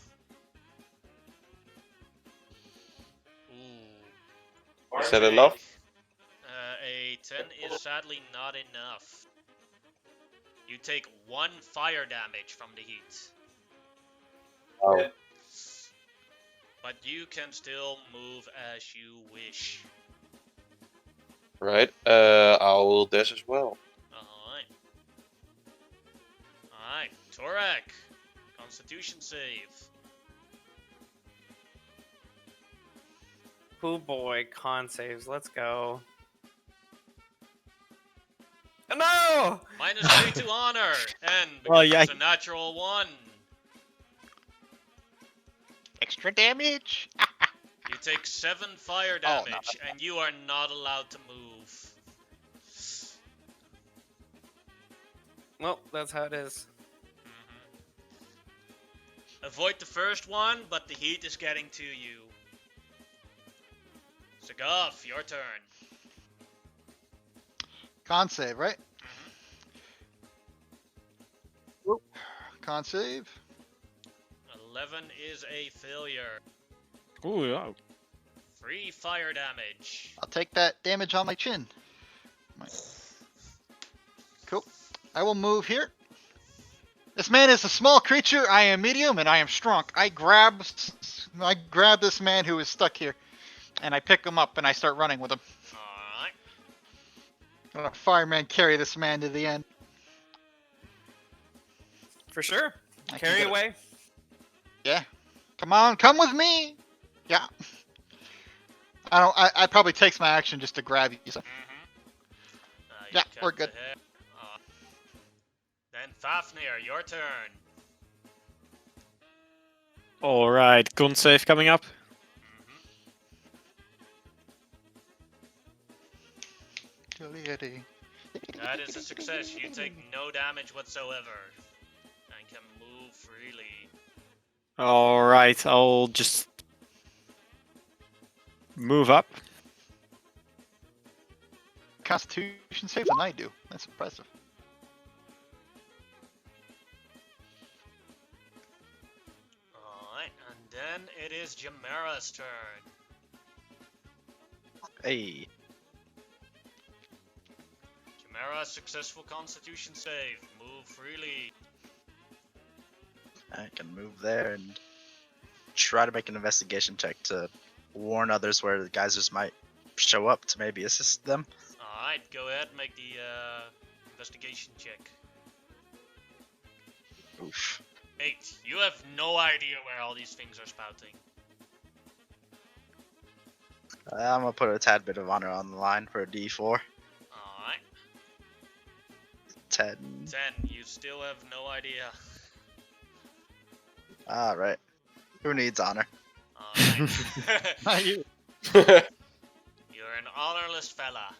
Ooh. Is that enough? A 10 is sadly not enough. You take 1 fire damage from the heat. oh, But you can still move as you wish. right. I'll dash as well. Alright. Alright, Torek. Constitution save. Oh boy, con saves. Let's go. No! -3 to honor. And because Well, yeah, it's a natural 1. Extra damage. You take 7 fire Oh, no. damage, and you are not allowed to move. Well, that's how it is. Avoid the first one, but the heat is getting to you. Sagaf, your turn. Con save, right? Con save. 11 is a failure. Ooh, yeah. 3 fire damage. I'll take that damage on my chin. Cool. I will move here. This man is a small creature. I am medium and I am strong. I grab this man who is stuck here, and I pick him up and I start running with him. Alright. I'm gonna fireman carry this man to the end. For sure. I can Carry get it. away. Yeah. Come on, come with me. Yeah. I probably takes my action just to grab you. So. You Yeah, we're cut good. ahead. Then Fafnir, your turn. Alright, con save coming up. That is a success. You take no damage whatsoever. And can move freely. Alright, I'll just move up. Constitution saves than I do. That's impressive. Alright, and then it is Jamera's turn. Hey, Jamera, successful constitution save. Move freely. I can move there and try to make an investigation check to warn others where the geysers might show up to maybe assist them. Alright, go ahead and make the investigation check. Oof. 8. You have no idea where all these things are spouting. I'm gonna put a tad bit of honor on the line for a D4. Alright. 10. 10. You still have no idea. Alright. Who needs honor? Alright. Not you. You're an honorless fella.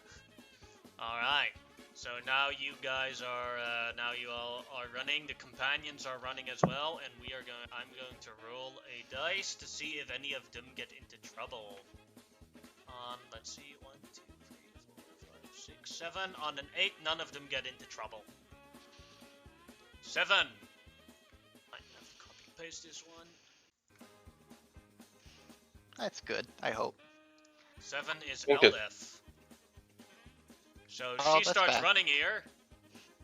Alright. So now you guys are, now you all are running. The companions are running as well, and I'm going to roll a dice to see if any of them get into trouble. Let's see, 1, 2, 3, 4, 5, 6, 7. On an 8, none of them get into trouble. 7. I have to copy and paste this one. That's good, I hope. 7 is Okay. Eldef. So Oh, she that's starts bad. running here,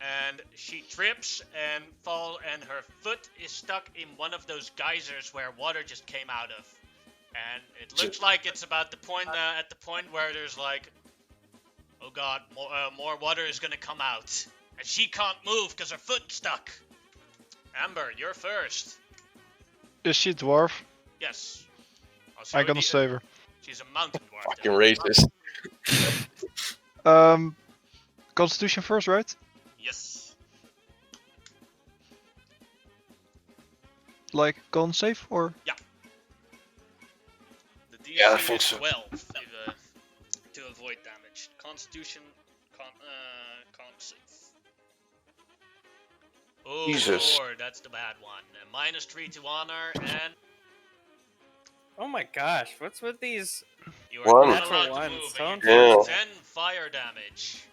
and she trips and and her foot is stuck in one of those geysers where water just came out of. And it looks like it's about the point at the point where there's like, oh god, more water is gonna come out, and she can't move because her foot's stuck. Amber, you're first. Is she dwarf? Yes. I'm gonna save her. She's a mountain dwarf. Fucking though. racist. Constitution first, right? Yes. Like con save or? The DC Yeah, I think is so. 12 to avoid damage. Constitution, con save. Oh, Jesus. 4, that's the bad one. -3 to honor, and Oh my gosh, what's with these? you are One. not Natural allowed to ones, move. don't And you you? take 10 fire damage.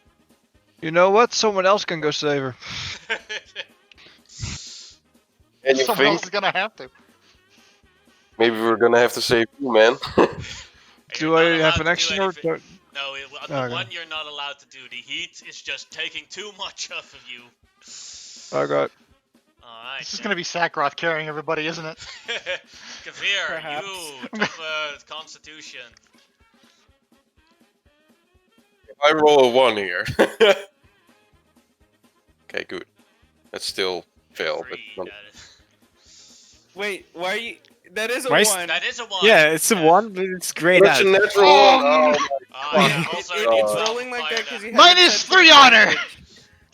You know what? Someone else can go save her. And you Someone else think is gonna have to. maybe we're gonna have to save you, man? Do You're I not have allowed an to do action or? anything. No, the Okay. one you're not allowed to do. The heat is just taking too much off of you. Okay. Alright. This is gonna be Sakroth carrying everybody, isn't it? Kavir, Perhaps. you tough Constitution. I roll a 1 here. Okay, good. That's still fail, but 3, not- that is. Wait, why are you? That is a Why is- one. That is a 1. Yeah, it's a 1, but it's grayed That's a out. natural 1. Oh, Oh, yeah, Fuck. also It- you it's take rolling like fire that because you damage. have Minus a 3 honor!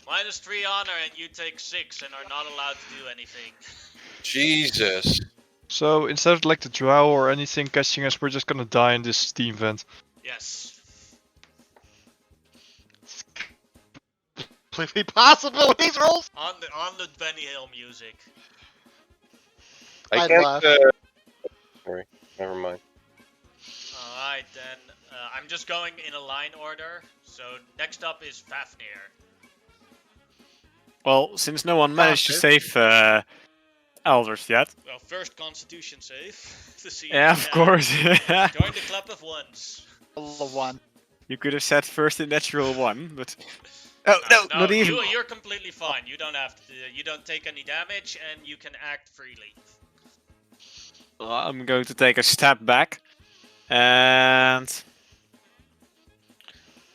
-3 honor, and you take 6 and are not allowed to do anything. Jesus. So instead of like the drow or anything catching us, we're just gonna die in this steam vent. Yes. Completely possible with these rolls. On the Benny Hill music. I I'd can't. laugh. Sorry, never mind. Alright, then. I'm just going in a line order. So next up is Fafnir. Well, since no one managed to Okay. save Elders yet. Well, first Constitution save. To see Yeah, if of you course. can. Join the club of ones. Roll a 1. You could have said first a natural 1, but... Oh, no, not even. You're completely fine. You don't have to. You don't take any damage, and you can act freely. I'm going to take a step back. And...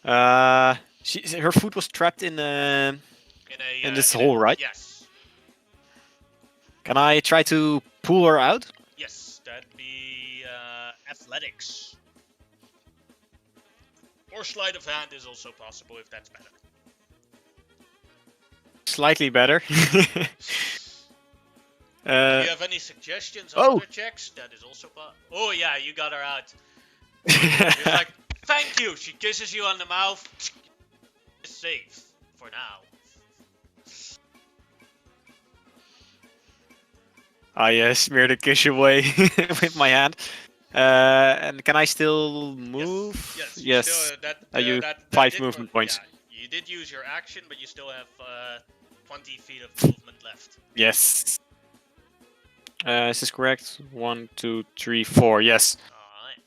her foot was trapped in In this hole, right? Yes. Can I try to pull her out? Yes, that'd be athletics. Or sleight of hand is also possible if that's better. Slightly better. Do you have any suggestions on oh. other checks? That is also oh yeah, you got her out. He's like, thank you. She kisses you on the mouth. It's safe for now. I smeared a kiss away with my hand. And can I still move? Yes. Yes. Still, I used that 5 did movement work. points. Yeah, you did use your action, but you still have 20 feet of movement left. Yes. Is this correct? 1, 2, 3, 4. Yes. Alright.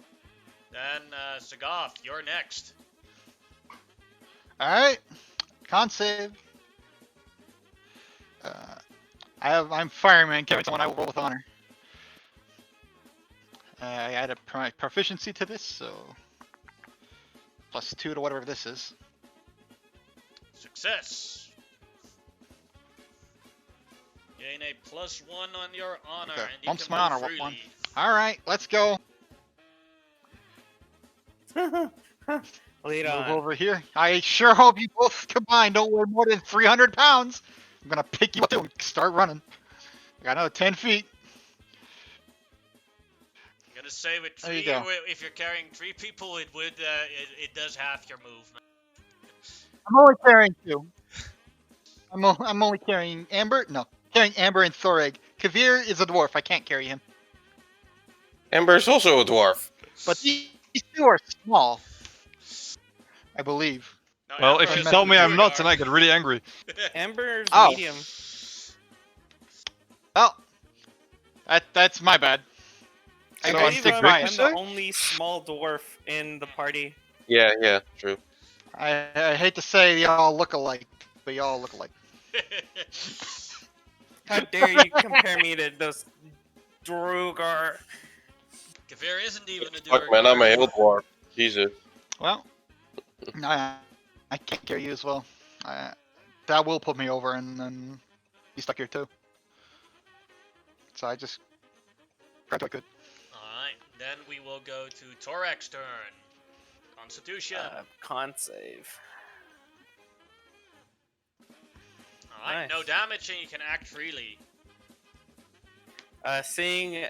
Then, Sagath, you're next. Alright. Con save. I'm fireman carrying someone. I will roll with honor. I add a proficiency to this, so +2 to whatever this is. Success. Gain a +1 on your honor, Okay, and you bumps can my move honor, freely. one. All right, let's go. Lead Move on. over here. I sure hope you both combined don't weigh more than 300 pounds. I'm gonna pick you up and start running. I got another 10 feet. I'm gonna say with There you three, go. if you're carrying 3 people, it would it does half your movement. I'm only carrying 2. I'm only carrying Amber. No, carrying Amber and Thoreg. Kavir is a dwarf. I can't carry him. Ember is also a dwarf. But these 2 are small. I believe. No, Well, Amber if you is tell me I'm not, Duergar. then I get really angry. Ember's Oh. medium. Oh, that's my bad. I So I I'm believe too stick big, by you I'm it. say? the only small dwarf in the party. Yeah, true. I hate to say y'all look alike, but y'all look alike. How dare you compare me to those Drugar? Kavir isn't even a Fuck, man, I'm a Duergar. hill dwarf. Jesus. Well, I can't carry you as well. That will put me over, and then be stuck here too. So I just grabbed what I could. Alright, then we will go to Torek's turn. Constitution. Con save. Alright, no nice. damage and you can act freely. Seeing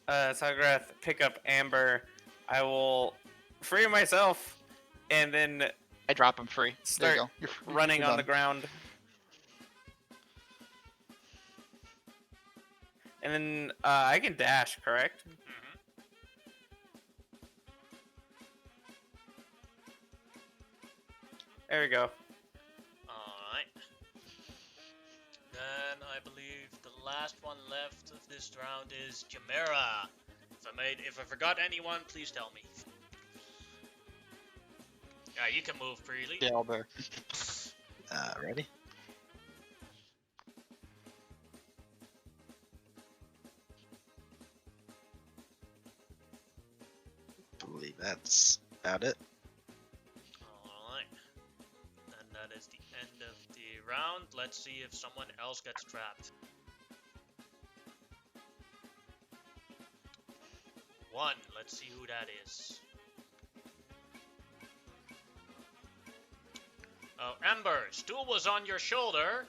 Sagrath pick up Amber, I will free myself and then I drop him free. There Start you go. You're running you're on the done. ground. And then I can dash, correct? Mhm. There we go. Alright. Then I believe the last one left of this round is Chimera. If I forgot anyone, please tell me. Yeah, you can move freely. Yeah, all there. Ready? Believe that's about it. Alright. And that is the end of the round. Let's see if someone else gets trapped. 1. Let's see who that is. Oh, Ember, stool was on your shoulder.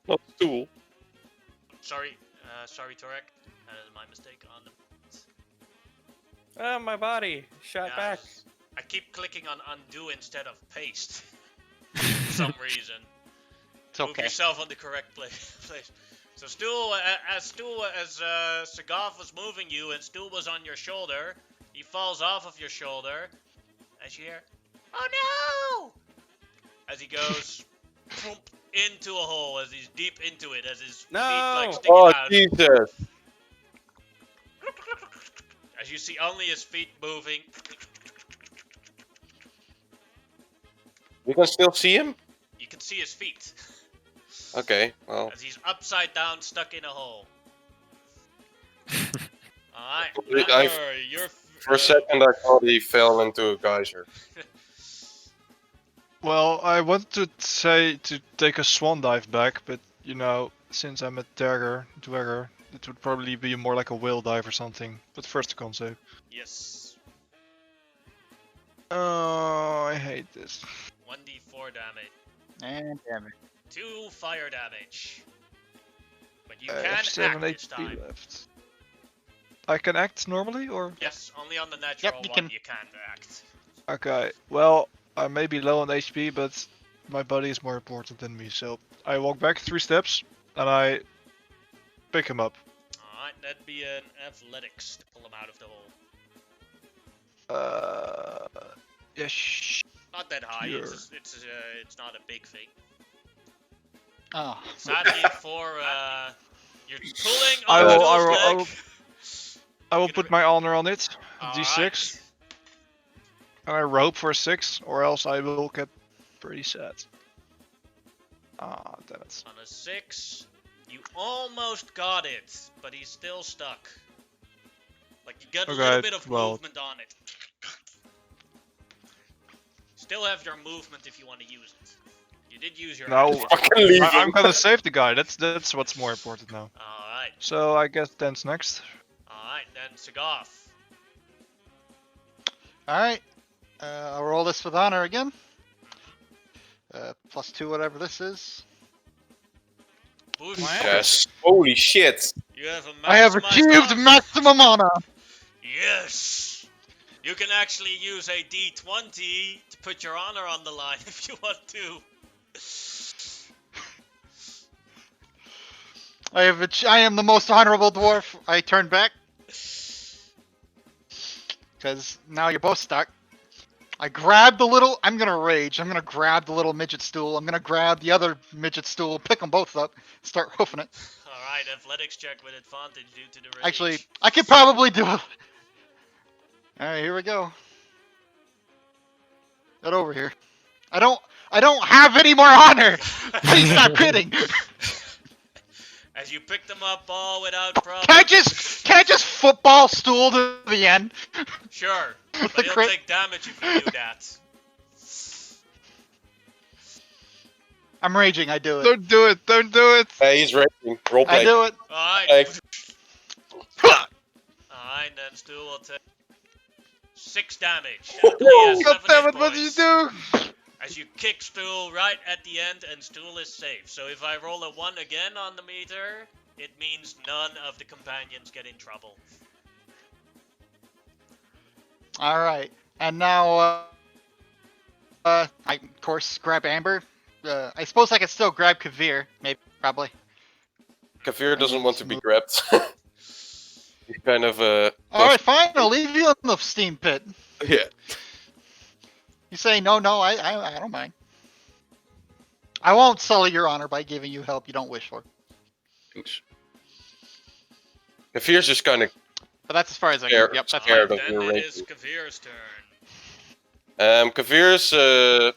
Not stool. Sorry, Torek. That is my mistake on the. Oh, my body shot back. I keep clicking on undo instead of paste. For some reason. It's Move okay. yourself on the correct place. So as Sagaf was moving you and Stool was on your shoulder, he falls off of your shoulder. As you hear, "Oh no!" As he goes plump into a hole, as he's deep into it, as his feet like No! sticking Oh, out. Jesus. As you see only his feet moving. You can still see him? You can see his feet. Okay, well. As he's upside down, stuck in a hole. Alright, I- Amber, you're... For a second, I thought he fell into a geyser. Well, I wanted to say to take a swan dive back, but you know, since I'm a dagger, it would probably be more like a whale dive or something. But first a con save. Yes. Oh, I hate this. 1d4 damage. And damn it. 2 fire damage. But you I can have 7 act this HP time. left. I can act normally, or? Yes, only on the natural you one can. you can't act. Okay, well, I may be low on HP, but my body is more important than me, so I walk back 3 steps, and I pick him up. Alright, that'd be an athletics to pull him out of the hole. Yes. Not that high, Sure. it's not a big thing. Oh. Sadly for, you're pulling I on will- Stool's leg. I will Gonna put be- my honor on it, a Alright. d6, and I rope for a 6, or else I will get pretty sad. Ah, damn it. On a 6, you almost got it, but he's still stuck. Like, you got a Okay, little bit of well- movement on it. Still have your movement if you want to use it. You did use your No, action. Fucking leave I'm him. gonna save the guy, that's what's more important now. Alright, So I guess Dan's next. alright, then Sagaf. Alright. I'll roll this with honor again. +2, whatever this is. Boosh. Wow. Yes. Holy shit. You have a I have maximized achieved honor. maximum honor. Yes! You can actually use a D20 to put your honor on the line if you want to. I am the most honorable dwarf. I turn back. Because now you're both stuck. I grab the little. I'm gonna rage. I'm gonna grab the little midget stool. I'm gonna grab the other midget stool, pick them both up, start hoofing it. Alright, athletics check with advantage due to the rage. Actually, I could probably do it. Alright, here we go. Get over here. I don't have any more honor! Please stop kidding! As you pick them up all without problem. Can I just football stool to the end? Sure, The but he'll crit- take damage if you do that. I'm raging, I do it. Don't do it. Don't do it. He's raging. Roleplay. I do it. Alright. Like, Alright, then Stu will take 6 damage. God damn it! What did you do? As you kick Stool right at the end, and Stool is safe. So if I roll a 1 again on the meter, it means none of the companions get in trouble. Alright, and now, I, of course, grab Amber. I suppose I could still grab Kavir, maybe, probably. Kavir doesn't want to be grabbed. He's kind of Alright, fine, I'll leave you in the steam pit. yeah. You say no, I don't mind. I won't sully your honor by giving you help you don't wish for. Thanks. Kavir's just kind of But that's as far as I Scared- go. Yep, that's scared fine. of Then your it is ranking. Kavir's turn. Kavir's oh,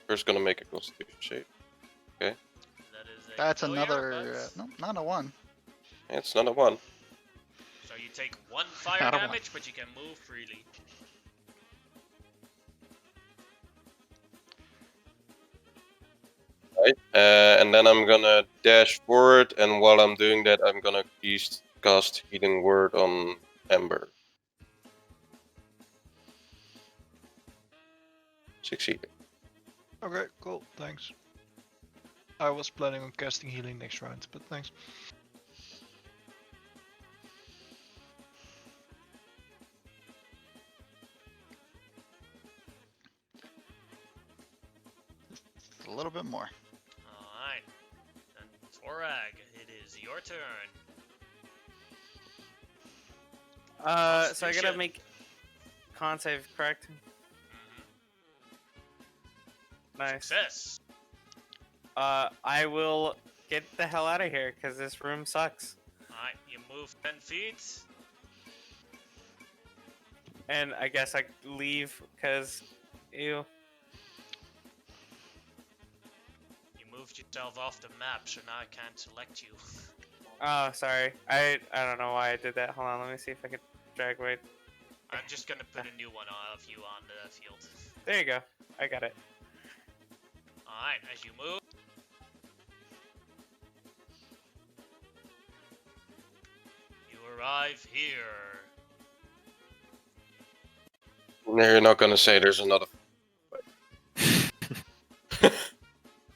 Kavir's gonna make a constitution save. That is a That's failure, another, but- no, not a 1. It's not a 1. So you take 1 fire Not a one. damage, but you can move freely. Right. And then I'm gonna dash forward, and while I'm doing that, I'm gonna cast Healing Word on Ember. Succeeded. Okay, cool. Thanks. I was planning on casting healing next round, but thanks. A little bit more. Alright. Then Torag, it is your turn. So I gotta Constitution. make con save, correct? Nice. Success. I will get the hell out of here because this room sucks. Alright, you move 10 feet. And I guess I leave because, ew. You moved yourself off the map, so now I can't select you. Oh, sorry. I don't know why I did that. Hold on, let me see if I can drag away. I'm just gonna put a new one of you on the field. There you go. I got it. Alright, as you move. You arrive here. No, you're not gonna say there's another.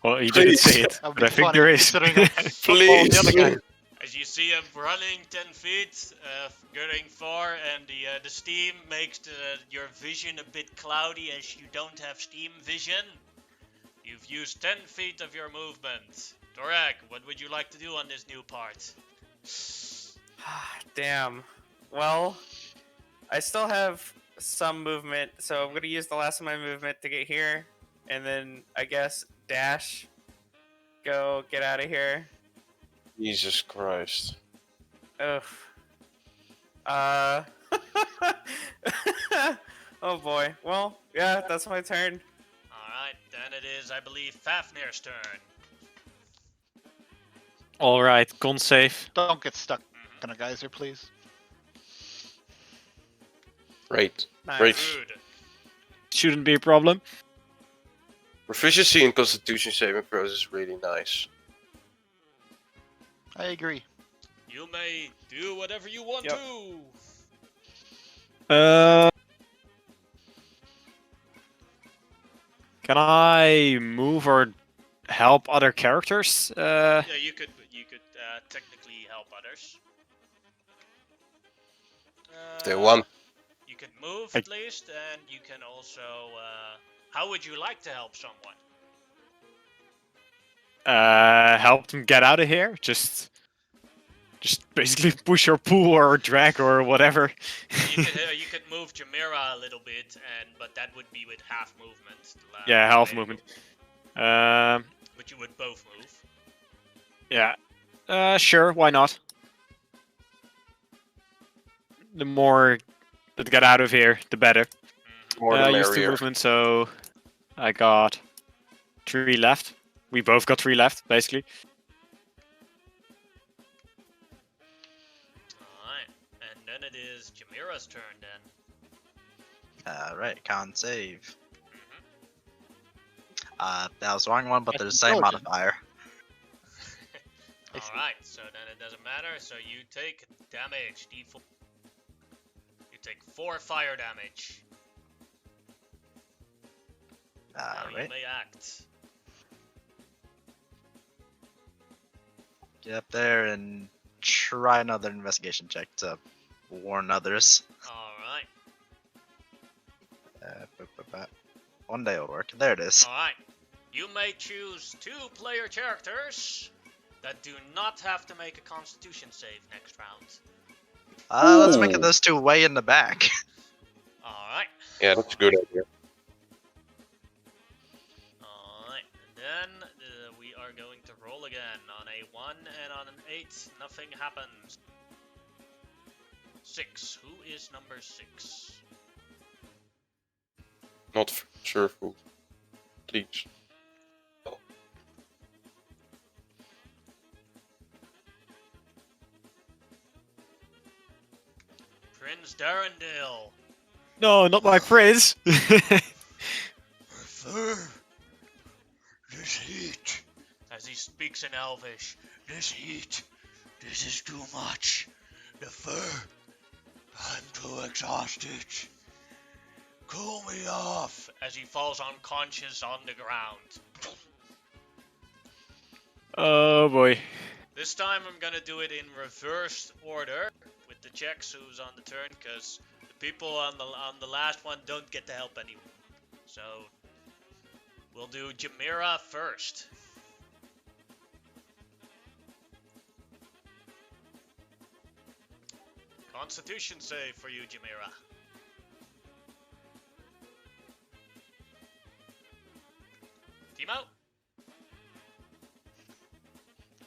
Well, he didn't Please. say it, That would but be I think funny, there is. considering Please. the other guy. As you see him running 10 feet, getting far, and the steam makes your vision a bit cloudy as you don't have steam vision. You've used 10 feet of your movement. Dorek, what would you like to do on this new part? Damn. Well, I still have some movement, so I'm gonna use the last of my movement to get here, and then I guess dash, go get out of here. Jesus Christ. Ugh. Oh boy. Well, yeah, that's my turn. Alright, then it is, I believe, Fafnir's turn. Alright, con save. Don't get stuck in a geyser, please. Great. Nice. Great. Rude. Shouldn't be a problem. Proficiency in Constitution saving throws is really nice. I agree. You may do whatever you want Yep. to. Can I move or help other characters? Yeah, you could technically help others. They want. You can move I- at least, and you can also. How would you like to help someone? Help them get out of here. Just basically push or pull or drag or whatever. You could move Jamira a little bit, but that would be with half movement. Yeah, half way. movement. But you would both move. Yeah. Sure, why not? The more that get out of here, the better. More the I used 2 merrier. movement, so I got 3 left. We both got 3 left, basically. Alright, and then it is Jamira's turn then. Alright, con save. Mhm. That was the wrong one, but That's they're the same intelligent. modifier. Alright, so then it doesn't matter, so you take damage, D4. You take 4 fire damage. Now you Alright, may act. get up there and try another investigation check to warn others. Alright. One day will work. There it is. Alright. You may choose 2 player characters that do not have to make a constitution save next round. Let's make it Ooh. those 2 way in the back. Alright. Yeah, that's a good idea. Alright. And then we are going to roll again. On a 1 and on an 8, nothing happens. 6. Who is number 6? Not sure who. Please. Prince Darendale. No, not my prince. Fur. This heat. As he speaks in Elvish. This heat. This is too much. The fur. I'm too exhausted. Cool me off. As he falls unconscious on the ground. Oh boy. This time I'm gonna do it in reverse order with the checks who's on the turn, because the people on the last one don't get to help anyone. So we'll do Jamira first. Constitution save for you, Jamira. Timo?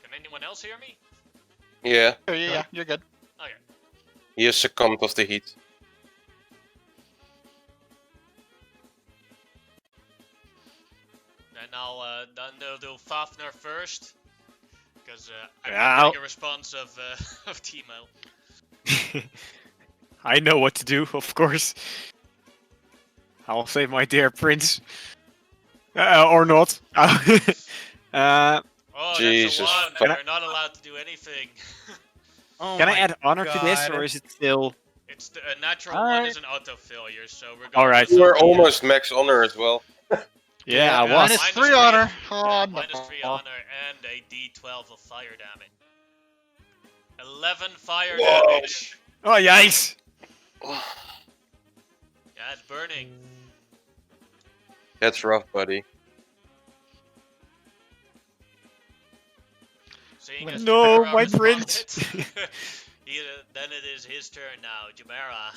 Can anyone else hear me? Yeah, Yeah, you're good. Okay. he has succumbed of the heat. Then they'll do Fafnir first, because I'm Yeah. getting a response of of Timo. I know what to do, of course. I'll save my dear prince. Or not. Oh, Jesus that's a 1. fuck. You're not allowed to do anything. Oh Can I my add honor to this, God. or is it still... It's a natural 1 Alright. is an auto failure, so we're going. Alright. You were almost max honor as well. Yeah, I Yeah, was. minus 3 honor. Oh, Yeah, no. minus 3 honor and a D12 of fire damage. 11 fire Whoa. damage. Oh, yikes! Yeah, it's burning. That's rough, buddy. Seeing as No, Jamera my responded, prince. then it is his turn now. Jamera,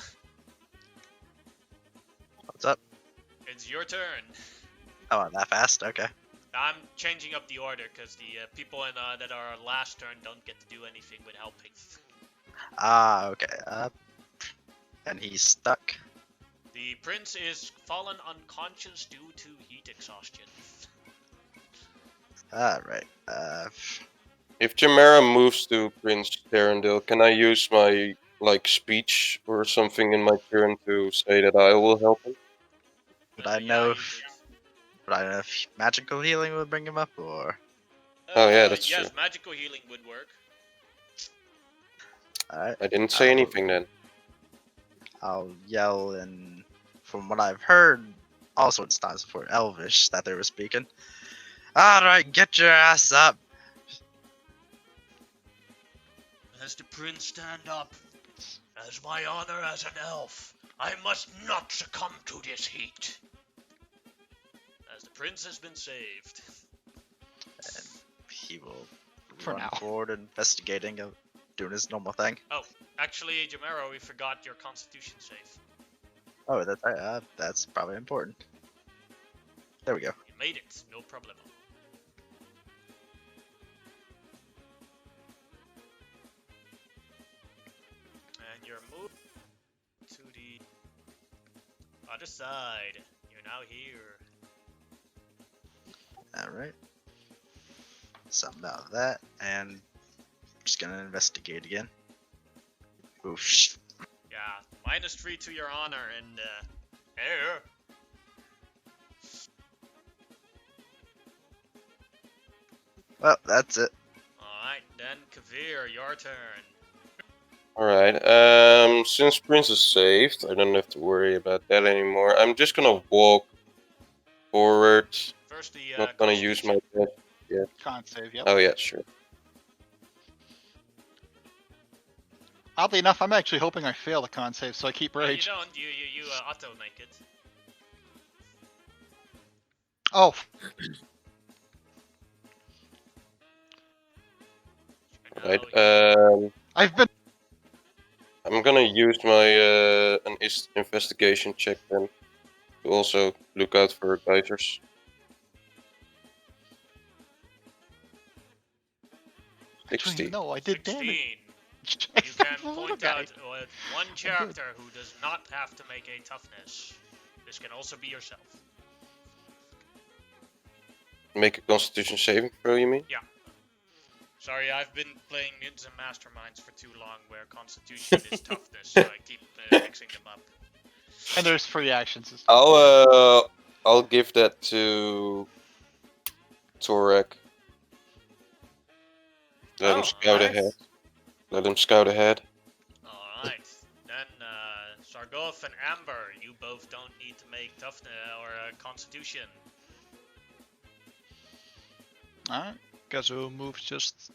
What's up? it's your turn. Oh, that fast? Okay. I'm changing up the order because the people that are last turn don't get to do anything with helping. Okay. And he's stuck. The prince is fallen unconscious due to heat exhaustion. Alright. If Chimera moves to Prince Terendale, can I use my speech or something in my turn to say that I will help him? Would I Yeah, know you if- Would I know if magical healing would bring him up, or? could. Oh, yeah, that's yes, true. magical healing would work. Alright. I didn't say anything then. I'll yell, and from what I've heard, all sorts of times before, Elvish, that they were speaking. Alright, get your ass up. as the prince stand up. As my honor as an elf, I must not succumb to this heat. As the prince has been saved. And he will For run now. forward, investigating, doing his normal thing. Actually, Jamero, we forgot your constitution save. Oh, that's probably important. There we go. You made it, no problem. And you're moved to the other side. You're now here. Alright. Something out of that, and just gonna investigate again. Oof. Yeah, -3 to your honor, and here. Well, that's it. Alright, then Kavir, your turn. Alright, since Prince is saved, I don't have to worry about that anymore. I'm just gonna walk forward. First, the Not gonna use my Constitution. death. Con save, yep. Oh yeah, sure. Oddly enough, I'm actually hoping I fail the con save, so I keep No, you rage. don't. You auto make it. Oh, Right. Oh, I've been. I'm gonna use my investigation check then to also look out for geysers. I don't even know. I did 16. damage. You can point out one character who does not have to make a toughness. This can also be yourself. Make a Constitution saving throw, you mean? Sorry, I've been playing Mids and Masterminds for too long where Constitution is toughness, so I keep mixing them up. And there's free actions and stuff. I'll give that to Torek. Let him Oh, scout nice. ahead. Let him scout ahead. Alright, then Sargoth and Amber, you both don't need to make toughness or Constitution. Alright. Guess we'll move just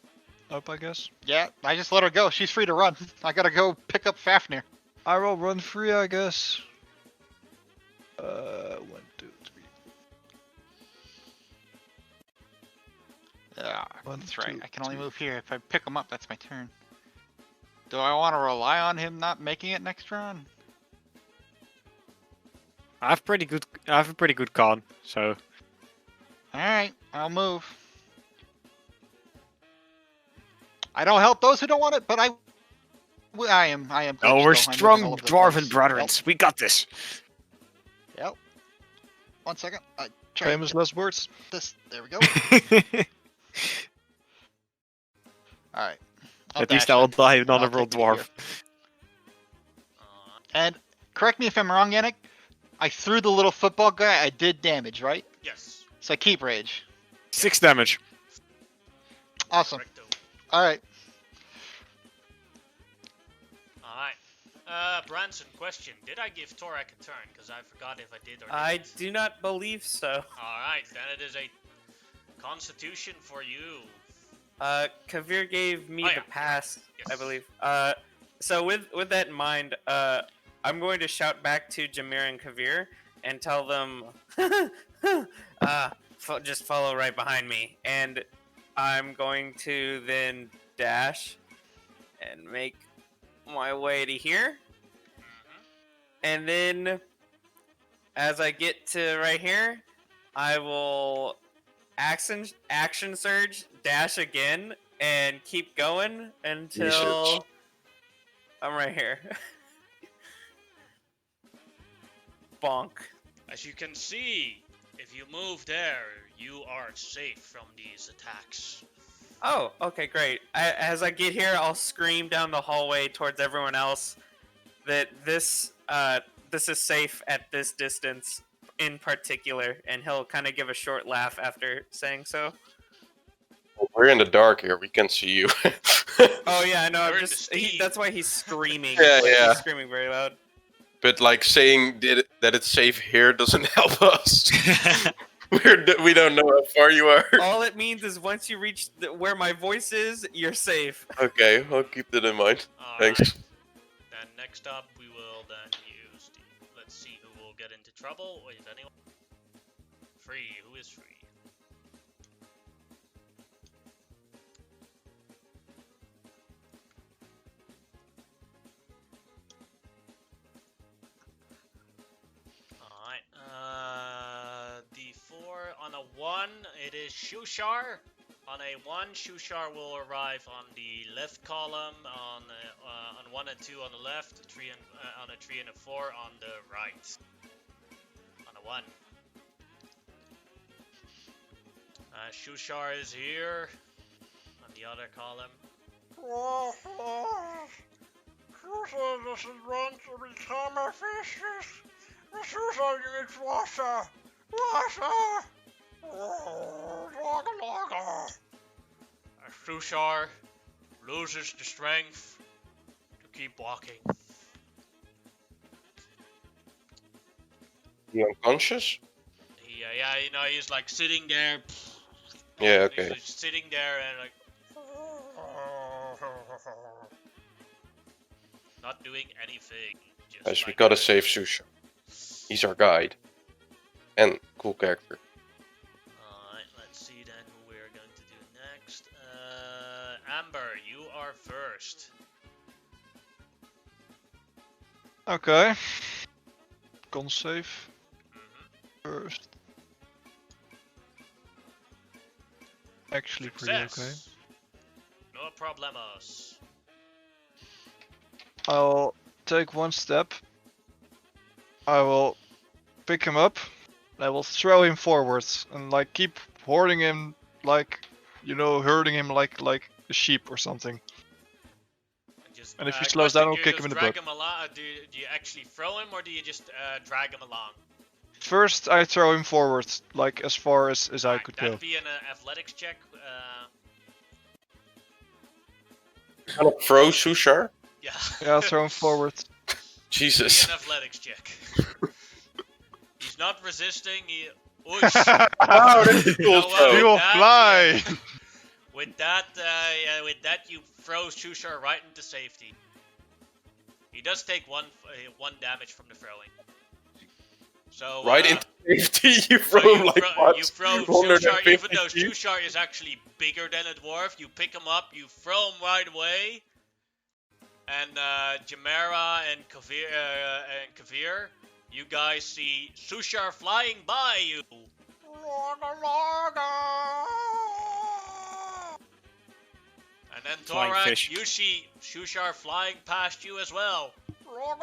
up, I guess. Yeah, I just let her go. She's free to run. I gotta go pick up Fafnir. I will run free, I guess. 1, 2, 3. Yeah, One, that's right. two, I can only three. move here. If I pick him up, that's my turn. Do I want to rely on him not making it next round? I have a pretty good con, so Alright, I'll move. I don't help those who don't want it, but I am. oh, we're glitched, though. I'm strong moving all over the dwarven place. brethren. We got this. Yep. 1 second. I try Famous last words. this. There we go. Alright. At least I will die an honorable dwarf. And correct me if I'm wrong, Yannick. I threw the little football guy. I did damage, right? Yes. So I keep rage. 6 damage. Awesome. Correcto. Alright. Alright. Branson, question. Did I give Torak a turn? Because I forgot if I did or I didn't. do not believe so. Alright, then it is a Constitution for you. Kavir gave me Oh, yeah. the pass, Yes. I believe. So with that in mind, I'm going to shout back to Jameer and Kavir and tell them, just follow right behind me. And I'm going to then dash and make my way to here. And then as I get to right here, I will action surge, dash again, and keep going until Research. I'm right here. Bonk. As you can see, if you move there, you are safe from these attacks. Oh, okay, great. As I get here, I'll scream down the hallway towards everyone else that this is safe at this distance in particular, and he'll kind of give a short laugh after saying so. We're in the dark here. We can't see you. Oh yeah, I know. You're I'm in just the steam. that's why he's screaming. Yeah, like, yeah. He's screaming very loud. But like saying that it's safe here doesn't help us. We don't know how far you are. All it means is once you reach where my voice is, you're safe. Okay, I'll keep that in mind. Alright. Thanks. Then next up, we will then use the. Let's see who will get into trouble, or if anyone. Free. Who is free? Alright. D4 on a 1, it is Shushar. On a 1, Shushar will arrive on the left column, on 1 and 2 on the left, on a 3 and a 4 on the right. On a 1. Shushar is here, on the other column. Shushar doesn't want to become a fish. Shushar needs water. Water! Shushar loses the strength to keep walking. You unconscious? Yeah, you know, he's like sitting there. Yeah, He's okay. just sitting there and like. Not doing anything. Just Guys, we like, gotta save Susha. He's our guide. And cool character. Alright, let's see then who we're going to do next. Amber, you are first. Okay. Con save first. Actually pretty okay. Success. No problemos. I'll take one step. I will pick him up. I will throw him forwards and like keep hoarding him, like, you know, herding him like a sheep or something. And if he slows down, I'll kick him in the butt. Do you actually throw him or do you just drag him along? First, I throw him forward, like as far as I could go. That'd be an athletics check. Kind of throw Sushar? Yeah. Yeah, I'll throw him forward. Jesus. Be an athletics check. He's not resisting. He. Wow, that's a cool throw. He will fly! With that, you throw Shushar right into safety. He does take one damage from the throwing. So Right into safety, you throw him like what? You throw 150 Shushar, even though feet? Shushar is actually bigger than a dwarf. You pick him up, you throw him right away, and Jamera and Kavir, you guys see Shushar flying by you. And then Flying Torak, fish. you see Shushar flying past you as well. And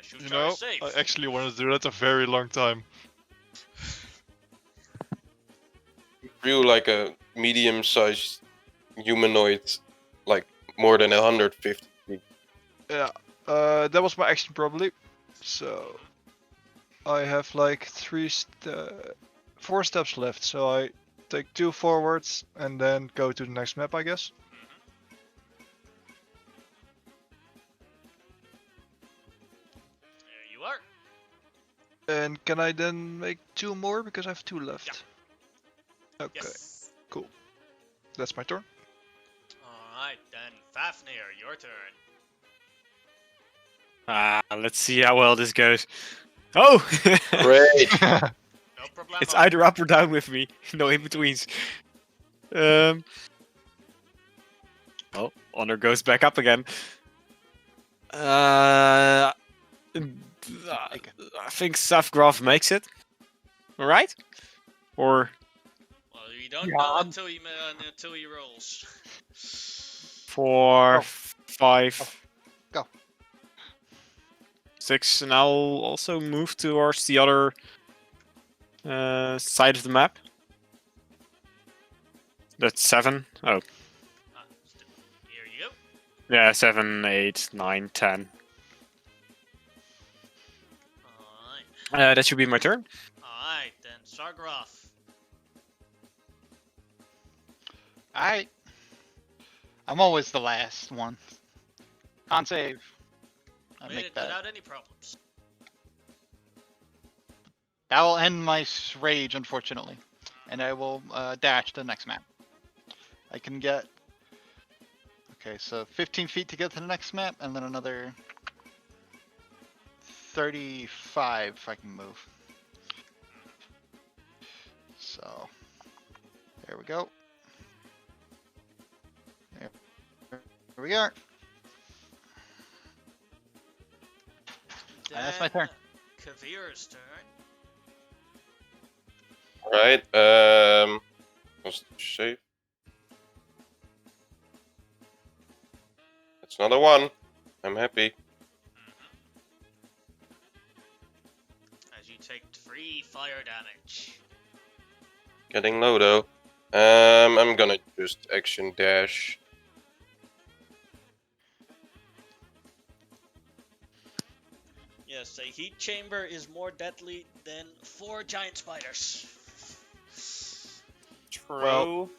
Shushar You know, is safe. I actually wanted to do that a very long time. Grew like a medium-sized humanoid, like more than 150 feet. Yeah, that was my action probably. So I have like 4 steps left. So I take 2 forwards and then go to the next map, I guess. There you are. And can I then make 2 more because I have 2 left? Okay, Yes. cool. That's my turn. Alright, then Fafnir, your turn. Let's see how well this goes. Oh! Great. No problem. It's either up or down with me. No in-betweens. Oh, honor goes back up again. I think Safgraf makes it. Alright? Or Well, you don't know until he rolls. 4, Go. 5, Go. 6, and I'll also move towards the other side of the map. That's 7. Oh, Here you go. yeah, 7, 8, 9, 10. Alright. That should be my turn. Alright, then Sargroff. Alright. I'm always the last one. Con save. I Made make it that. without any problems. That will end my rage, unfortunately, and I will dash to the next map. I can get. Okay, so 15 feet to get to the next map, and then another 35 if I can move. So, there we go. There we are. That's my turn. Kavir's turn. Alright, what's the save? That's another one. I'm happy. As you take 3 fire damage. Getting low though. I'm gonna just action dash. Yes, a heat chamber is more deadly than 4 giant spiders. True. Well,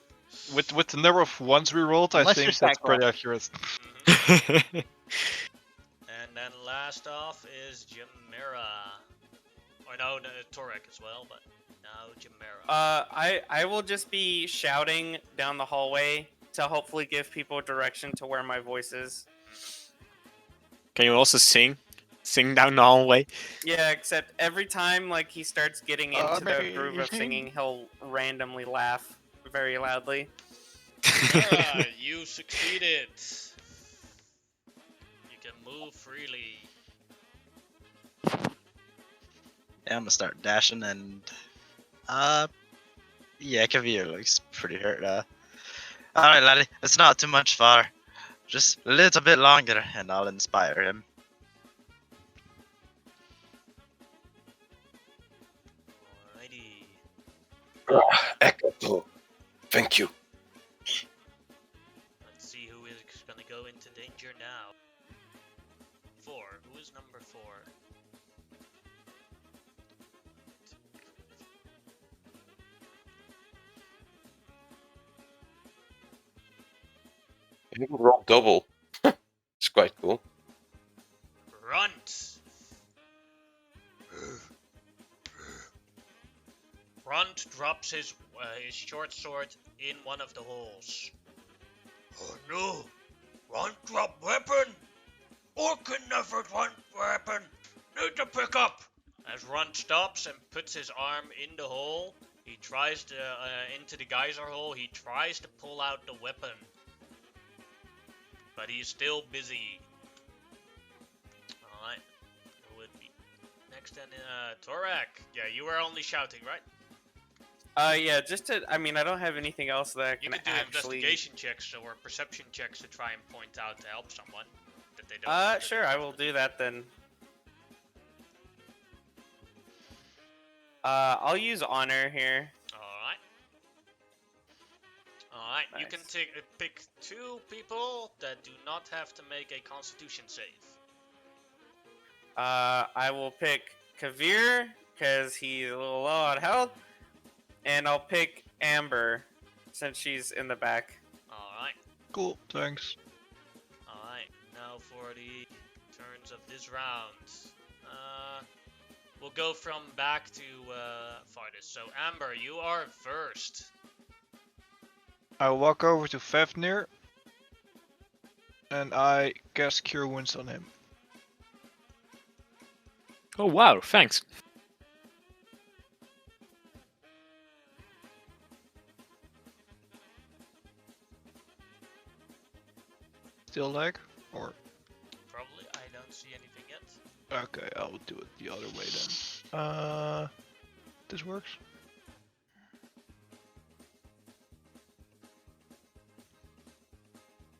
with the number of ones we rolled, Unless I you're think that's stacked pretty up. accurate. And then last off is Jamera. Or no, Torek as well, but now Jamera. I will just be shouting down the hallway to hopefully give people direction to where my voice is. Can you also sing? Sing down the hallway. Yeah, except every time like he starts getting into the groove of Amazing. singing, he'll randomly laugh very loudly. Jamera, you succeeded. You can move freely. Yeah, I'm gonna start dashing and yeah, Kavir looks pretty hurt. Alright laddie, it's not too much far. Just a little bit longer and I'll inspire him. Alrighty. Echo. Thank you. Let's see who is gonna go into danger now. 4. Who is number 4? You can roll double. It's quite cool. Runt. Runt drops his short sword in one of the holes. Oh no! Runt drop weapon! Orc never runt weapon! Need to pick up! As Runt stops and puts his arm in the hole, he tries to, into the geyser hole, he tries to pull out the weapon. But he's still busy. Alright. Who would be next then? Torek. Yeah, you were only shouting, right? Yeah, just to, I mean, I don't have anything else that I You can could do actually... investigation checks or perception checks to try and point out to help someone that they don't. that Sure, they I don't will know. do that then. I'll use honor here. Alright. Alright, you can Nice. pick 2 people that do not have to make a constitution save. I will pick Kavir, because he's a little low on health. And I'll pick Amber, since she's in the back. Alright. Cool, thanks. Alright, now for the turns of this round. We'll go from back to farthest. So Amber, you are first. I walk over to Fafnir and I cast Cure Wounds on him. Oh wow, thanks. Still lag? Or Probably, I don't see anything yet. okay, I'll do it the other way then. This works.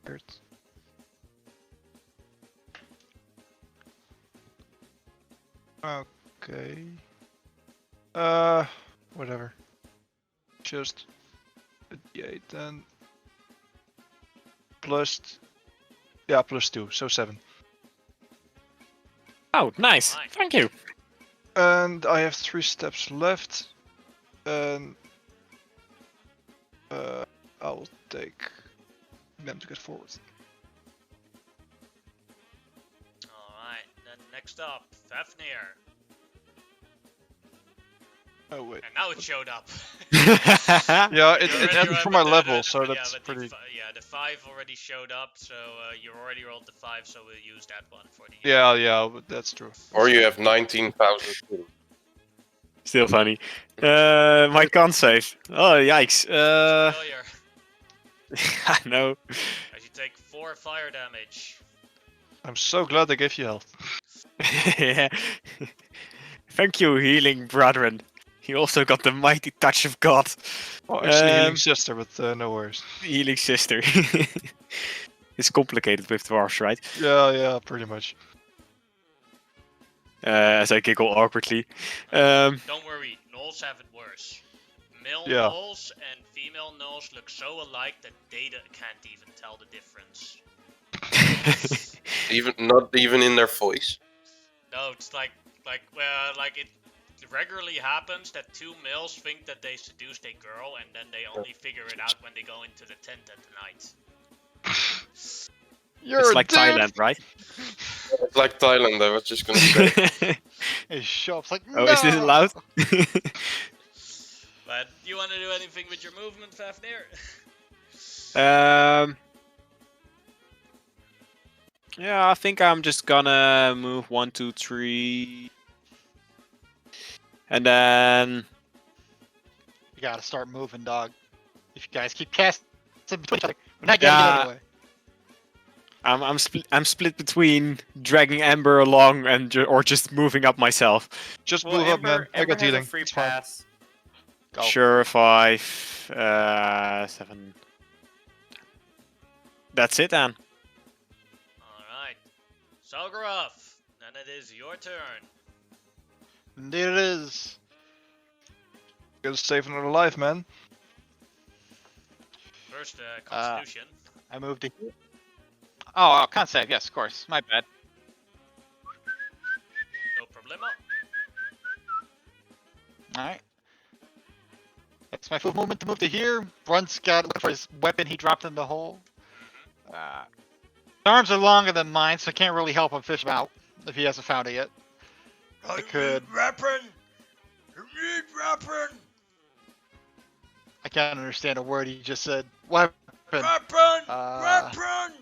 Good. Okay. Whatever. Just a d8 then. Plus, yeah, plus 2, so 7. Oh, nice. Alright. Thank you. And I have 3 steps left. And I'll take them to get forward. Alright, then next up, Fafnir. Oh wait. And now it showed up. Yeah, You it already added were- for my but level, so yeah, that's but pretty. the 5 already showed up, so you already rolled the 5, so we'll use that one for the. Yeah, but that's true. Or you have 19,000. Still funny. My con save. Oh yikes. Failure, I know. as you take 4 fire damage. I'm so glad they gave you health. Yeah. Thank you, healing brethren. He also got the mighty touch of God. Oh, actually, healing Um, sister, but no worries. Healing sister. It's complicated with dwarves, right? Yeah, pretty much. As I giggle awkwardly. Don't worry, gnolls have it worse. Male Yeah. gnolls and female gnolls look so alike that Data can't even tell the difference. Not even in their voice. No, it's like it regularly happens that 2 males think that they seduced a girl, and then they only figure it out when they go into the tent at night. You're It's a like dick! Thailand, right? It's like Thailand, I was just gonna say. His shop's like, Oh, is this "No!" allowed? But do you want to do anything with your movement, Fafnir? Yeah, I think I'm just gonna move 1, 2, 3. And then You gotta start moving, dog. If you guys keep casting between each other, we're not getting Yeah. it anyway. I'm split between dragging Ember along and or just moving up myself. Just Well, move up, man. I Ember got has healing. a free It's fine. pass. Go. Sure, 5, 7. That's it, then. Alright. Salgarov, then it is your turn. Indeed it is. Gotta save another life, man. First, Constitution. I moved to here. Oh, con save. Yes, of course. My bad. No problema. Alright. That's my full movement to move to here. Brunt's got to look for his weapon he dropped in the hole. His arms are longer than mine, so I can't really help him fish him out if he hasn't found it yet. I could. Weapon! You need weapon! I can't understand a word he just said. Weapon. Weapon! Uh, Weapon!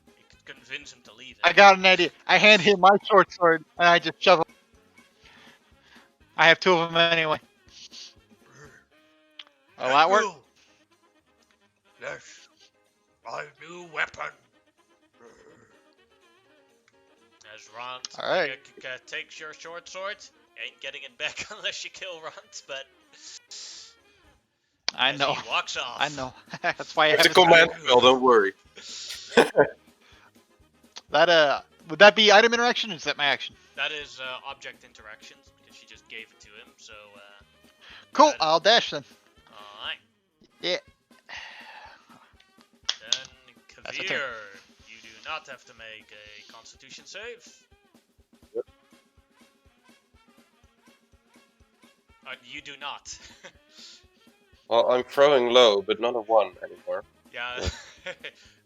You could convince him to leave it. I got an idea. I hand him my short sword and I just shove him. I have 2 of them anyway. Will that work? Yes. My new weapon. As Ront Alright. takes your short sword, ain't getting it back unless you kill Ront, but I as know. he walks off. I know. That's why I have It's a his command spell, don't worry. That would that be item interaction or is that my action? That is object interactions because she just gave it to him. So Cool, That- I'll dash then. all right. Yeah. Then That's a Kavir, turn. you do not have to make a Constitution save. You do not. Well, I'm throwing low, but not a 1 anymore. Yeah,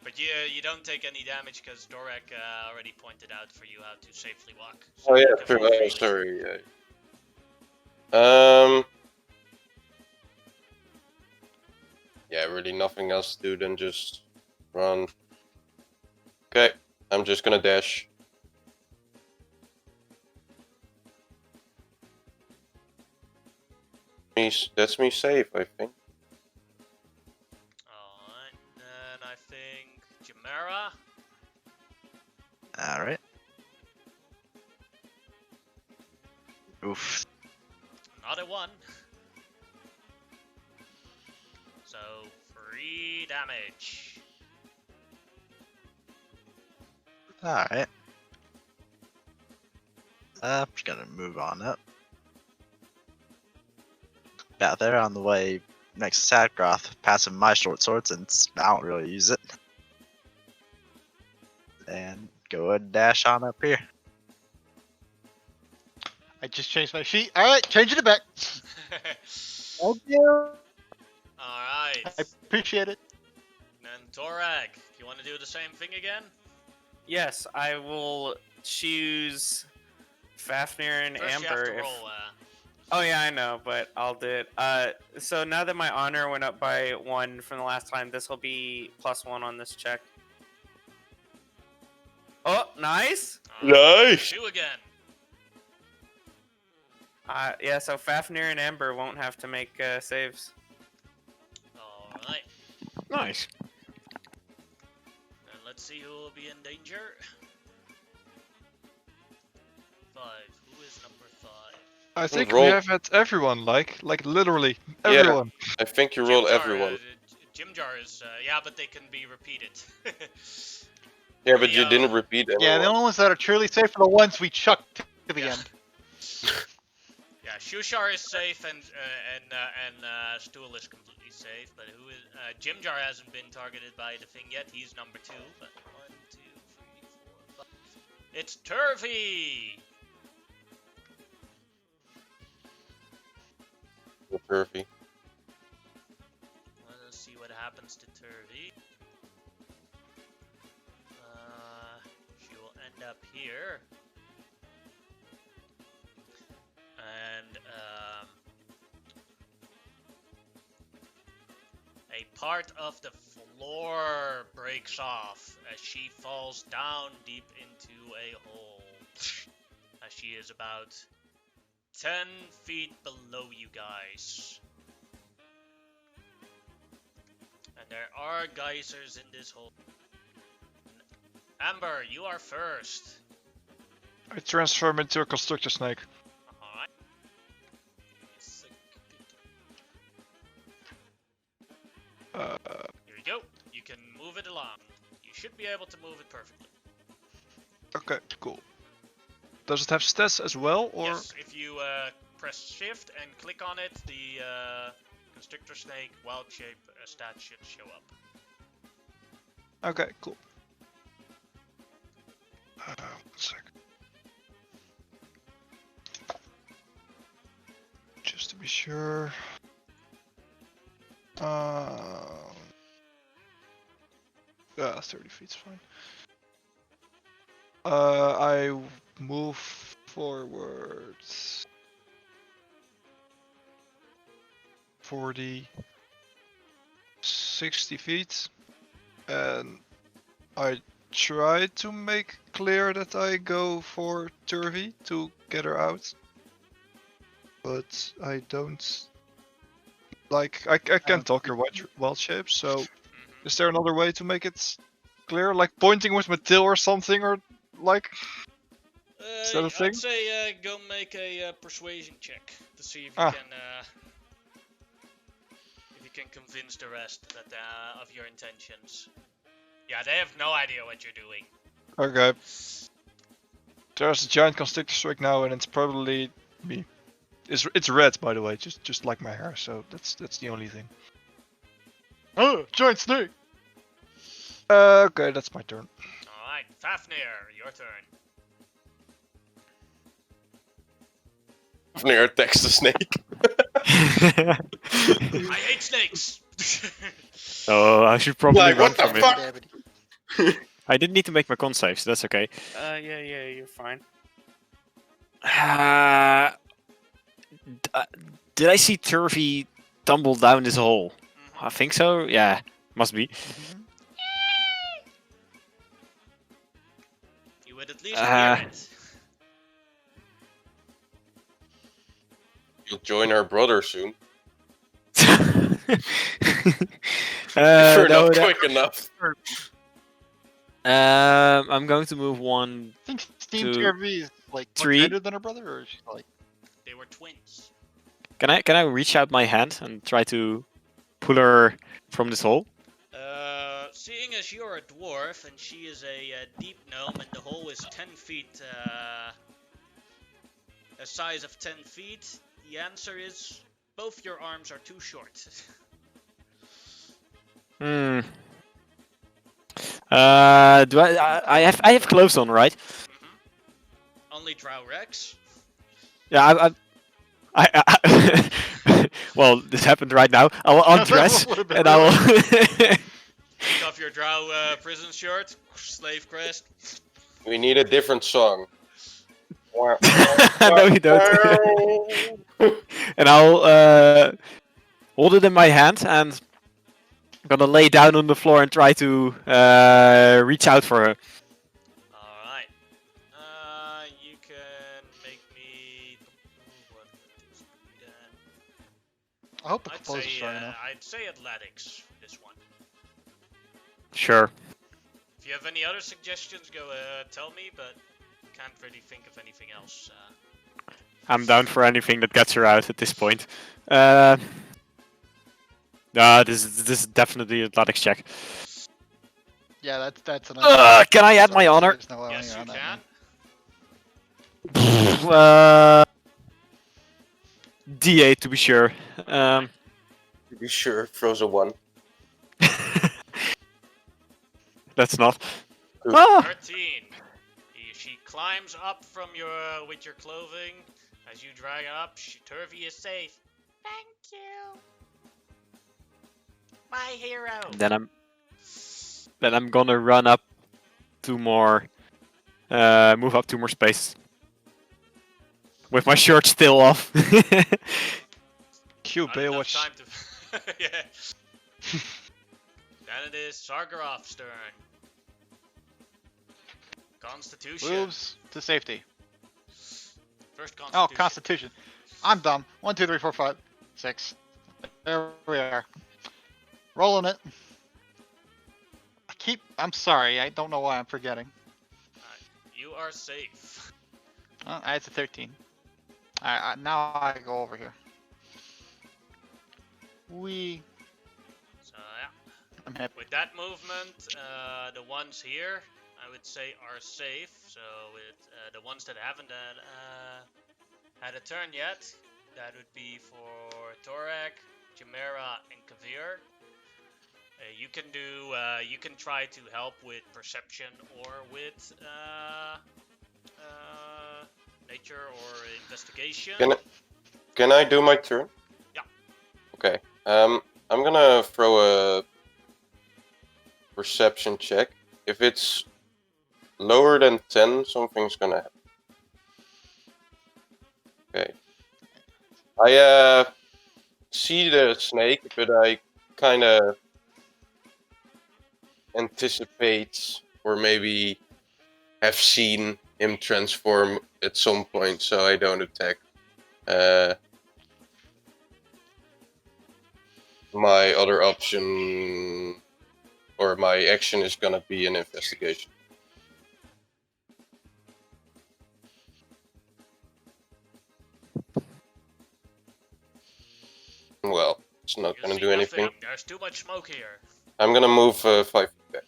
but you don't take any damage because Dorek already pointed out for you how to safely walk. So Oh you yeah, can true. walk Oh, freely. sorry. Yeah, really nothing else to do than just run. Okay, I'm just gonna dash. That's me safe, I think. Alright, then I think Jamera. Alright. Oof. Not a 1. So 3 damage. Alright. I'm just gonna move on up. Out there on the way next to Sadgroth, passing my short swords, and I don't really use it. And go ahead and dash on up here. I just changed my sheet. Alright, changing it back. Thank you. Alright. I appreciate it. Then Torag, you want to do the same thing again? Yes, I will choose Fafnir and First you have Amber. to If... roll Oh yeah, I know, but I'll do it. So now that my honor went up by 1 from the last time, this will be +1 on this check. Oh, nice. Nice. 2 again. Yeah, so Fafnir and Ember won't have to make saves. Alright. Nice. And let's see who will be in danger. 5. Who is number 5? I think roll- we have had everyone, like literally Yeah. everyone. I think you rolled Jim Jar, everyone. Jim Jar is, yeah, but they can be repeated. Yeah, but you Leo. didn't repeat anyone. Yeah, the only ones that are truly safe are the ones we chucked to the Yeah. end. Yeah, Shushar is safe and Stool is completely safe, but who is Jim Jar hasn't been targeted by the thing yet. He's number 2. But 1, 2, 3, 4, 5. It's Turvy. Turvy. Let's see what happens to Turvy. She will end up here. And, a part of the floor breaks off as she falls down deep into a hole. As she is about 10 feet below you guys. And there are geysers in this hole. Amber, you are first. I transform into a constrictor snake. Alright. Here you go. You can move it along. You should be able to move it perfectly. Okay, cool. Does it have stats as well, or? Yes, if you press shift and click on it, the constrictor snake wild shape stat should show up. Okay, cool. 1 sec. Just to be sure. Yeah, 30 feet's fine. I move forwards 40, 60 feet, and I try to make clear that I go for Turvy to get her out, but I don't. Like, I can't talk her wild shape, so is there another way to make it clear? Like pointing with my tail or something, or like. Is that a thing? I'd say go make a persuasion check to see if you can convince the rest that of your intentions. Yeah, they have no idea what you're doing. Okay. There's a giant constrictor snake now, and it's probably me. It's red, by the way, just like my hair. So that's the only thing. Oh, giant snake! Okay, that's my turn. Alright, Fafnir, your turn. Fafnir attacks the snake. I hate snakes! Oh, I should probably Like, run what the from fuck? it. I didn't need to make my con save, so that's okay. Yeah, you're fine. Did I see Turvy tumble down this hole? I think so. Yeah, must be. You would at least hear it. You'll join our brother soon. No, If you're not no. quick enough. I'm going to move 1. I think Steam Two, Turvy is like much 3. greater than her brother, or is she like? They were twins. Can I reach out my hand and try to pull her from this hole? Seeing as you're a dwarf and she is a deep gnome and the hole is 10 feet, a size of 10 feet, the answer is both your arms are too short. Hmm. Do I have clothes on, right? Only Drow Rex. Yeah, well, this happened right now. I will undress Would've been and I will. Take off your Drow prison shirt, slave crest. We need a different song. No, you don't. and I'll hold it in my hand and I'm gonna lay down on the floor and try to reach out for her. Alright. You can make me. What is that? I hope the I'd composer's say, strong enough. I'd say athletics for this one. Sure. If you have any other suggestions, go tell me, but can't really think of anything else. I'm down for anything that gets her out at this point. This is definitely athletics check. Yeah, that's an. Can I add my honor? There's no way Yes, you around that, can. man. D8 to be sure. To be sure, throws a 1. That's not. Good. Ah! 13. She climbs up from with your clothing. As you drag her up, Turvy is safe. Thank you. My hero. Then I'm gonna run up 2 more. Move up 2 more spaces. With my shirt still off. Cute Not enough Baywatch. time to. Yeah. Then it is Sargaroff's turn. Constitution. Moves to safety. First Constitution. Oh, Constitution. I'm dumb. 1, 2, 3, 4, 5, 6. There we are. Rolling it. I'm sorry. I don't know why I'm forgetting. You are safe. It's a 13. Alright, now I go over here. So yeah. I'm happy. With that movement, the ones here, I would say, are safe. So with the ones that haven't had a turn yet, that would be for Torek, Chimera, and Kavir. You can do. You can try to help with perception or with nature or investigation. Can I do my turn? Yeah. Okay. I'm gonna throw a perception check. If it's lower than 10, something's gonna happen. Okay. I see the snake, but I kind of anticipate or maybe have seen him transform at some point, so I don't attack. My other option or my action is gonna be an investigation. Well, it's not You gonna see do anything. nothing. There's too much smoke here. I'm gonna move 5 feet back.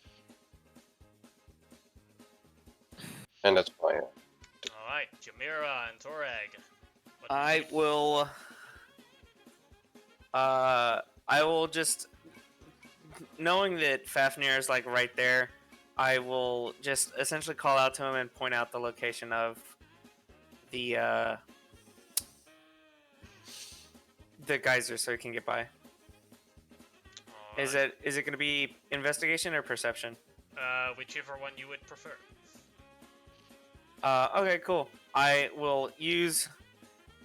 And that's fine. Alright, Jamira and Torag. What do you I think? will. I will just, knowing that Fafnir is like right there, I will just essentially call out to him and point out the location of the geyser so he can get by. Is Alright. it going to be investigation or perception? Whichever one you would prefer. Okay, cool. I will use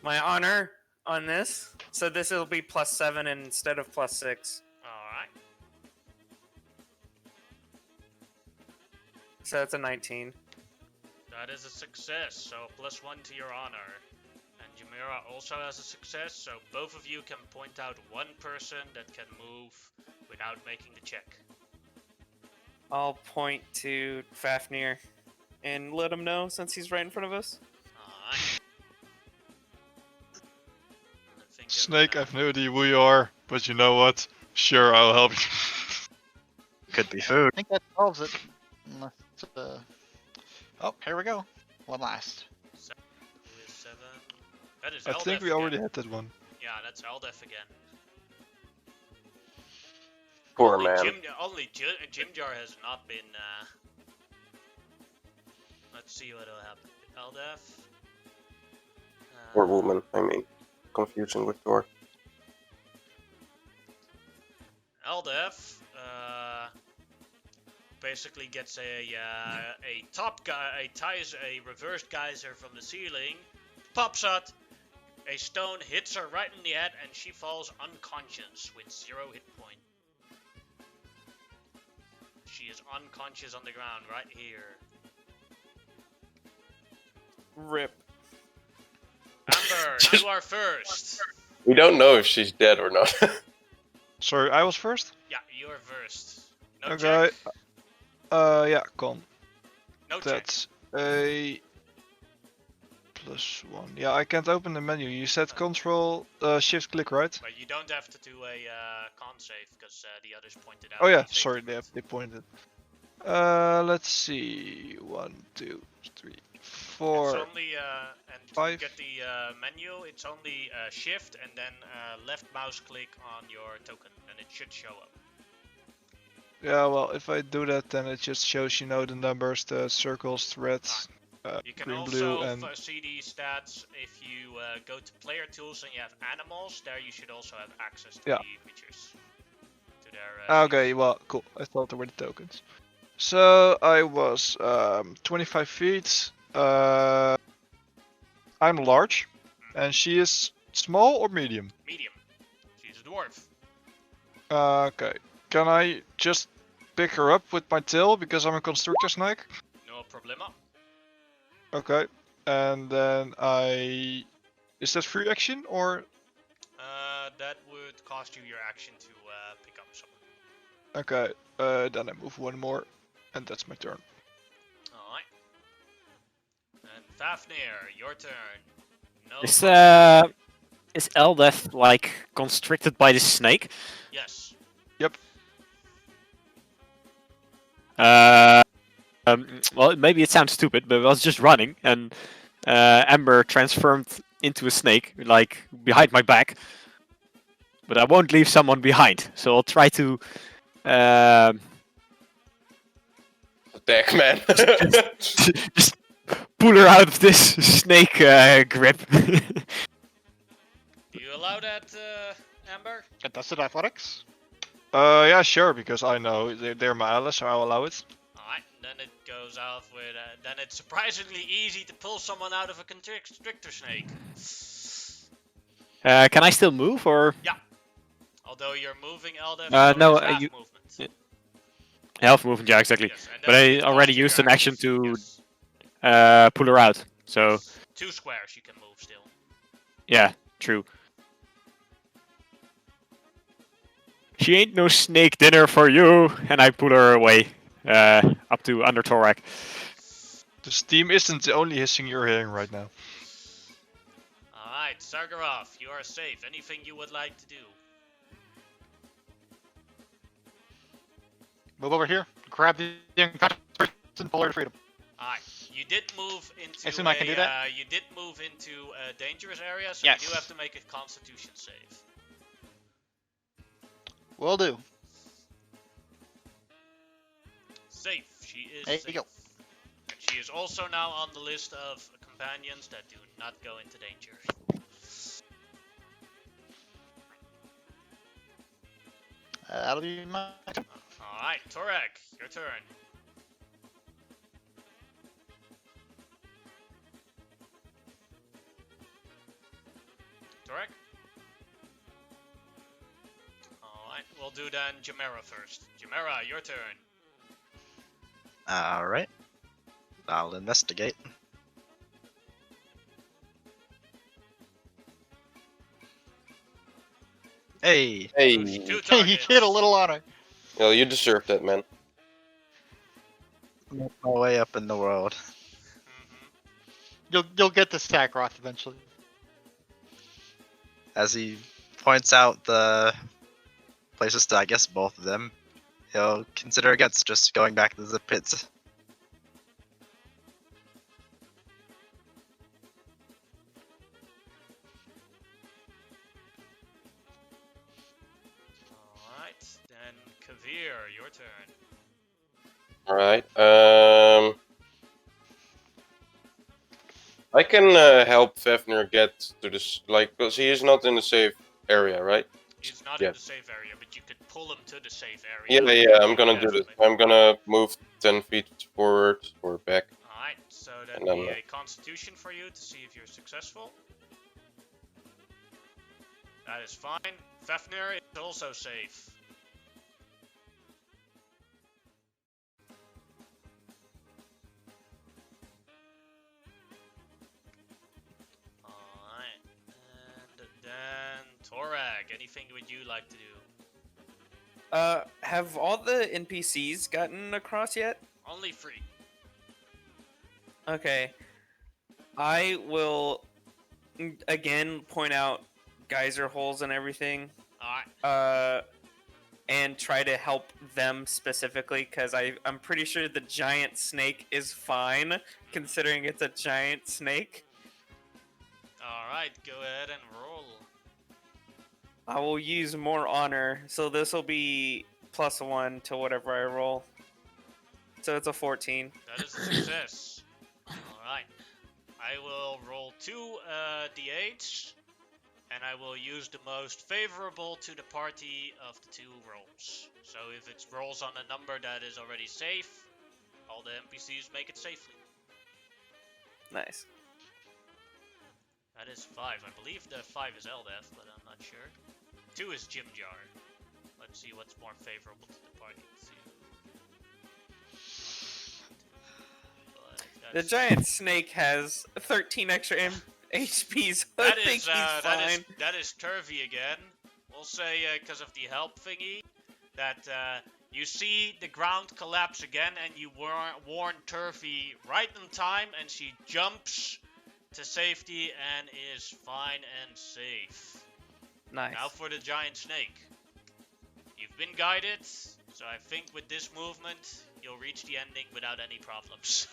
my honor on this, so this will be +7 instead of +6. Alright. So that's a 19. That is a success, so +1 to your honor. And Jamira also has a success, so both of you can point out one person that can move without making the check. I'll point to Fafnir and let him know since he's right in front of us. Alright. Snake, I have no idea who you are, but you know what? Sure, I'll help you. Could be food. I think that solves it. Unless, Oh, here we go. One last. 7. That is I Eldef think we already again. had that one. Yeah, that's Eldef again. Poor Only man. Jim Jar has not been. Let's see what'll happen. Eldef. Or woman, I mean. Confusing with Thor. Eldef basically gets a reversed geyser from the ceiling, pops out A stone hits her right in the head and she falls unconscious with 0 hit point. She is unconscious on the ground right here. Rip. Amber, you are first. We don't know if she's dead or not. Sorry, I was first? Yeah, you are first. No Okay. check. Yeah, con. No check. That's a +1. Yeah, I can't open the menu. You said control, shift click, right? But you don't have to do a con save because the others pointed out. Oh yeah, the safety sorry, route. they pointed. Let's see. 1, 2, 3, 4. It's only and to 5. get the menu, it's only shift and then left mouse click on your token, and it should show up. Yeah, well, if I do that, then it just shows, you know, the numbers, the circles, reds, You can green, also blue, and see the stats if you go to player tools and you have animals. There you should also have access to Yeah. the creatures. To their. okay, sheets. well, cool. I thought there were the tokens. So I was 25 feet. I'm large, and she is small or medium. Medium. She's a dwarf. Okay. Can I just pick her up with my tail because I'm a constructor snake? No problema. Okay. And then is that free action or? That would cost you your action to pick up someone. Okay. Then I move one more, and that's my turn. Alright. And Fafnir, your turn. No. Is Eldeth like constricted by the snake? Yes. Well, maybe it sounds stupid, but I was just running, and Amber transformed into a snake, like behind my back. But I won't leave someone behind, so I'll try to Attack, man. just pull her out of this snake grip. Do you allow that, Amber? Contested athletics. Yeah, sure, because I know they're my allies, so I'll allow it. Alright, then it goes off with. Then it's surprisingly easy to pull someone out of a constrictor snake. Can I still move, or Although you're moving Eldef, no, it's half you- movement. half movement? Yeah, exactly. Yes, and But then I it already costs you used your an action to yes. pull her out. So 2 squares you can move still. yeah, true. She ain't no snake dinner for you, and I pull her away, up to under Torak. The steam isn't the only hissing you're hearing right now. Alright, Sargarov, you are safe. Anything you would like to do? Move over here. Grab the unconscious person, pull her to freedom. Alright, you did move into I assume I can do that? you did move into a dangerous area, so Yes. you do have to make a Constitution save. Will do. Safe. She is There safe. you go. And she is also now on the list of companions that do not go into danger. That'll be my turn. Alright, Torek, your turn. Torek? Alright, we'll do then Jamera first. Jamera, your turn. Alright. I'll investigate. Hey! Hey, Two Hey, targets. you hit a little on her. well, you deserve that, man. Make my way up in the world. Mhm. You'll get to Sakroth eventually. As he points out the places to, I guess, both of them, he'll consider against just going back to the pits. Alright, then Kavir, your turn. Alright, I can help Fafnir get to this, like, because he is not in the safe area, right? He's not Yeah. in the safe area, but you could pull him to the safe Yeah, area. yeah, I'm gonna do this. Definitely. I'm gonna move 10 feet forward or back. Alright, so that And then, be a constitution for you to see if you're successful. That is fine. Fafnir is also safe. Alright. And then Torag, anything would you like to do? Have all the NPCs gotten across yet? Only 3. Okay. I will again point out geyser holes and everything. Alright. And try to help them specifically because I'm pretty sure the giant snake is fine considering it's a giant snake. Alright, go ahead and roll. I will use more honor, so this will be +1 to whatever I roll. So it's a 14. That is a success. Alright. I will roll 2 d8s, and I will use the most favorable to the party of the 2 rolls. So if it rolls on a number that is already safe, all the NPCs make it safely. Nice. That is 5. I believe the 5 is Eldef, but I'm not sure. 2 is Jim Jar. Let's see what's more favorable to the party. The giant snake has 13 extra HP, so I think he's fine. That is Turvy again. We'll say, because of the help thingy, that you see the ground collapse again, and you warn Turvy right in time, and she jumps to safety and is fine and safe. Nice. Now for the giant snake. You've been guided, so I think with this movement, you'll reach the ending without any problems.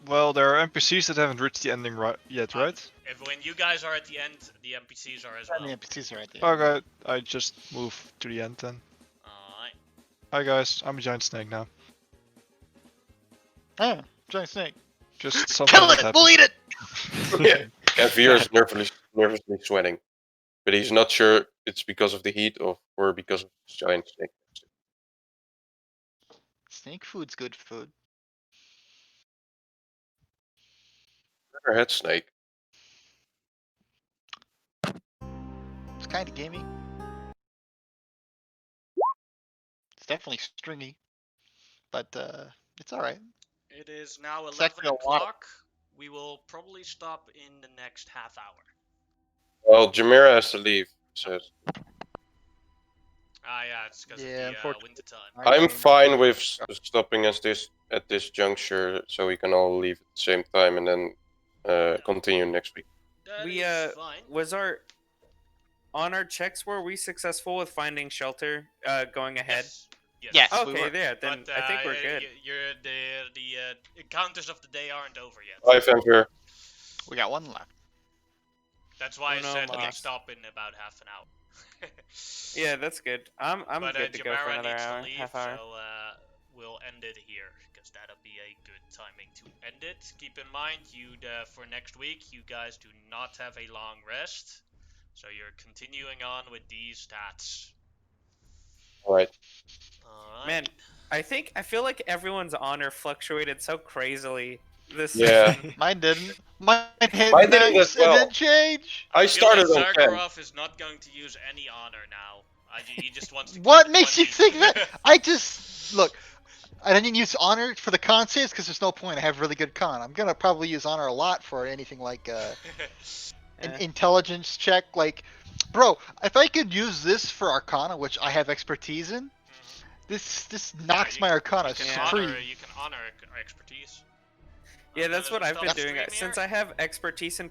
Well, there are NPCs that haven't reached the ending yet, right? If when you guys are at the end, the NPCs are as well. The NPCs are right there. Okay, I just move to the end then. Alright. Hi guys, I'm a giant snake now. Oh, giant snake. Just something Kill that it! happened. We'll eat it! Yeah. And Veer is nervously sweating, but he's not sure it's because of the heat or because of this giant snake. Snake food's good food. Never had snake. It's kind of gamey. It's definitely stringy, but it's all right. It is now It's 11 actually a lot. o'clock. We will probably stop in the next half hour. Well, Jamira has to leave, he says. Ah, yeah, it's because Yeah, of the unfortunately. winter time. I'm fine with stopping at this juncture, so we can all leave at the same time and then continue next week. That We is fine. on our checks were we successful with finding shelter going ahead? Yes. Yes, we Okay, were. yeah, then But, I think we're good. The encounters of the day aren't over yet. Bye, Vampire. We got one left. That's why I Uno said we mas. stop in about half an hour. Yeah, that's good. I'm But good to go for Jamara another needs hour, to leave, half hour. so we'll end it here because that'll be a good timing to end it. Keep in mind, for next week, you guys do not have a long rest, so you're continuing on with these stats. Alright. Alright. Man, I feel like everyone's honor fluctuated so crazily this Yeah. season. Mine didn't. Mine hit Mine didn't max as well. and didn't change. I started feel on like 10. Zarkarov is not going to use any honor now. He just wants to. What keep makes you 20. think that? I just look. I didn't use honor for the con saves because there's no point. I have really good con. I'm gonna probably use honor a lot for anything like an Eh. intelligence check. Like, bro, if I could use this for Arcana, which I have expertise in, this knocks you my can- Arcana you can supreme. you can honor expertise. Yeah, that's what I've been Stop doing. stream Since here? I have expertise in